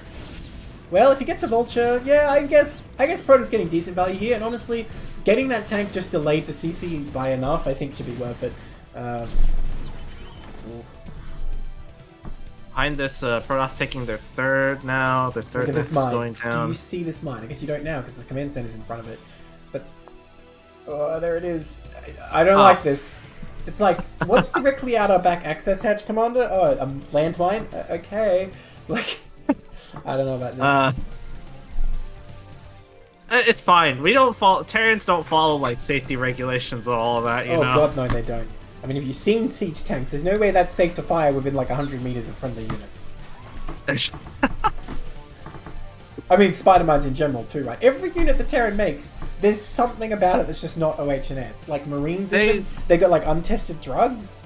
Well, if he gets a Vulture, yeah, I guess Protoss getting decent value here, and honestly, getting that tank just delayed the CC by enough, I think should be worth it. Behind this, Protoss taking their third now. Their third Look at is this mine. going Do down. you see this mine? I guess you don't now because the command center's in front of it. But Oh, there it is. I don't like this. It's like, what's directly out our back access hatch, Commander? Oh, a landmine? Okay. Like, I don't know about this. It's fine. We don't follow. Terrans don't follow like safety regulations or all of that. You know? God, no, they don't. I mean, if you've seen siege tanks, there's no way that's safe to fire within like 100 meters of friendly units. I mean, spider mines in general too, right? Every unit the Terran makes, there's something about it that's just not OH&S. Like Marines, they got like untested drugs.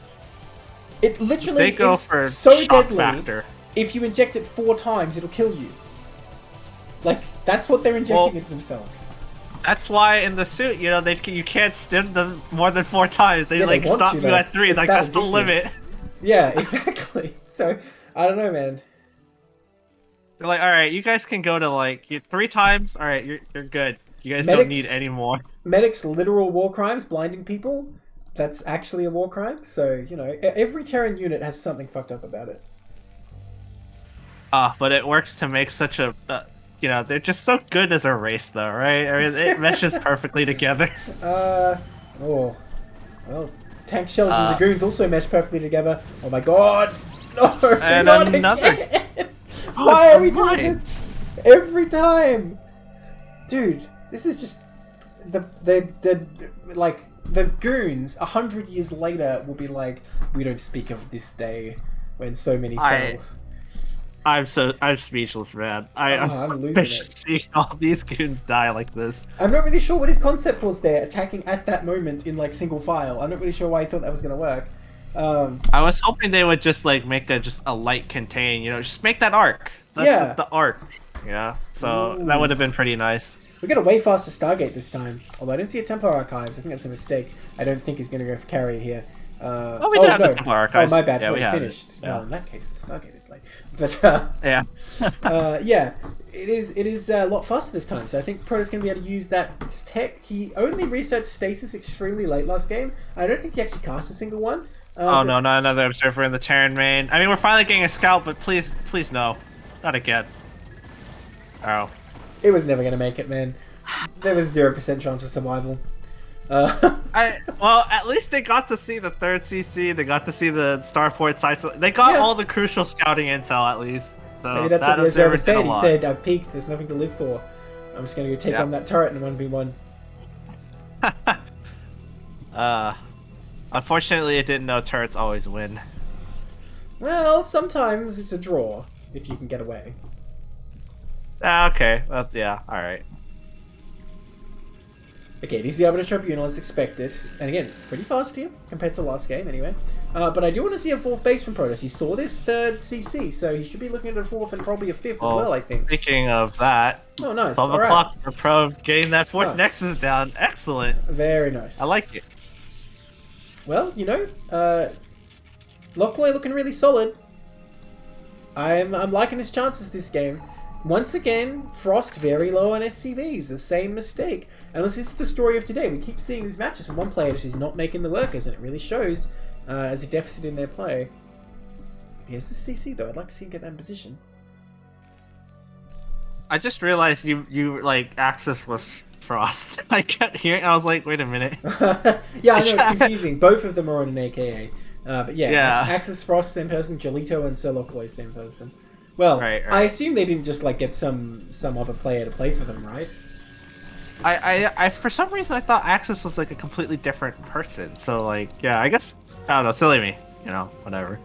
It literally is so deadly. Factor. If you inject it 4 times, it'll kill you. Like, that's what they're injecting into themselves. That's why in the suit, you know, you can't stim them more than 4 times. They like stop you at 3. Like that's the limit. Yeah, exactly. So I don't know, man. They're like, all right, you guys can go to like 3 times. All right, you're good. You guys don't need any more. Medic's literal war crimes, blinding people. That's actually a war crime. So you know, every Terran unit has something fucked up about it. But it works to make such a. You know, they're just so good as a race, though, right? I mean, it meshes perfectly together. Well, tank shells and dragoons also mesh perfectly together. Oh my god! No, and not another. Again. Why are we doing this every time, dude? This is just the like the goons 100 years later will be like, we don't speak of this day when so many fell. I'm speechless, man. I'm suspicious seeing all these goons die like this. I'm not really sure what his concept was there, attacking at that moment in like single file. I'm not really sure why he thought that was going to work. I was hoping they would just like make just a light contain, you know, just make that arc. The arc. Yeah, so that would have been pretty nice. We got a way faster Stargate this time. Although I didn't see a Templar Archives. I think that's a mistake. I don't think he's going to go for carrier here. We did have the Templar Archives. Oh, my bad. Yeah, we finished. Yeah. Well, in that case, the Stargate is late. But yeah, yeah, it is a lot faster this time. So I think Protoss going to be able to use that tech. He only researched stasis extremely late last game. I don't think he actually cast a single one. No, not another observer in the Terran main. I mean, we're finally getting a scout, but please no, not again. Oh, it was never going to make it, man. There was 0% chance of survival. Well, at least they got to see the 3rd CC. They got to see the starport sites. They got all the crucial scouting intel at least. So maybe that's what the observer said. He said, "I've peaked. There's nothing to live for. I'm just going to go take on that turret in 1v1." Unfortunately, it didn't know turrets always win. Well, sometimes it's a draw if you can get away. Okay. Yeah. All right. Okay, this is the Arbiter Tribunal as expected. And again, pretty fast here, compared to the last game anyway. But I do want to see a 4th base from Protoss. He saw this 3rd CC, so he should be looking at a 4th and probably a 5th as well, I think. Speaking of that, oh, nice. 12 o'clock for Pro getting that 4th Nexus down. Excellent. Very nice. I like it. Well, you know, Lochloy looking really solid. I'm liking his chances this game. Once again, Frost very low on SCVs, the same mistake. And this is the story of today. We keep seeing these matches when one player just is not making the workers, and it really shows as a deficit in their play. Here's the CC though. I'd like to see him get that in position. I just realized you like Axis was Frost. I kept hearing. I was like, wait a minute. Yeah, I know it's confusing. Both of them are on an AKA. But yeah, Axis Frost same person, Jolito and SirLochloy same person. Well, right. I assume they didn't just like get some other player to play for them, right? I for some reason I thought Axis was like a completely different person. So like, yeah, I guess I don't know, silly me, you know, whatever.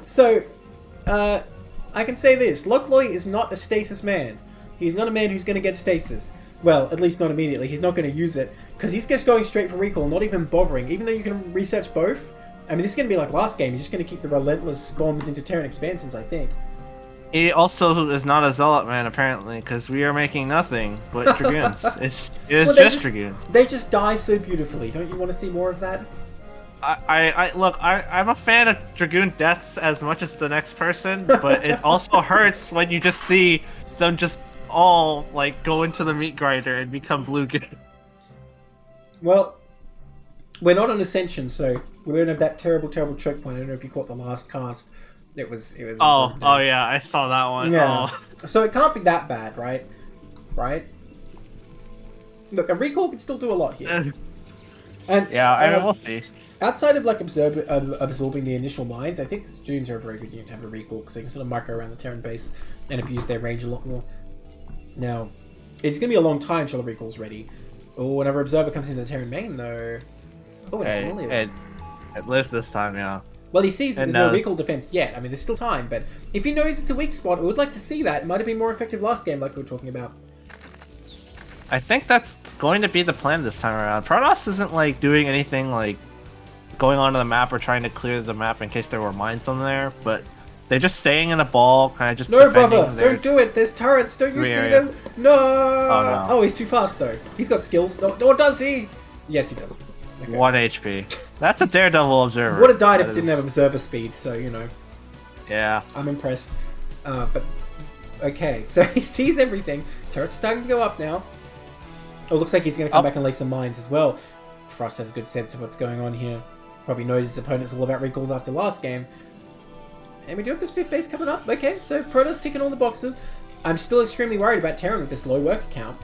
So, I can say this: Lochloy is not a stasis man. He's not a man who's going to get stasis. Well, at least not immediately. He's not going to use it because he's just going straight for recall, not even bothering. Even though you can research both. I mean, this is going to be like last game. He's just going to keep the relentless bombs into Terran expansions, I think. He also is not a zealot man, apparently, because we are making nothing but dragoons. It's just dragoons. They just die so beautifully. Don't you want to see more of that? I'm a fan of dragoon deaths as much as the next person, but it also hurts when you just see them just all like go into the meat grinder and become blue goo. Well, we're not on Ascension, so we don't have that terrible choke point. I don't know if you caught the last cast. It was. Oh yeah, I saw that one. Yeah. Oh. So it can't be that bad, right? Right? Look, a recall can still do a lot here. And Yeah, I mean, we'll see. outside of like absorbing the initial mines, I think Dunes are a very good unit to have a recall because they can sort of micro around the Terran base and abuse their range a lot more. Now, it's going to be a long time until the recall's ready. Oh, another observer comes into the Terran main though. Oh, and it's only It lives this time, yeah. well, he sees that there's no recall defense yet. I mean, there's still time, but if he knows it's a weak spot, I would like to see that. It might have been more effective last game, like we were talking about. I think that's going to be the plan this time around. Protoss isn't like doing anything like going onto the map or trying to clear the map in case there were mines on there, but they're just staying in the ball, kind of just no, brother, don't do it. There's turrets. Don't you see them? No. Oh, no. Oh, he's too fast though. He's got skills. No, or does he? Yes, he does. Okay. 1 HP. That's a daredevil observer. Would have died if it didn't have observer speed. So you know. Yeah. I'm impressed. But okay, so he sees everything. Turret's starting to go up now. Oh, looks like he's going to come back and lay some mines as well. Frost has a good sense of what's going on here. Probably knows his opponent's all about recalls after last game. And we do have this 5th base coming up. Okay, so Protoss ticking all the boxes. I'm still extremely worried about Terran with this low worker count.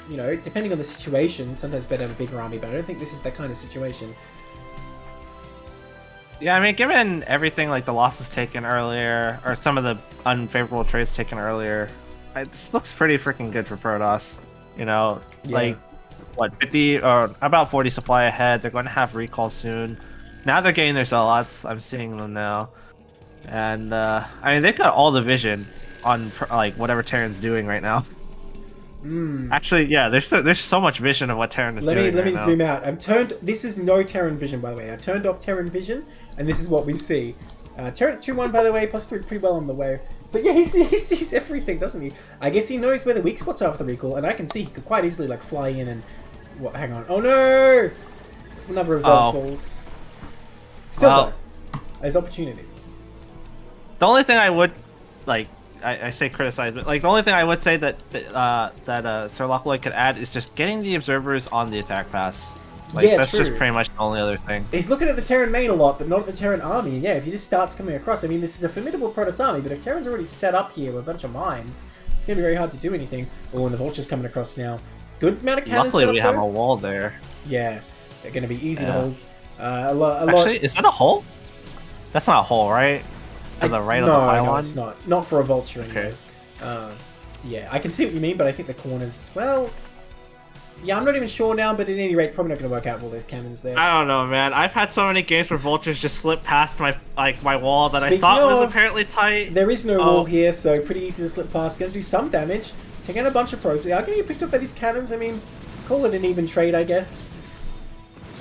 You know, depending on the situation, sometimes better to have a bigger army, but I don't think this is that kind of situation. Yeah, I mean, given everything like the losses taken earlier, or some of the unfavorable trades taken earlier, this looks pretty freaking good for Protoss. You know, like, what, 50 or about 40 supply ahead. They're going to have recall soon. Now they're getting their Zealots. I'm seeing them now. And, I mean, they've got all the vision on, like, whatever Terran's doing right now. Actually, yeah, there's so much vision of what Terran is doing. Let me zoom out. This is no Terran vision, by the way. I've turned off Terran vision, and this is what we see. Terran 2-1, by the way, +3 pretty well on the way. But yeah, he sees everything, doesn't he? I guess he knows where the weak spots are for the recall, and I can see he could quite easily like fly in and what? Hang on. Oh no! Another observer falls. Still, though, there's opportunities. The only thing I would like. I say criticize, but like the only thing I would say that SirLochloy could add is just getting the observers on the attack pass. Like, yeah, that's just pretty much the only other thing. He's looking at the Terran main a lot, but not at the Terran army. And yeah, if he just starts coming across, I mean, this is a formidable Protoss army, but if Terran's already set up here with a bunch of mines, it's going to be very hard to do anything. Oh, and the Vulture's coming across now. Good amount of cannons. Luckily, we have a wall there. Yeah, they're going to be easy to hold. Actually, is that a hole? That's not a hole, right? To the right of the pylon? No, it's not. Not for a Vulture anyway. Okay. Yeah, I can see what you mean, but I think the corners... Well... Yeah, I'm not even sure now, but at any rate, probably not going to work out with all those cannons there. I don't know, man. I've had so many games where Vultures just slip past my wall that I thought was apparently tight. There is no wall here, so pretty easy to slip past. Going to do some damage. Taking out a bunch of probes. They are going to get picked up by these cannons. I mean, call it an even trade, I guess.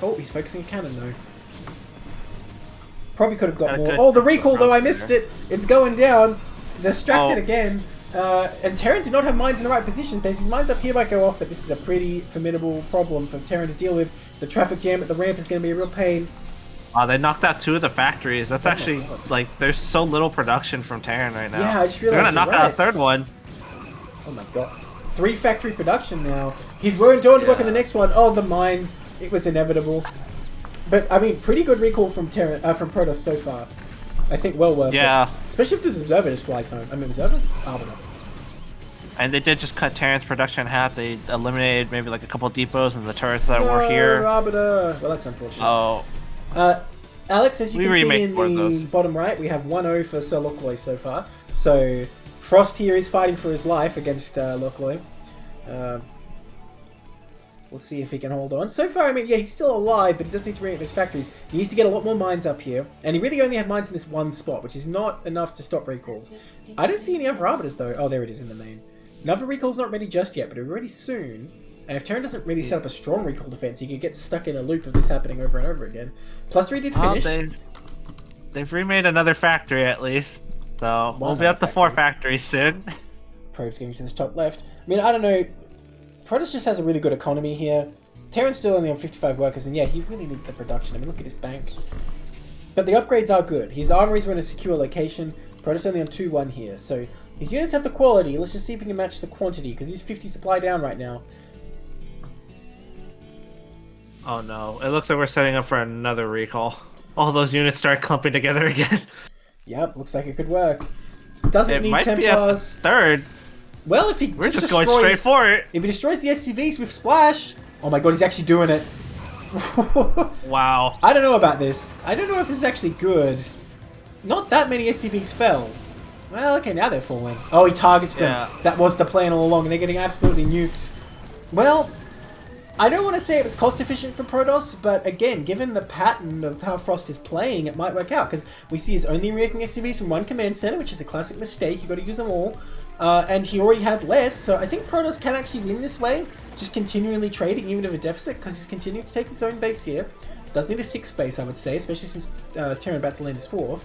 Oh, he's focusing a cannon, though. Probably could have got more. Oh, the recall, though, I missed it. It's going down. Distracted again. And Terran did not have mines in the right position. His mines up here might go off, but this is a pretty formidable problem for Terran to deal with. The traffic jam at the ramp is going to be a real pain. They knocked out 2 of the factories. That's actually, like, there's so little production from Terran right now. Yeah, I just realized they're going to knock out a 3rd one. Oh my god. 3 factory production now. He's going to work on the next one. Oh, the mines. It was inevitable. But, I mean, pretty good recall from from Protoss so far. I think well worth it. Especially if this Observer just flies home. I mean, Observer? Arbiter. And they did just cut Terran's production in half. They eliminated maybe like a couple depots and the turrets that were here. Arbiter. Well, that's unfortunate. Oh. Alex, as you can see in the bottom right, we have 1-0 for SirLochloy so far. So, Frost here is fighting for his life against Lochloy. We'll see if he can hold on. So far, I mean, yeah, he's still alive, but he does need to bring up those factories. He needs to get a lot more mines up here. And he really only had mines in this one spot, which is not enough to stop recalls. I don't see any other arbiters, though. Oh, there it is in the main. Another recall's not ready just yet, but it'll be ready soon. And if Terran doesn't really set up a strong recall defense, he could get stuck in a loop of this happening over and over again. +3 did finish. They've remade another factory, at least. So, we'll be up to 4 factories soon. Probe's getting to this top left. I mean, I don't know. Protoss just has a really good economy here. Terran's still only on 55 workers, and yeah, he really needs the production. I mean, look at his bank. But the upgrades are good. His armories are in a secure location. Protoss only on 2-1 here, so his units have the quality. Let's just see if we can match the quantity, because he's 50 supply down right now. Oh no, it looks like we're setting up for another recall. All those units start clumping together again. Yep, looks like it could work. Doesn't need Templars. Templars. Be at the 3rd. Well, if he We're just going straight for it. If he destroys the SCVs with Splash... Oh my god, he's actually doing it. Wow. I don't know about this. I don't know if this is actually good. Not that many SCVs fell. Well, okay, now they're falling. Oh, he targets them. Yeah. That was the plan all along, and they're getting absolutely nuked. Well, I don't want to say it was cost efficient for Protoss, but again, given the pattern of how Frost is playing, it might work out, because we see he's only making SCVs from one command center, which is a classic mistake. You got to use them all. And he already had less, so I think Protoss can actually win this way, just continually trading, even if a deficit, because he's continuing to take his own base here. Does need a 6th base, I would say, especially since Terran about to land his 4th.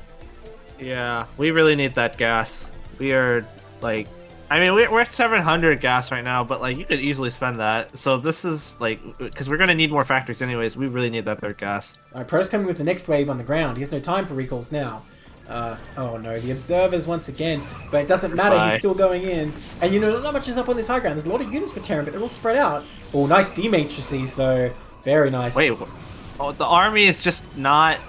Yeah, we really need that gas. We are, like... I mean, we're at 700 gas right now, but, like, you could easily spend that. So this is, like... Because we're going to need more factories anyways. We really need that third gas. Alright, Protoss coming with the next wave on the ground. He has no time for recalls now. Oh no, the Observers once again. But it doesn't matter, he's still going in. And you know, not much is up on this high ground. There's a lot of units for Terran, but they're all spread out. Oh, nice D-matrices, though. Very nice. Wait, oh, the army is just not...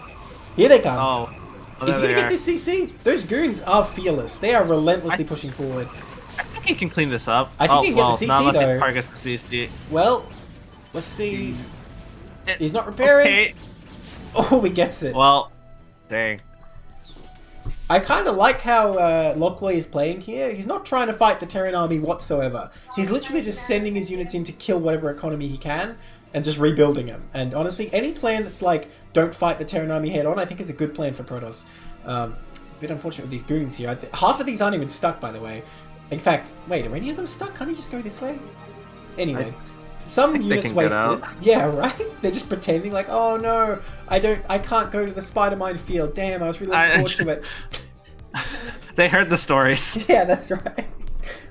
Here they come. Oh. Is he gonna get this CC? Those goons are fearless. They are relentlessly pushing forward. I think he can clean this up. I think he can get the CC, not unless though. he targets the CC. Well, let's see. He's not repairing. Okay. Oh, he gets it. Well, dang. I kind of like how Lochloy is playing here. He's not trying to fight the Terran army whatsoever. He's literally just sending his units in to kill whatever economy he can and just rebuilding them. And honestly, any plan that's like, don't fight the Terran army head on, I think is a good plan for Protoss. A bit unfortunate with these goons here. Half of these aren't even stuck, by the way. In fact, wait, are any of them stuck? Can't you just go this way? Anyway. Some units wasted. Yeah, right? They're just pretending like, oh no, I can't go to the spider mine field. Damn, I was really looking forward to it. They heard the stories. Yeah, that's right.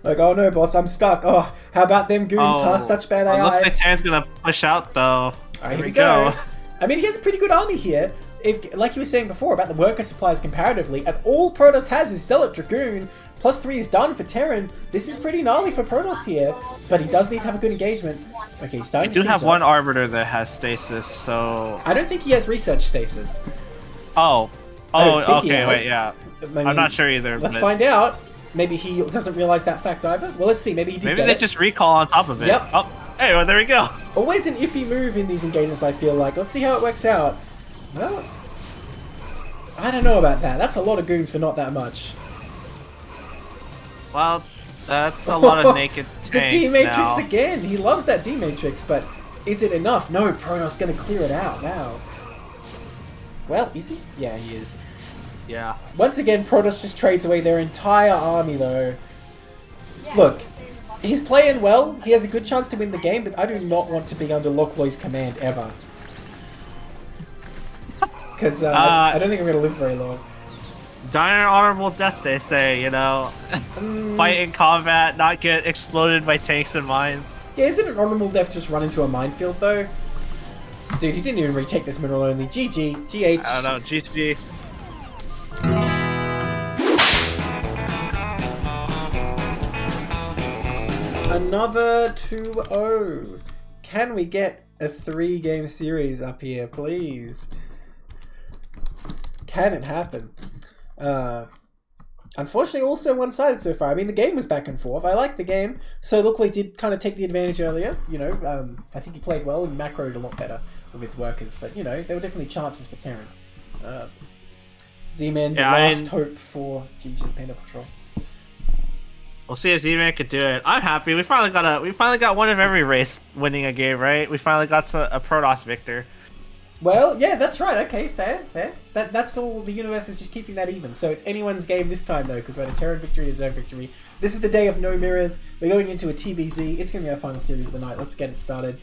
Like, oh no, boss, I'm stuck. Oh, how about them goons, huh? Such bad AI. Looks like Terran's gonna push out though. Alright, here we go. I mean, he has a pretty good army here. If, like you were saying before about the worker supplies comparatively, and all Protoss has is Zealot Dragoon. +3 is done for Terran. This is pretty gnarly for Protoss here, but he does need to have a good engagement. Okay, he's starting to do have one Arbiter that has stasis, so... I don't think he has research stasis. Oh. Oh, okay, wait, yeah. I mean, I'm not sure either. Let's find out. Maybe he doesn't realize that fact either. Well, let's see. Maybe he did Maybe they just recall on top of it. Yep. Oh, hey, well, there we go. Always an iffy move in these engagements, I feel like. Let's see how it works out. Well, I don't know about that. That's a lot of goons for not that much. Well, that's a lot of naked tanks. The D-Matrix now. again. He loves that D-Matrix, but is it enough? No, Protoss going to clear it out. Wow. Well, is he? Yeah, he is. Yeah. Once again, Protoss just trades away their entire army, though. Look, he's playing well. He has a good chance to win the game, but I do not want to be under Lochloy's command ever. Because I don't think I'm going to live very long. Die an honorable death, they say, you know. Fight in combat, not get exploded by tanks and mines. Yeah, isn't an honorable death just run into a minefield, though? Dude, he didn't even retake this mineral only. GG. GH. I don't know, GG. Another 2-0. Can we get a 3-game series up here, please? Can it happen? Unfortunately, also one-sided so far. I mean, the game was back and forth. I liked the game. SirLochloy did kind of take the advantage earlier. You know, I think he played well and macroed a lot better with his workers. But, you know, there were definitely chances for Terran. Zmaan, the last hope for GG Pandor Patrol. We'll see if Zmaan could do it. I'm happy. We finally got one of every race winning a game, right? We finally got a Protoss victor. Well, yeah, that's right. Okay, fair. That's all. The universe is just keeping that even. So it's anyone's game this time, though, because we had a Terran victory, a Zone victory. This is the day of no mirrors. We're going into a TVZ. It's going to be our final series of the night. Let's get it started.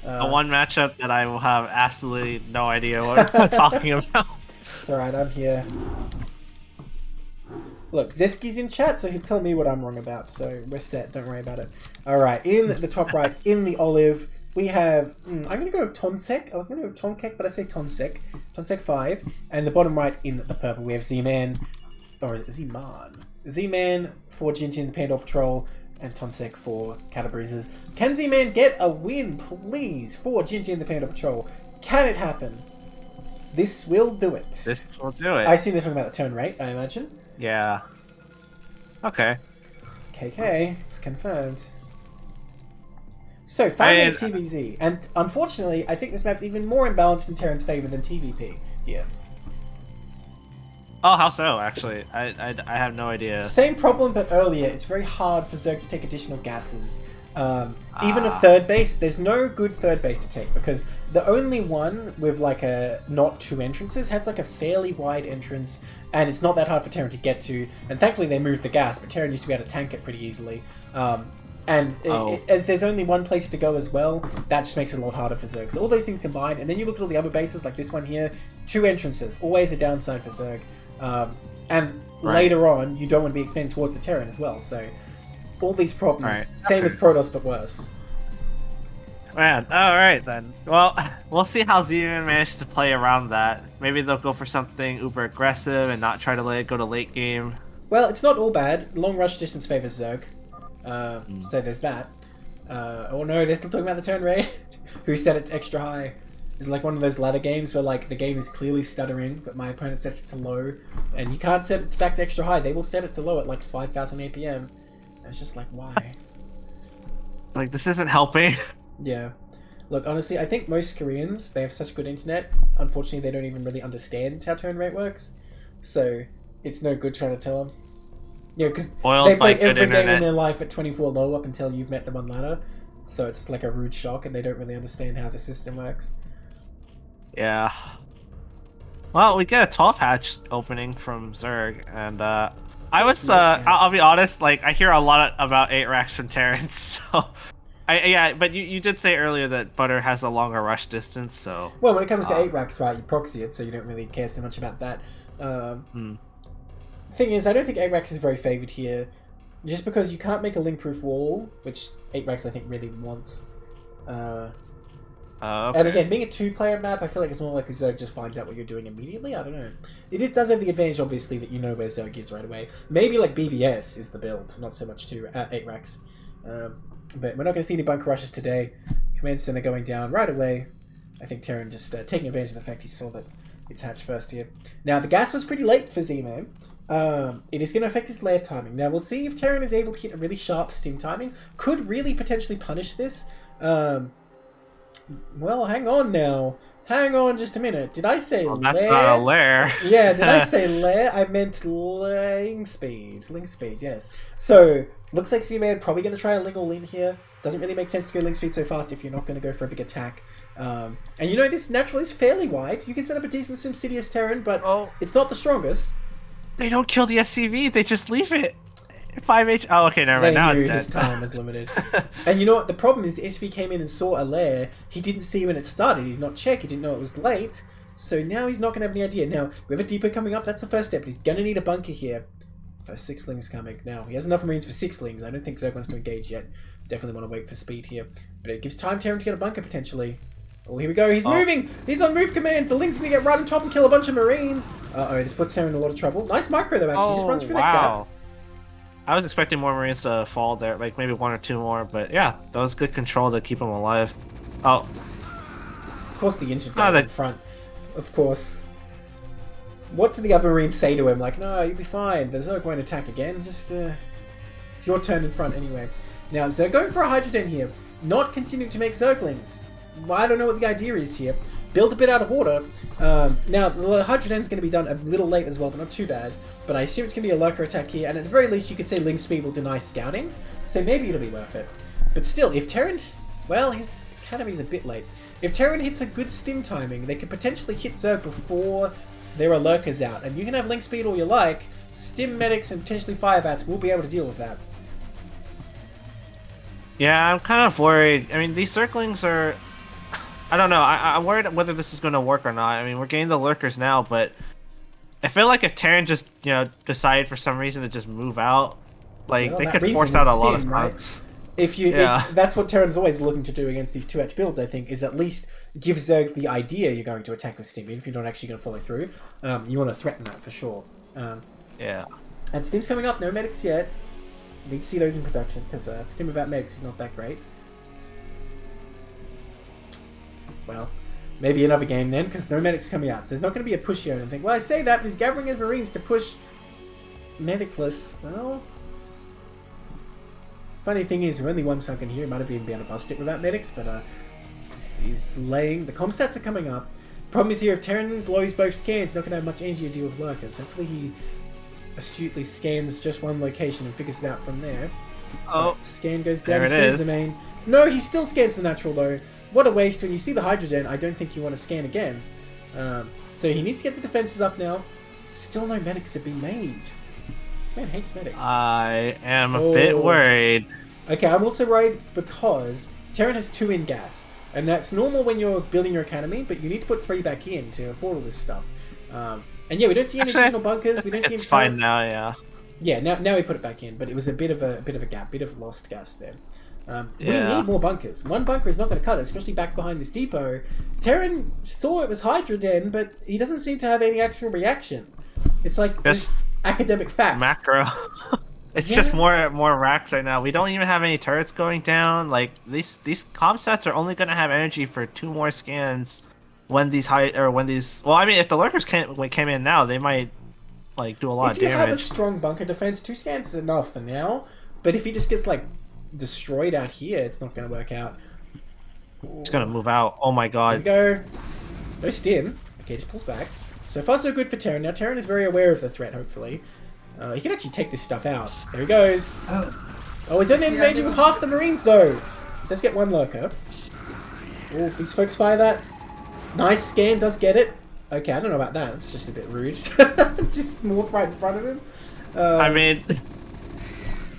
A one matchup that I will have absolutely no idea what I'm talking about. It's alright, I'm here. Look, Zeski's in chat, so he'll tell me what I'm wrong about. So we're set. Don't worry about it. Alright, in the top right, in the olive, we have... I'm going to go with Tonsek. I was going to go with Tonkek, but I say Tonsek. Tonsek 5. And the bottom right, in the purple, we have Zmaan. Or is it Zmaan? Zmaan for Jinjin the Pandor Patrol, and Tonsek for Cattlebruisers. Can Zmaan get a win, please, for Jinjin the Pandor Patrol? Can it happen? This will do it. This will do it. I assume they're talking about the turn rate, I imagine. Yeah. Okay. Okay, it's confirmed. So, finally TVZ. And unfortunately, I think this map's even more imbalanced in Terran's favor than TVP here. Oh, how so, actually? I have no idea. Same problem, but earlier. It's very hard for Zerg to take additional gases. Even a third base, there's no good third base to take, because the only one with like a not two entrances has like a fairly wide entrance, and it's not that hard for Terran to get to. And thankfully they moved the gas, but Terran used to be able to tank it pretty easily. As there's only one place to go as well, that just makes it a lot harder for Zerg. So all those things combined, and then you look at all the other bases, like this one here, two entrances, always a downside for Zerg. Later on, you don't want to be expanding towards the Terran as well, so all these problems, same as Protoss, but worse. Man, alright then. Well, we'll see how Zmaan manages to play around that. Maybe they'll go for something uber aggressive and not try to let it go to late game. Well, it's not all bad. Long rush distance favors Zerg. So there's that. Oh no, they're still talking about the turn rate. Who set it to extra high? It's like one of those ladder games where like the game is clearly stuttering, but my opponent sets it to low, and you can't set it back to extra high. They will set it to low at like 5,000 APM. And it's just like, why? Like, this isn't helping. Yeah. Look, honestly, I think most Koreans, they have such good internet. Unfortunately, they don't even really understand how turn rate works. So it's no good trying to tell them. Yeah, because they played every game in their life at 24 low up until you've met them on ladder. So it's just like a rude shock, and they don't really understand how the system works. Yeah. Well, we get a 12 hatch opening from Zerg, and I'll be honest, like, I hear a lot about 8 racks from Terrans, so... Yeah, but you did say earlier that Butter has a longer rush distance, so... Well, when it comes to 8 racks, right, you proxy it, so you don't really care so much about that. Thing is, I don't think 8 racks is very favoured here, just because you can't make a link-proof wall, which 8 racks I think really wants. Okay. And again, being a 2-player map, I feel like it's more likely Zerg just finds out what you're doing immediately. I don't know. It does have the advantage, obviously, that you know where Zerg is right away. Maybe like BBS is the build, not so much 8 racks. But we're not going to see any bunker rushes today. Command center going down right away. I think Terran just taking advantage of the fact he saw that it's hatched first here. Now, the gas was pretty late for Zmaan. It is going to affect his lair timing. Now, we'll see if Terran is able to hit a really sharp stim timing. Could really potentially punish this. Well, hang on now. Hang on just a minute. Did I say lair? That's not a lair. Yeah, did I say lair? I meant ling speed. Ling speed, yes. So, looks like Zmaan probably going to try a ling or lean here. Doesn't really make sense to go ling speed so fast if you're not going to go for a big attack. And you know, this naturally is fairly wide. You can set up a decent Simsidious Terran, but it's not the strongest. They don't kill the SCV, they just leave it. 5H. Oh, okay, never mind. Now it's dead. His time was limited. And you know what? The problem is the SV came in and saw a lair. He didn't see when it started. He did not check. He didn't know it was late. So now he's not going to have any idea. Now, we have a depot coming up. That's the first step. But he's going to need a bunker here. For 6 lings coming. Now, he has enough Marines for 6 lings. I don't think Zerg wants to engage yet. Definitely want to wait for speed here. But it gives time Terran to get a bunker, potentially. Oh, here we go. He's moving. He's on move command. The ling's going to get right on top and kill a bunch of Marines. Uh-oh, this puts Terran in a lot of trouble. Nice micro, though, actually. Just runs through that gap. I was expecting more Marines to fall there, like maybe 1 or 2 more, but yeah, that was good control to keep them alive. Oh. Of course the injured guy's in front. Of course. What do the other Marines say to him? Like, no, you'll be fine. There's no going to attack again. Just, it's your turn in front anyway. Now, Zerg going for a Hydroden here. Not continuing to make Zerglings. I don't know what the idea is here. Build a bit out of order. Now, the Hydroden's going to be done a little late as well, but not too bad. But I assume it's going to be a lurker attack here, and at the very least you could say Ling Speed will deny scouting, so maybe it'll be worth it. But still, if Terran... Well, his Academy's a bit late. If Terran hits a good stim timing, they could potentially hit Zerg before there are lurkers out, and you can have Ling Speed all you like, stim medics and potentially firebats will be able to deal with that. Yeah, I'm kind of worried. I mean, these Zerglings are... I don't know, I'm worried whether this is going to work or not. I mean, we're getting the lurkers now, but... I feel like if Terran just, decided for some reason to just move out, like, they could force out a lot of stunts. Right? If that's what Terran's always looking to do against these 2H builds, I think, is at least give Zerg the idea you're going to attack with Stim, even if you're not actually going to follow through. You want to threaten that for sure. Yeah. And Stim's coming up, no medics yet. Need to see those in production, because Stim without medics is not that great. Well... Maybe another game then, because no medics coming out. So there's not going to be a push here. And I think, well, I say that, but he's gathering his Marines to push medicless. Well, Funny thing is, we're only one second here. He might have even been able to bust it without medics, but he's delaying. The comm stats are coming up. Problem is here, if Tehran blows both scans, he's not going to have much energy to deal with lurkers. Hopefully he astutely scans just one location and figures it out from there. Oh, scan goes down. there He it scans is. the main. No, he still scans the natural though. What a waste. When you see the hydrogen, I don't think you want to scan again. So he needs to get the defenses up now. Still no medics have been made. This man hates medics. I am a bit worried. Okay, I'm also worried because Tehran has 2 in gas. And that's normal when you're building your academy, but you need to put 3 back in to afford all this stuff. And yeah, we don't see any additional bunkers. We don't see any It's fine turrets. now, yeah. Yeah, now we put it back in, but it was a bit of a gap, bit of lost gas there. We Yeah. need more bunkers. One bunker is not going to cut it, especially back behind this depot. Tehran saw it was Hydroden, but he doesn't seem to have any actual reaction. It's like just academic fact. Macro. It's just more racks right now. We don't even have any turrets going down. Like these comm sets are only gonna have energy for 2 more scans when these well, I mean, if the lurkers came in now, they might like do a lot of damage. If you have a strong bunker defense, 2 scans is enough for now. But if he just gets like destroyed out here, it's not gonna work out. It's gonna move out. Oh my god. Here we go. No stim. Okay, just pulls back. So far so good for Tehran. Now Tehran is very aware of the threat, hopefully. He can actually take this stuff out. There he goes. Oh, he's only engaging with half the Marines, though. Does get 1 lurker. Oh, please focus fire that. Nice scan, does get it. Okay, I don't know about that. That's just a bit rude. Just morph right in front of him. I mean,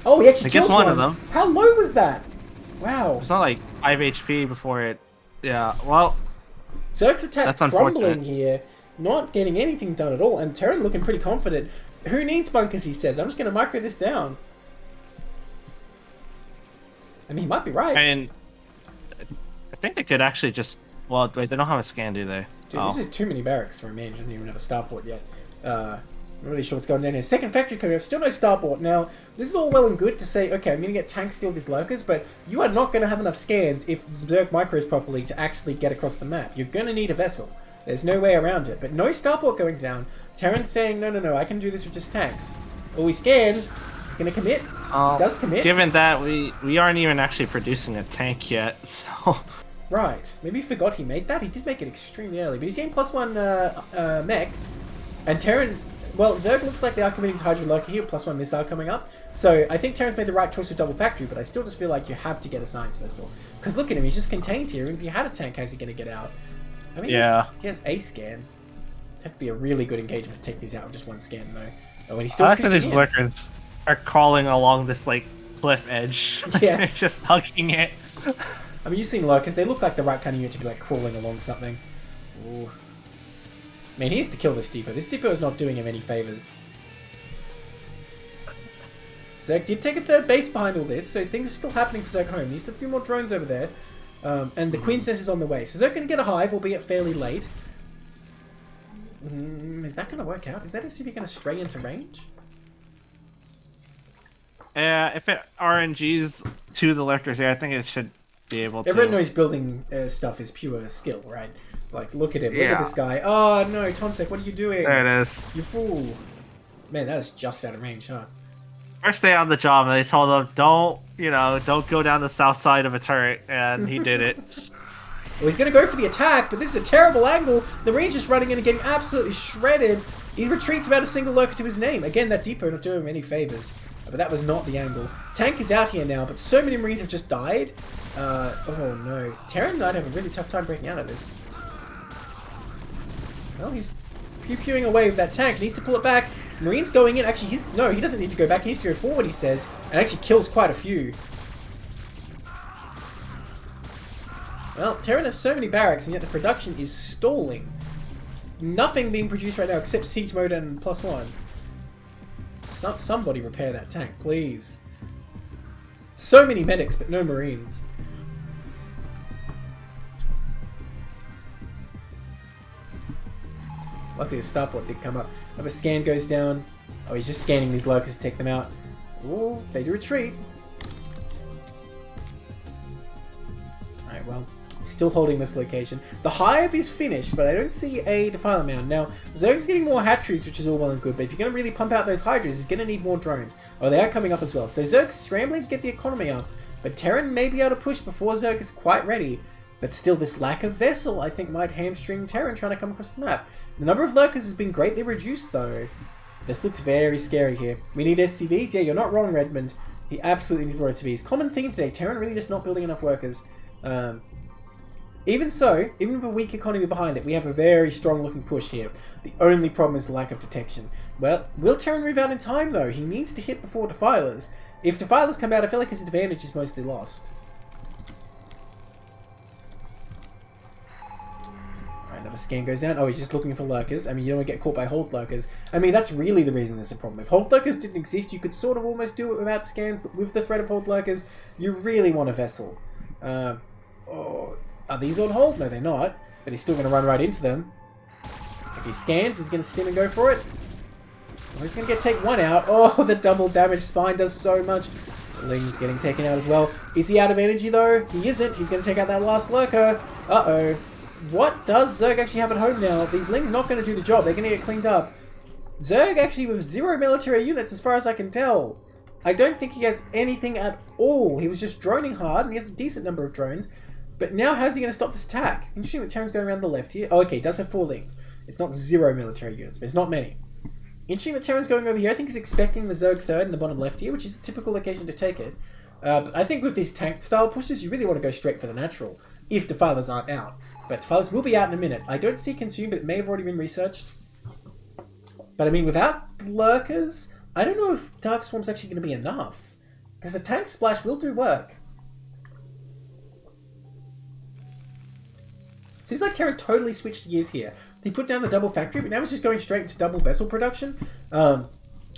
oh, he actually it gets kills one of them. How low was that? Wow. It's not like 5 HP before it. Yeah, well, Zerg's attack that's crumbling unfortunate. here. Not getting anything done at all. And Tehran looking pretty confident. Who needs bunkers, he says. I'm just going to micro this down. I mean, he might be right. I mean, I think they could actually just. Well, wait, they don't have a scan, do they? Dude, this is too many barracks for a man who doesn't even have a starport yet. I'm not really sure what's going on here. Second factory coming up, still no starport. Now, this is all well and good to say, okay, I'm going to get tanks to deal with these lurkers, but you are not going to have enough scans if Zerg micros properly to actually get across the map. You're going to need a vessel. There's no way around it. But no starport going down. Terran's saying, no, I can do this with just tanks. Oh, he scans. He's going to commit. He does commit. Given that we aren't even actually producing a tank yet, so... Right. Maybe he forgot he made that. He did make it extremely early. But he's getting +1 mech. And Terran... Well, Zerg looks like they are committing to Hydro Lurker here, +1 missile coming up. So I think Terran's made the right choice with double factory, but I still just feel like you have to get a science vessel. Because look at him, he's just contained here. And if you had a tank, how's he going to get out? I mean, yeah. He has a scan. That'd be a really good engagement to take these out with just 1 scan, though. Oh, and he's still I like that these creeping in. lurkers are crawling along this, like, cliff edge. Yeah. They're just hugging it. I mean, you've seen lurkers. They look like the right kind of unit to be, like, crawling along something. Ooh. Man, he needs to kill this depot. This depot is not doing him any favors. Zerg did take a 3rd base behind all this, so things are still happening for Zerg home. Needs a few more drones over there. And the Queen's Nest is on the way. So Zerg going to get a hive, albeit fairly late. Is that going to work out? Is that SCV going to stray into range? If it RNGs to the lurkers here, I think it should be able to. Everyone knows building stuff is pure skill, right? Like, look at him. Look Yeah. at this guy. Oh, no, Tonsek, what are you doing? There it is. You fool. Man, that was just out of range, huh? First day on the job, and they told him, don't go down the south side of a turret, and he did it. Well, he's going to go for the attack, but this is a terrible angle. The Ranger's running in and getting absolutely shredded. He retreats without a single lurker to his name. Again, that depot not doing him any favors. But that was not the angle. Tank is out here now, but so many Marines have just died. Oh no. Terran might have a really tough time breaking out of this. Well, he's pew-pewing away with that tank. Needs to pull it back. Marines going in. Actually, he doesn't need to go back. He needs to go forward, he says. And actually kills quite a few. Well, Terran has so many barracks, and yet the production is stalling. Nothing being produced right now except siege mode and +1. Somebody repair that tank, please. So many medics, but no Marines. Luckily the starport did come up. Another scan goes down. Oh, he's just scanning these lurkers to take them out. Oh, they do retreat. Alright, well, Still holding this location. The hive is finished, but I don't see a Defiler Mound. Now, Zerg's getting more hatcheries, which is all well and good, but if you're going to really pump out those Hydras, he's going to need more drones. Oh, they are coming up as well. So Zerg's scrambling to get the economy up, but Terran may be able to push before Zerg is quite ready. But still, this lack of vessel, I think, might hamstring Terran trying to come across the map. The number of lurkers has been greatly reduced, though. This looks very scary here. We need SCVs? Yeah, you're not wrong, Redmond. He absolutely needs more SCVs. Common theme today, Terran really just not building enough workers. Even so, even with a weak economy behind it, we have a very strong looking push here. The only problem is the lack of detection. Well, will Terran move out in time, though? He needs to hit before Defilers. If Defilers come out, I feel like his advantage is mostly lost. Another scan goes down. Oh, he's just looking for lurkers. I mean, you don't want to get caught by hold lurkers. I mean, that's really the reason there's a problem. If hold lurkers didn't exist, you could sort of almost do it without scans, but with the threat of hold lurkers, you really want a vessel. Are these on hold? No, they're not. But he's still going to run right into them. If he scans, he's going to stim and go for it. Oh, he's going to take one out. Oh, the double damage spine does so much. Ling's getting taken out as well. Is he out of energy, though? He isn't. He's going to take out that last lurker. Uh-oh. What does Zerg actually have at home now? These Ling's not going to do the job. They're going to get cleaned up. Zerg actually with 0 military units as far as I can tell. I don't think he has anything at all. He was just droning hard and he has a decent number of drones. But now how's he going to stop this attack? Interesting that Terran's going around the left here. Oh, okay, he does have 4 Lings. It's not 0 military units, but it's not many. Interesting that Terran's going over here. I think he's expecting the Zerg third in the bottom left here, which is the typical location to take it. But I think with these tank style pushes, you really want to go straight for the natural, if Defilers aren't out. But Defilers will be out in a minute. I don't see Consume, but it may have already been researched. But I mean, without Lurkers, I don't know if Dark Swarm's actually going to be enough. Because the tank splash will do work. Seems like Terran totally switched gears here. He put down the double factory, but now he's just going straight into double vessel production. I'm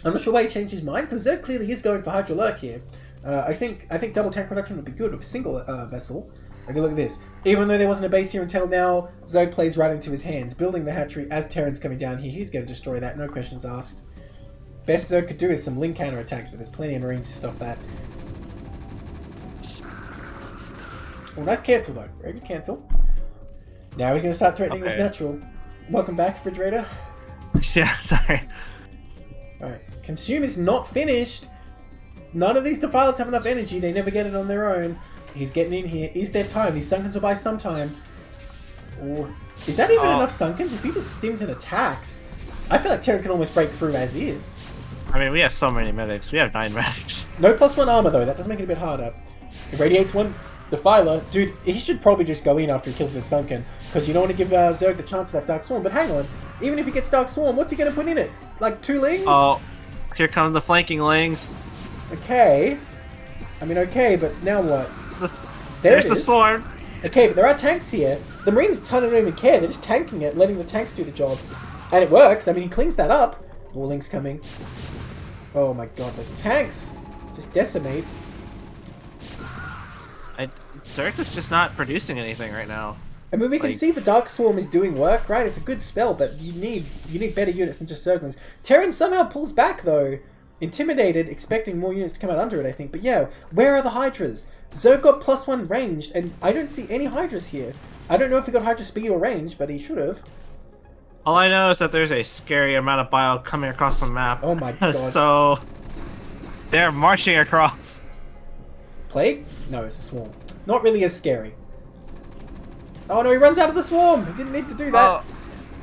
not sure why he changed his mind, because Zerg clearly is going for Hydra Lurk here. I think double tank production would be good with a single vessel. Okay, look at this. Even though there wasn't a base here until now, Zerg plays right into his hands, building the hatchery as Terran's coming down here. He's going to destroy that, no questions asked. Best Zerg could do is some Link counter attacks, but there's plenty of Marines to stop that. Oh, nice cancel though. Very good cancel. Now he's going to start threatening this natural. Welcome back, Fridgeraider. Yeah, sorry. Alright, Consume is not finished. None of these Defilers have enough energy. They never get it on their own. He's getting in here. Is there time? These Sunkens will buy some time. Or is that even enough Sunkens? If he just stims and attacks, I feel like Terran can almost break through as is. I mean, we have so many medics. We have 9 medics. No +1 armor though. That does make it a bit harder. He radiates one Defiler. Dude, he should probably just go in after he kills his Sunken, because you don't want to give Zerg the chance of that Dark Swarm. But hang on. Even if he gets Dark Swarm, what's he going to put in it? Like 2 Lings? Oh, here come the flanking Lings. Okay. I mean, okay, but now what? There's the swarm. Okay, but there are tanks here. The Marines don't even care. They're just tanking it, letting the tanks do the job. And it works. I mean, he cleans that up. More Lings coming. Oh my god, those tanks just decimate. Zerg is just not producing anything right now. I mean, we can see the Dark Swarm is doing work, right? It's a good spell, but you need better units than just Zerglings. Terran somehow pulls back, though. Intimidated, expecting more units to come out under it, I think. But yeah, where are the Hydras? Zerg got +1 ranged, and I don't see any Hydras here. I don't know if he got Hydra speed or range, but he should have. All I know is that there's a scary amount of bile coming across the map. Oh my god. So, they're marching across. Plague? No, it's a swarm. Not really as scary. Oh no, he runs out of the swarm! He didn't need to do that. Oh.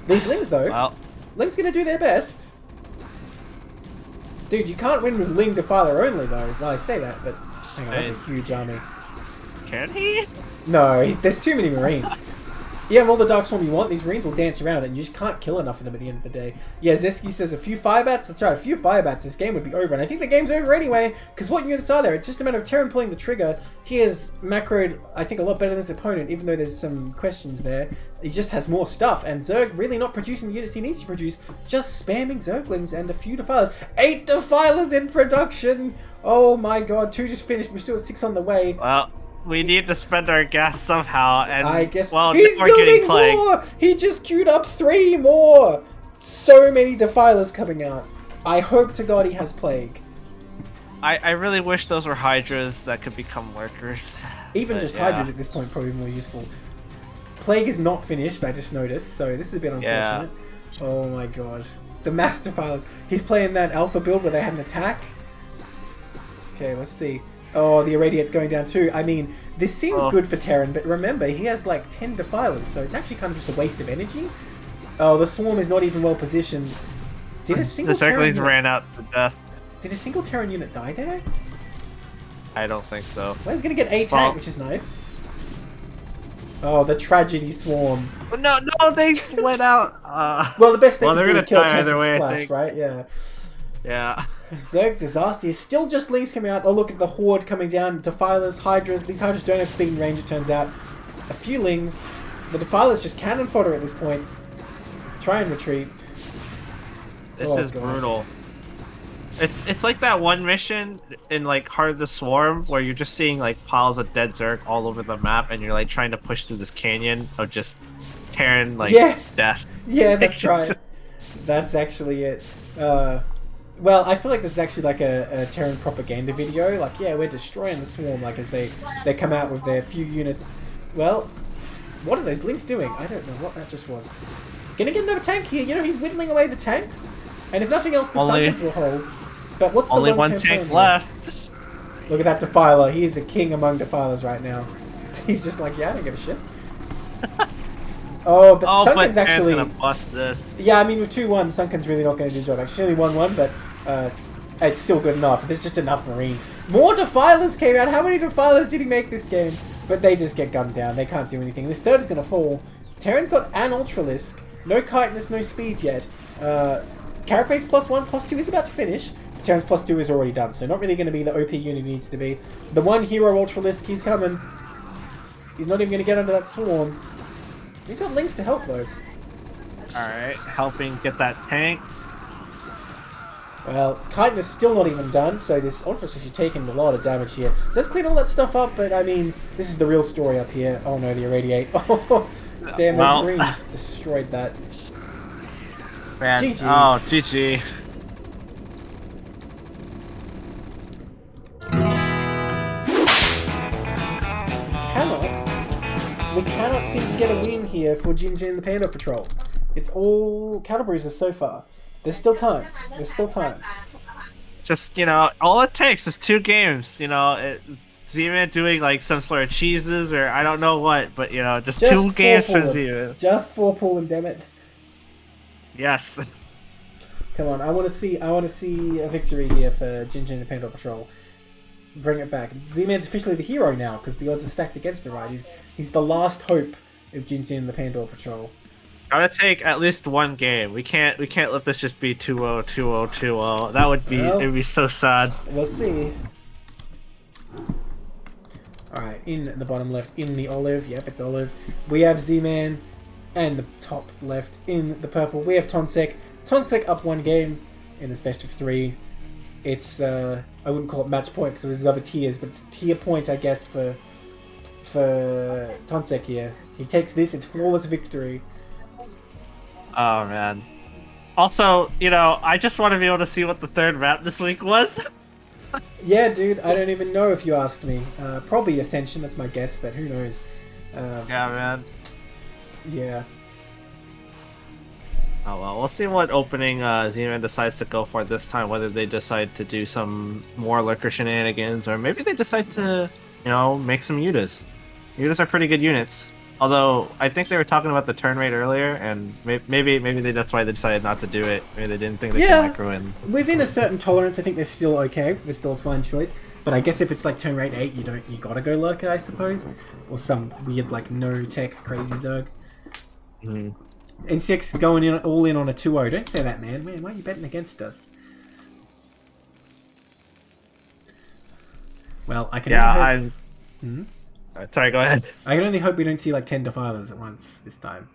These Lings, though. Well, Ling's gonna do their best. Dude, you can't win with Ling Defiler only, though. Well, I say that, but hang on, that's a huge army. Can he? No, there's too many Marines. You have all the Dark Swarm you want, these Marines will dance around it, and you just can't kill enough of them at the end of the day. Yeah, Zeski says a few Firebats. That's right, a few Firebats, this game would be over. And I think the game's over anyway, because what units are there? It's just a matter of Terran pulling the trigger. He has macroed, I think, a lot better than his opponent, even though there's some questions there. He just has more stuff, and Zerg really not producing the units he needs to produce, just spamming Zerglings and a few Defilers. 8 Defilers in production! Oh my god, 2 just finished, we're still at 6 on the way. Well, we need to spend our gas somehow, and I guess well, he's building more! He just queued up 3 more! So many Defilers coming out. I hope to god he has Plague. I really wish those were Hydras that could become Lurkers. Even just Hydras at this point probably more useful. Plague is not finished, I just noticed, so this is a bit unfortunate. Yeah. Oh my god. The Mass Defilers. He's playing that alpha build where they had an attack. Okay, let's see. Oh, the Irradiate's going down too. I mean, this seems good for Terran, but remember, he has like 10 Defilers, so it's actually kind of just a waste of energy. Oh, the Swarm is not even well positioned. Did a single The Zerglings Terran ran out to death. Did a single Terran unit die there? I don't think so. Well, he's gonna get a tank, which is nice. Oh, the Tragedy Swarm. No, they went out. Well, the best thing well, to they're do gonna is kill die tank either with way, I splash, think. right? Yeah. Yeah. Zerg Disaster is still just links coming out. Oh, look at the Horde coming down. Defilers, Hydras. These Hydras don't have speed and range, it turns out. A few lings. The Defilers just cannon fodder at this point. Try and retreat. This is brutal. It's like that one mission in like Heart of the Swarm where you're just seeing like piles of dead Zerg all over the map, and you're like trying to push through this canyon of just Terran like death. Yeah, that's right. That's actually it. Well, I feel like this is actually like a Terran propaganda video. Like, yeah, we're destroying the Swarm. Like as they come out with their few units. Well, what are those links doing? I don't know what that just was. Gonna get another tank here. You know, he's whittling away the tanks. And if nothing else, the Sunkens will hold. But what's the only one long-term tank plan left? here? Look at that Defiler. He is a king among Defilers right now. He's just like, yeah, I don't give a shit. Oh, but Sunken's actually gonna bust this. Yeah, I mean with 2-1, Sunken's really not going to do the job. Actually, only 1-1, but it's still good enough. There's just enough Marines. More Defilers came out. How many Defilers did he make this game? But they just get gunned down. They can't do anything. This third is going to fall. Terran's got an Ultralisk. No Chitinous, no speed yet. Carapace +1, +2 is about to finish. Terran's +2 is already done, so not really going to be the OP unit he needs to be. The one hero Ultralisk, he's coming. He's not even going to get under that Swarm. He's got links to help though. Alright, helping get that tank. Well, Chitinous still not even done, so this Ultralisk is taking a lot of damage here. Does clean all that stuff up, but I mean, this is the real story up here. Oh no, the Irradiate. Oh, damn, those Marines destroyed that. Man, GG. oh, GG. We cannot seem to get a win here for Jinjin and the Pandor Patrol. It's all Cattlebruisers so far. There's still time. There's still time. Just, you know, all it takes is 2 games, you know, Zmaan doing like some sort of cheeses or I don't know what, but you know, just 2 games for Zmaan. Just 4 pull him, damn it. Yes. Come on, I want to see a victory here for Jinjin and the Pandor Patrol. Bring it back. Zman's officially the hero now because the odds are stacked against him, right? He's the last hope of Jinjin and the Pandor Patrol. Gotta take at least 1 game. We can't let this just be 2-0, 2-0, 2-0. That would be it'd be so sad. We'll see. Alright, in the bottom left, in the olive. Yep, it's olive. We have Zmaan, and the top left in the purple. We have Tonsek. Tonsek up 1 game in this best of 3. It's I wouldn't call it match point because there's other tiers, but it's tier point, I guess, for Tonsek here. He takes this, it's flawless victory. Oh man. Also, you know, I just want to be able to see what the 3rd map this week was. Yeah, dude, I don't even know if you ask me. Probably Ascension, that's my guess, but who knows. Yeah, man. Yeah. Oh well, we'll see what opening Zmaan decides to go for this time, whether they decide to do some more lurker shenanigans, or maybe they decide to, you know, make some Udas. Udas are pretty good units. Although, I think they were talking about the turn rate earlier, and maybe that's why they decided not to do it. Maybe they didn't think they could micro in. Within a certain tolerance, I think they're still okay. They're still a fine choice. But I guess if it's like turn rate 8, you gotta go lurker, I suppose. Or some weird, like, no-tech crazy Zerg. N6 going in all in on a 2-0. Don't say that, man. Man, why are you betting against us? Well, I can only hope... Sorry, go ahead. I can only hope we don't see like 10 Defilers at once this time.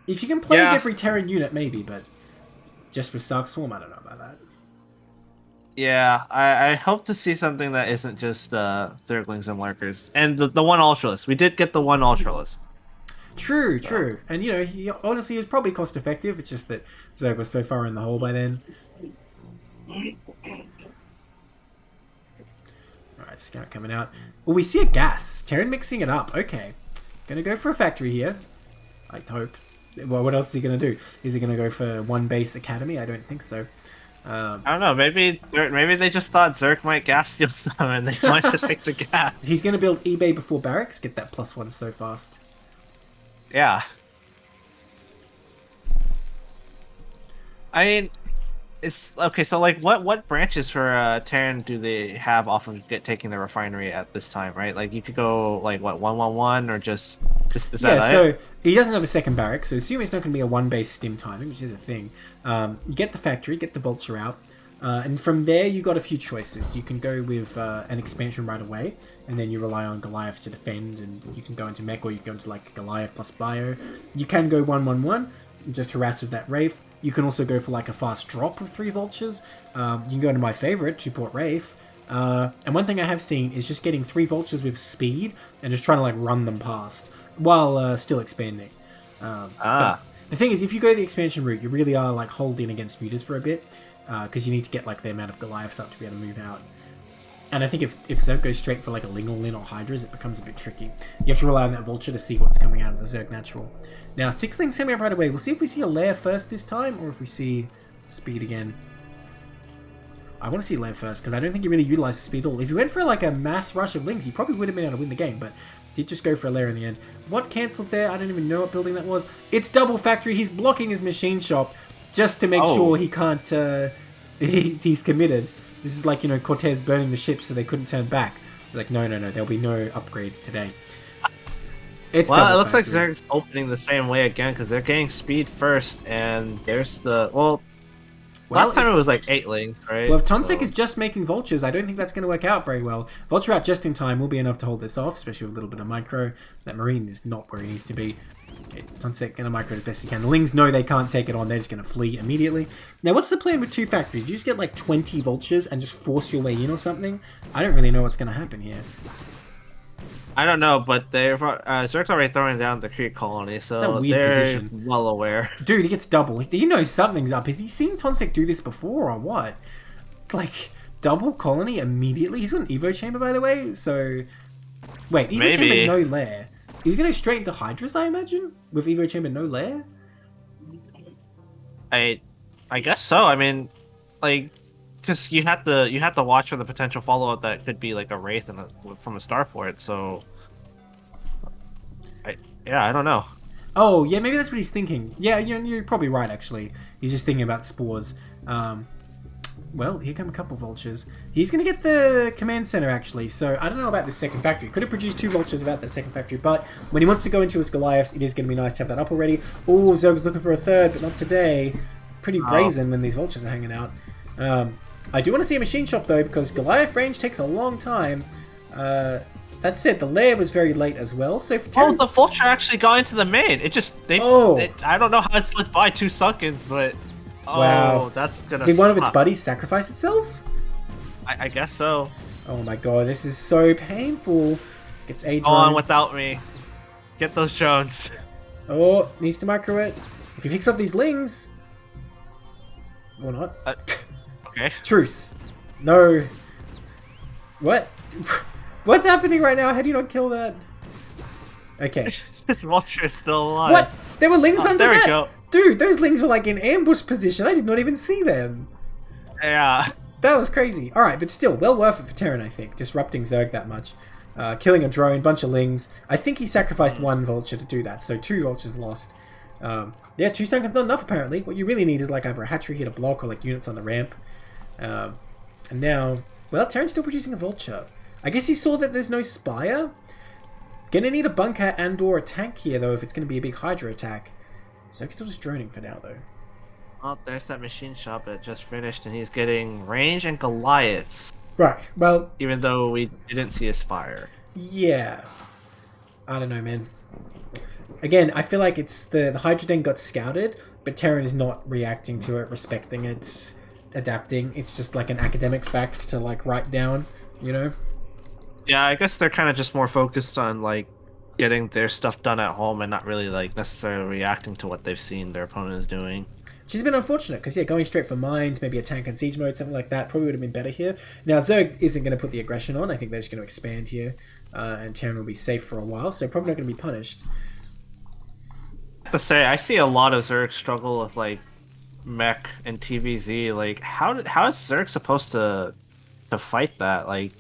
If you can plague every Terran unit, maybe, but just with Sark Swarm, I don't know about that. Yeah, I hope to see something that isn't just Zerglings and Lurkers. And the one Ultralisk. We did get the one Ultralisk. True. And, you know, he honestly was probably cost effective. It's just that Zerg was so far in the hole by then. Alright, Scout coming out. Well, we see a gas. Terran mixing it up. Okay. Gonna go for a factory here. I hope. Well, what else is he gonna do? Is he gonna go for one base academy? I don't think so. I don't know. Maybe they just thought Zerg might gas steal them, and they wanted to take the gas. He's gonna build eBay before barracks. Get that +1 so fast. Yeah. I mean, it's okay. So, like, what branches for Terran do they have off of taking the refinery at this time? Right? Like, you could go like what 111 or just is that Yeah. it? So he doesn't have a second barrack. So assume it's not gonna be a one base stim timing, which is a thing. You get the factory, get the vulture out. And from there, you got a few choices. You can go with an expansion right away, and then you rely on Goliaths to defend, and you can go into mech, or you can go into like Goliath plus bio. You can go 111, and just harass with that Wraith. You can also go for like a fast drop with 3 vultures. You can go into my favorite, 2-port Wraith. And one thing I have seen is just getting 3 vultures with speed and just trying to like run them past while still expanding. But the thing is, if you go the expansion route, you really are like holding against mutas for a bit. Because you need to get like the amount of Goliaths up to be able to move out. And I think if Zerg goes straight for like a Ling or Lin or Hydras, it becomes a bit tricky. You have to rely on that Vulture to see what's coming out of the Zerg natural. Now, 6 Lings coming up right away. We'll see if we see a Lair first this time, or if we see speed again. I want to see Lair first, because I don't think he really utilized the speed at all. If he went for like a mass rush of Lings, he probably would have been able to win the game, but did just go for a Lair in the end. What cancelled there? I don't even know what building that was. It's Double Factory. He's blocking his machine shop just to make sure he can't... he's committed. This is like, you know, Cortez burning the ship so they couldn't turn back. He's like, no, there'll be no upgrades today. It looks like Zerg's opening the same way again, because they're getting speed first, and there's the... Last time it was like 8 Lings, right? Well, if Tonsek is just making vultures, I don't think that's going to work out very well. Vulture out just in time will be enough to hold this off, especially with a little bit of micro. That Marine is not where he needs to be. Okay, Tonsek going to micro as best he can. The Lings know they can't take it on. They're just going to flee immediately. Now, what's the plan with 2 factories? You just get like 20 vultures and just force your way in or something? I don't really know what's going to happen here. I don't know, but Zerg's already throwing down the Creek colony, so they're well aware. Dude, he gets double. He knows something's up. Has he seen Tonsek do this before or what? Like, double colony immediately? He's got an Evo chamber, by the way, so... Wait, Evo chamber, no lair. He's going to go straight into Hydras, I imagine? With Evo chamber, no lair? I guess so. I mean, like... Because you have to watch for the potential follow-up that could be like a Wraith from a Starport, so... I don't know. Oh, yeah, maybe that's what he's thinking. Yeah, you're probably right, actually. He's just thinking about spores. Well, here come a couple vultures. He's going to get the command center, actually, so I don't know about this second factory. Could have produced 2 vultures without that second factory, but when he wants to go into his Goliaths, it is going to be nice to have that up already. Oh, Zerg's looking for a third, but not today. Pretty brazen when these vultures are hanging out. I do want to see a machine shop, though, because Goliath range takes a long time. That said, the lair was very late as well, so... The vulture actually got into the main. It just... I don't know how it slid by 2 Sunkens, but... Wow. That's gonna Did one of its buddies sacrifice itself? I guess so. Oh my god, this is so painful. It's a Go on without me. Get those drones. Oh, needs to micro it. If he picks up these Lings... Or not. Okay. Truce. No. What? What's happening right now? How do you not kill that? Okay. This vulture is still alive. What? There were Lings under there that? We go. Dude, those Lings were like in ambush position. I did not even see them. Yeah. That was crazy. Alright, but still, well worth it for Terran, I think. Disrupting Zerg that much. Killing a drone, bunch of Lings. I think he sacrificed 1 vulture to do that, so 2 vultures lost. Yeah, 2 Sunkens not enough, apparently. What you really need is like either a hatchery here to block or like units on the ramp. And now, well, Terran's still producing a vulture. I guess he saw that there's no Spire. Gonna need a bunker and or a tank here, though, if it's gonna be a big Hydra attack. So he's still just droning for now, though. Oh, there's that machine shop that just finished, and he's getting range and Goliaths. Right, well... Even though we didn't see a Spire. Yeah. I don't know, man. Again, I feel like it's the Hydra Den got scouted, but Terran is not reacting to it, respecting it, adapting. It's just like an academic fact to like write down, you know? Yeah, I guess they're kind of just more focused on like getting their stuff done at home and not really like necessarily reacting to what they've seen their opponent is doing. which has been unfortunate because going straight for mines, maybe a tank and siege mode, something like that, probably would have been better here. Now Zerg isn't going to put the aggression on. I think they're just going to expand here, and Terran will be safe for a while, so probably not going to be punished. I have to say, I see a lot of Zerg struggle with like mech and TVZ. Like, how is Zerg supposed to fight that? Like,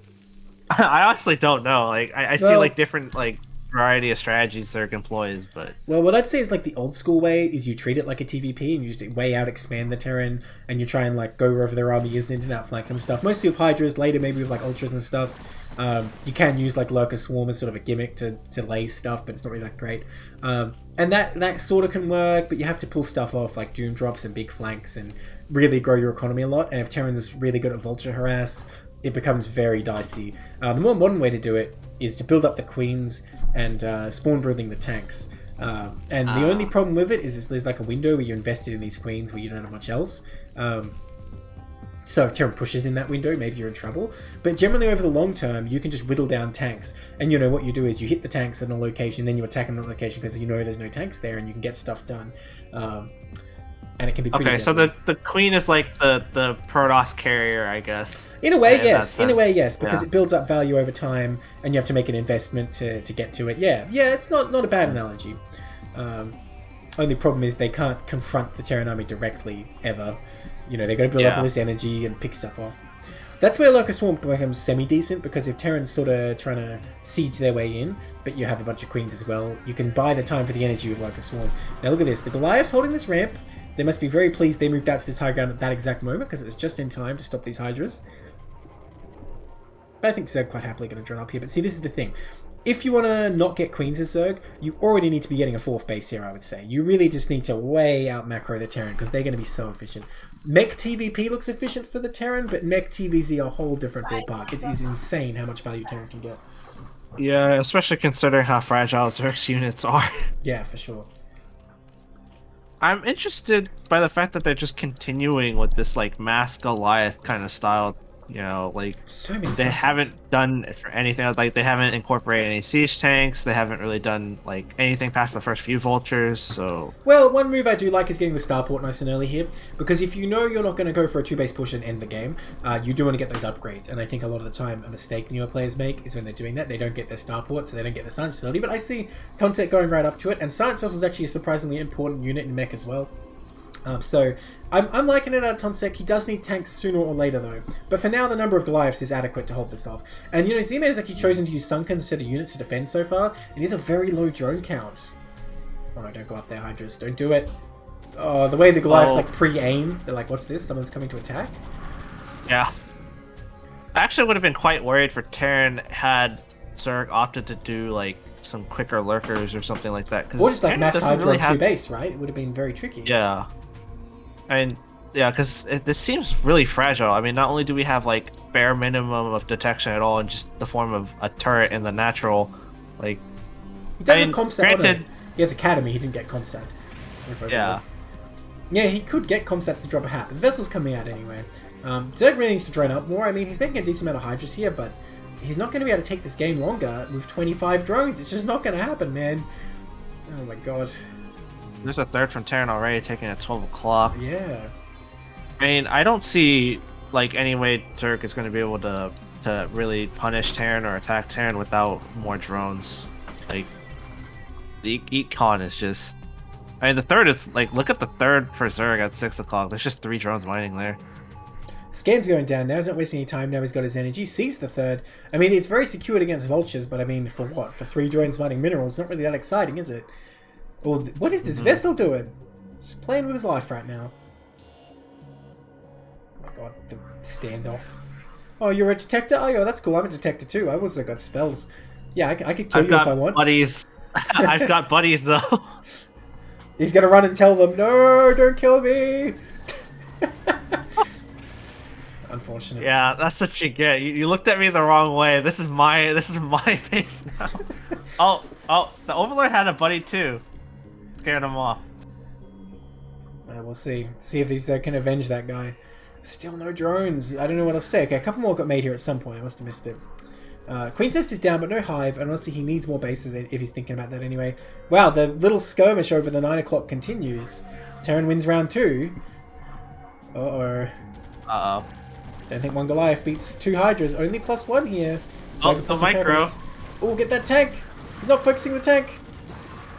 I honestly don't know. Like, I see like different like variety of strategies Zerg employs, but what I'd say is like the old school way is you treat it like a TVP and you just way out expand the Terran and you try and like go wherever their army is and outflank them and stuff. Mostly with Hydras, later maybe with like Ultras and stuff. You can use like Lurker Swarm as sort of a gimmick to lay stuff, but it's not really that great. And that sort of can work, but you have to pull stuff off like Doom Drops and big flanks and really grow your economy a lot. And if Terran's really good at Vulture Harass, it becomes very dicey. The more modern way to do it is to build up the Queens and spawn brooding the tanks. And the only problem with it is there's like a window where you invested in these Queens where you don't have much else. So if Terran pushes in that window, maybe you're in trouble. But generally over the long term, you can just whittle down tanks. And what you do is you hit the tanks in a location, then you attack in that location because there's no tanks there and you can get stuff done. And it can be pretty deadly. So the Queen is like the Protoss carrier, I guess. In a way, yes. In a way, yes. Because it builds up value over time and you have to make an investment to get to it. Yeah, it's not a bad analogy. Only problem is they can't confront the Terran army directly, ever. They've got to build up all this energy and pick stuff off. That's where Lurker Swarm becomes semi-decent, because if Terran's sort of trying to siege their way in, but you have a bunch of Queens as well, you can buy the time for the energy with Lurker Swarm. Now look at this. The Goliath's holding this ramp. They must be very pleased they moved out to this high ground at that exact moment, because it was just in time to stop these Hydras. But I think Zerg quite happily going to drone up here. But see, this is the thing. If you want to not get Queens as Zerg, you already need to be getting a 4th base here, I would say. You really just need to way out macro the Terran, because they're going to be so efficient. Mech TVP looks efficient for the Terran, but Mech TVZ are a whole different ballpark. It is insane how much value Terran can get. Yeah, especially considering how fragile Zerg's units are. Yeah, for sure. I'm interested by the fact that they're just continuing with this like mass Goliath kind of style. Like so many they haven't done it for anything. Like they haven't incorporated any siege tanks. They haven't really done like anything past the first few vultures. So one move I do like is getting the starport nice and early here, because if you're not going to go for a 2-base push and end the game, you do want to get those upgrades. And I think a lot of the time a mistake newer players make is when they're doing that, they don't get their starport, so they don't get the science facility. But I see Concept going right up to it, and science vessel is actually a surprisingly important unit in mech as well. So I'm liking it out of Tonsek. He does need tanks sooner or later though. But for now, the number of Goliaths is adequate to hold this off. And Zmaan has actually chosen to use Sunkens instead of units to defend so far. It is a very low drone count. Oh no, don't go up there, Hydras. Don't do it. Oh, the way the Goliaths like pre-aim. They're like, what's this? Someone's coming to attack? Yeah. I actually would have been quite worried for Terran had Zerg opted to do like some quicker lurkers or something like that. Or just like mass Hydra really 2-base, right? It would have been very tricky. Yeah. Because this seems really fragile. I mean, not only do we have like bare minimum of detection at all in just the form of a turret in the natural, like he doesn't have comstat. He has Academy. He didn't get comstats. Yeah. Yeah, he could get comstats to drop a hat, but the vessel's coming out anyway. Zerg really needs to drone up more. I mean, he's making a decent amount of Hydras here, but he's not going to be able to take this game longer with 25 drones. It's just not going to happen, man. Oh my god. There's a third from Terran already taking at 12 o'clock. Yeah. I mean, I don't see like any way Zerg is going to be able to really punish Terran or attack Terran without more drones. Like, the econ is just... I mean, the third is like, look at the third for Zerg at 6 o'clock. There's just 3 drones mining there. Scan's going down now. He's not wasting any time now. He's got his energy. Sees the third. I mean, it's very secured against vultures, but I mean, for what? For 3 drones mining minerals? It's not really that exciting, is it? Or what is this vessel doing? He's playing with his life right now. Oh my god, the standoff. Oh, you're a detector? Oh, yeah, that's cool. I'm a detector too. I also got spells. Yeah, I could kill you if I want. Buddies. I've got buddies though. He's gonna run and tell them, no, don't kill me. Unfortunate. Yeah, that's what you get. You looked at me the wrong way. This is my base now. Oh, the Overlord had a buddy too. Scared him off. We'll see. See if these can avenge that guy. Still no drones. I don't know what else to say. Okay, a couple more got made here at some point. I must have missed it. Queen's Nest is down, but no hive, and honestly he needs more bases if he's thinking about that anyway. Wow, the little skirmish over the 9 o'clock continues. Terran wins round 2. Uh-oh. Uh-oh. Don't think one Goliath beats 2 Hydras. Only +1 here. Oh, the micro. Oh, get that tank. He's not focusing the tank.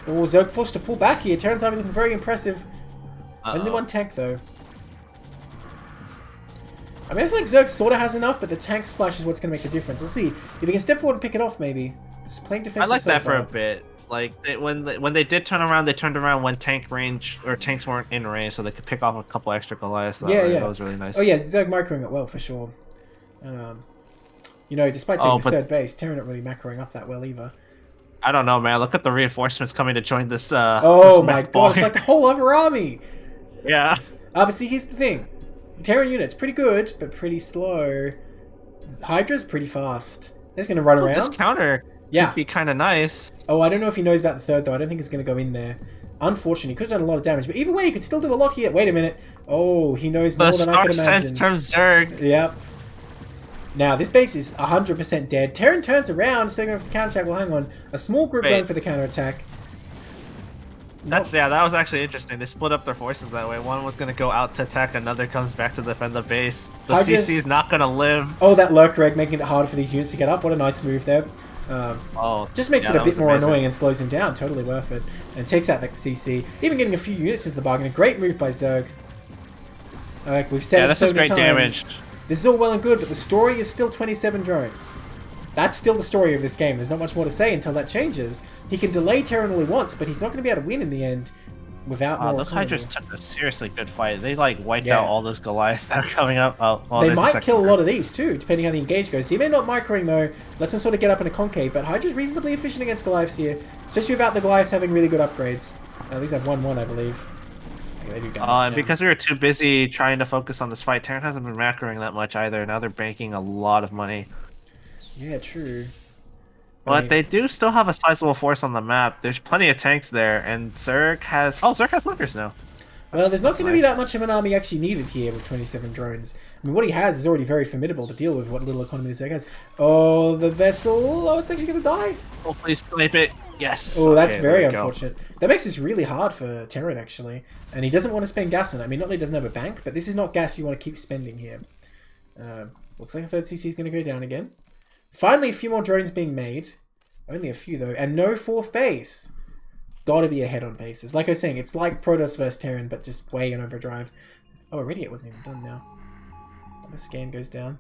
Oh, Zerg forced to pull back here. Terran's Army looking very impressive. Only 1 tank, though. I mean, I feel like Zerg sort of has enough, but the tank splash is what's going to make the difference. Let's see. If he can step forward and pick it off, maybe. Just playing defensive. I like so that far. for a bit. Like when they did turn around, they turned around when tank range or tanks weren't in range, so they could pick off a couple extra Goliaths. That was really nice. Oh yeah, Zerg microing it well for sure. You know, despite taking his third base, Terran not really macroing up that well either. I don't know, man. Look at the reinforcements coming to join this. Oh this my god, it's like a whole other army. Yeah. But see, here's the thing: Terran units pretty good, but pretty slow. Hydra's pretty fast. They're just gonna run around. This counter. Yeah. Could be kind of nice. Oh, I don't know if he knows about the third, though. I don't think it's going to go in there. Unfortunately, he could have done a lot of damage. But either way, he could still do a lot here. Wait a minute. Oh, he knows more than I could imagine. Sense from Zerg. Yep. Now, this base is 100% dead. Terran turns around, still going for the counterattack. Well, hang on. A small group going for the counterattack. That was actually interesting. They split up their forces that way. One was going to go out to attack, another comes back to defend the base. The CC is not going to live. Oh, that lurker egg making it harder for these units to get up. What a nice move there. Just makes it a bit more annoying and slows him down. Totally worth it. And takes out that CC. Even getting a few units into the bargain. A great move by Zerg. We've said it so many times. Damage. This is all well and good, but the story is still 27 drones. That's still the story of this game. There's not much more to say until that changes. He can delay Terran all he wants, but he's not going to be able to win in the end without more those Hydras took a seriously good fight. They like wiped out all those Goliaths that are coming up. They might kill a lot of these too, depending how the engage goes. So he may not microing though, lets him sort of get up in a concave, but Hydra's reasonably efficient against Goliaths here, especially without the Goliaths having really good upgrades. At least have 1-1, I believe. Okay, they do and because we were too busy trying to focus on this fight, Terran hasn't been macroing that much either. Now they're banking a lot of money. Yeah, true. But they do still have a sizable force on the map. There's plenty of tanks there, and Zerg has... Oh, Zerg has Lurkers now. Well, there's not going to be that much of an army actually needed here with 27 drones. I mean, what he has is already very formidable to deal with what little economy the Zerg has. Oh, the vessel! Oh, it's actually going to die! Oh, please snipe it! Yes! Oh, that's very unfortunate. That makes this really hard for Terran, actually. And he doesn't want to spend gas on it. I mean, not that he doesn't have a bank, but this is not gas you want to keep spending here. Looks like a third CC is going to go down again. Finally, a few more drones being made. Only a few, though. And no fourth base. Gotta be ahead on bases. Like I was saying, it's like Protoss vs Terran, but just way in overdrive. Oh, already it wasn't even done now. The scan goes down.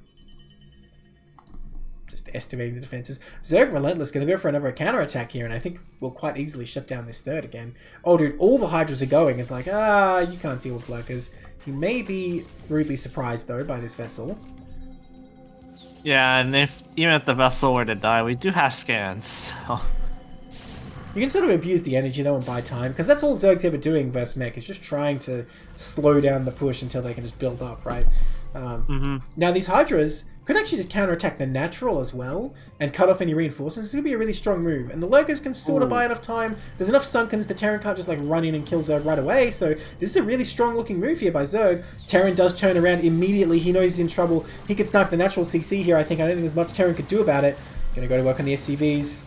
Just estimating the defenses. Zerg Relentless going to go for another counterattack here, and I think we'll quite easily shut down this third again. Oh, dude, all the Hydras are going. It's like, you can't deal with Lurkers. You may be rudely surprised, though, by this vessel. Yeah, and even if the vessel were to die, we do have scans. So. You can sort of abuse the energy though and buy time, because that's all Zerg's ever doing versus mech, is just trying to slow down the push until they can just build up, right? Now these Hydras could actually just counterattack the natural as well and cut off any reinforcements. This is going to be a really strong move. And the Lurkers can sort of buy enough time. There's enough Sunkens, the Terran can't just like run in and kill Zerg right away. So this is a really strong looking move here by Zerg. Terran does turn around immediately. He knows he's in trouble. He could snipe the natural CC here, I think. I don't think there's much Terran could do about it. Gonna go to work on the SCVs.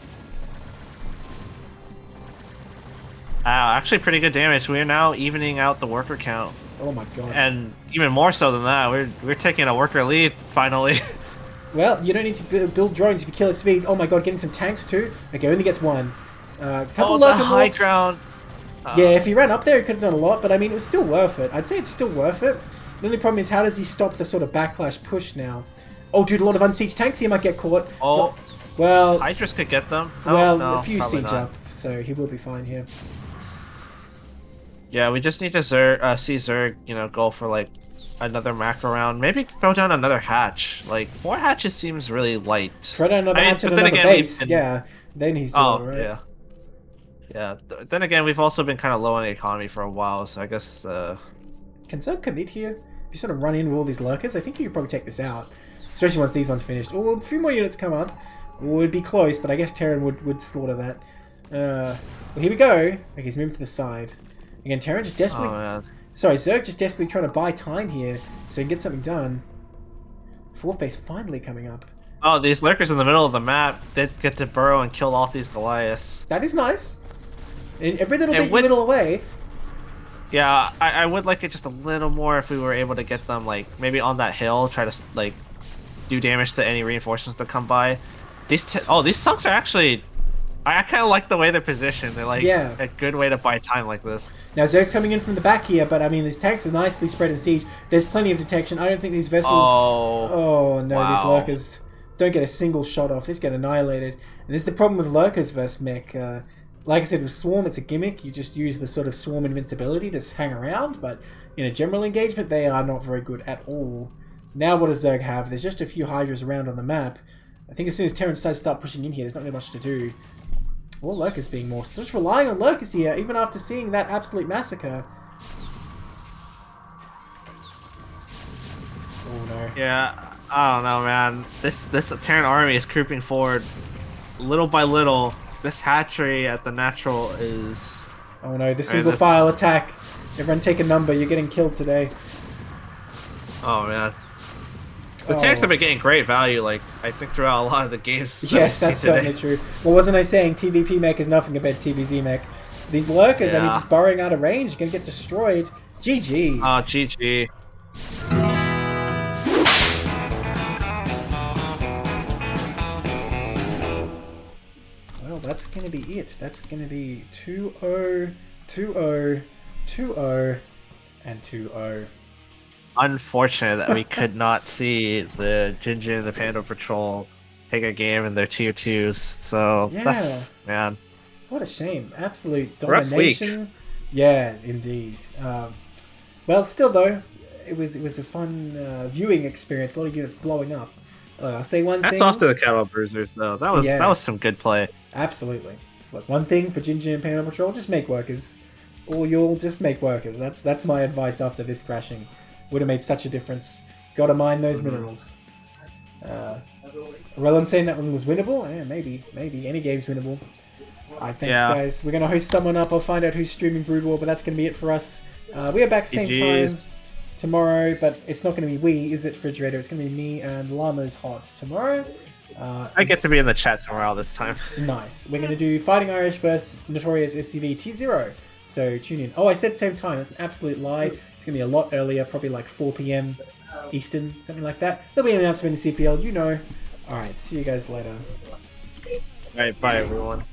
Actually pretty good damage. We are now evening out the worker count. Oh my god. And even more so than that, we're taking a worker lead, finally. Well, you don't need to build drones if you kill SCVs. Oh my god, getting some tanks too. Okay, only gets one. Couple the high ground. Yeah, if he ran up there, he could have done a lot, but I mean, it was still worth it. I'd say it's still worth it. The only problem is, how does he stop the sort of backlash push now? Oh, dude, a lot of unsieged tanks here might get caught. Oh, well, Hydras could get them. Well, a few siege up, so he will be fine here. Yeah, we just need to see Zerg, go for like another macro round. Maybe throw down another hatch. Like 4 hatches seems really light. Throw down another hatch and another base. Yeah, then he's right. Yeah. Yeah. Then again, we've also been kind of low on the economy for a while, so I guess. Can Zerg commit here? If you sort of run in with all these lurkers, I think you could probably take this out, especially once these ones finished. Oh, a few more units come up. Would be close, but I guess Terran would slaughter that. Well, here we go. Okay, he's moving to the side. Again, Terran just desperately... Sorry, Zerg just desperately trying to buy time here so he can get something done. Fourth base finally coming up. Oh, these lurkers in the middle of the map, they get to burrow and kill off these Goliaths. That is nice. Every little bit you whittle away. Yeah, I would like it just a little more if we were able to get them like maybe on that hill, try to like do damage to any reinforcements that come by. These sunks are actually. I kind of like the way they're positioned. They're like a good way to buy time like this. Now Zerg's coming in from the back here, but I mean these tanks are nicely spread in siege. There's plenty of detection. I don't think these vessels. Oh no, wow. These lurkers don't get a single shot off. They just get annihilated. And this is the problem with lurkers versus mech. Like I said, with Swarm, it's a gimmick. You just use the sort of Swarm invincibility to hang around, but in a general engagement, they are not very good at all. Now what does Zerg have? There's just a few Hydras around on the map. I think as soon as Terran decides to start pushing in here, there's not really much to do. Or Lurkers being more. So just relying on Lurkers here, even after seeing that absolute massacre. Oh no. Yeah, I don't know, man. This Terran army is creeping forward little by little. This hatchery at the natural is... Oh no, the single file attack. Everyone take a number, you're getting killed today. Oh man. The tanks have been getting great value, like, I think throughout a lot of the games. Yes, that's certainly true. Well, wasn't I saying TVP mech is nothing compared to TVZ mech? These lurkers, I mean, just burrowing out of range, are going to get destroyed. GG. Oh, GG. Well, that's going to be it. That's going to be 2-0, 2-0, 2-0, and 2-0. Unfortunate that we could not see the Jinjin and the Pandor Patrol take a game in their tier 2s. So that's, man. What a shame. Absolute rough domination. Week. Yeah, indeed. Well, still though, it was a fun viewing experience. A lot of units blowing up. I'll say one thing. That's off to the Cattlebruisers though. That was some good play. Absolutely. Look, one thing for Jinjin and Pandor Patrol: just make workers, or you'll just make workers. That's my advice after this thrashing. Would have made such a difference. Gotta mine those minerals. Relon saying that one was winnable? Yeah, maybe. Any game's winnable. Alright, thanks guys. We're gonna host someone up. I'll find out who's streaming Brood War, but that's gonna be it for us. We are back same time tomorrow, but it's not gonna be we, is it, Fridgeraider? It's gonna be me and Llama's Hot tomorrow. I get to be in the chat tomorrow this time. Nice. We're gonna do Fighting Irish versus Notorious SCV T0. So tune in. Oh, I said same time. That's an absolute lie. It's going to be a lot earlier, probably like 4 PM Eastern, something like that. There'll be an announcement in CPL, you know. Alright, see you guys later. Alright, bye everyone.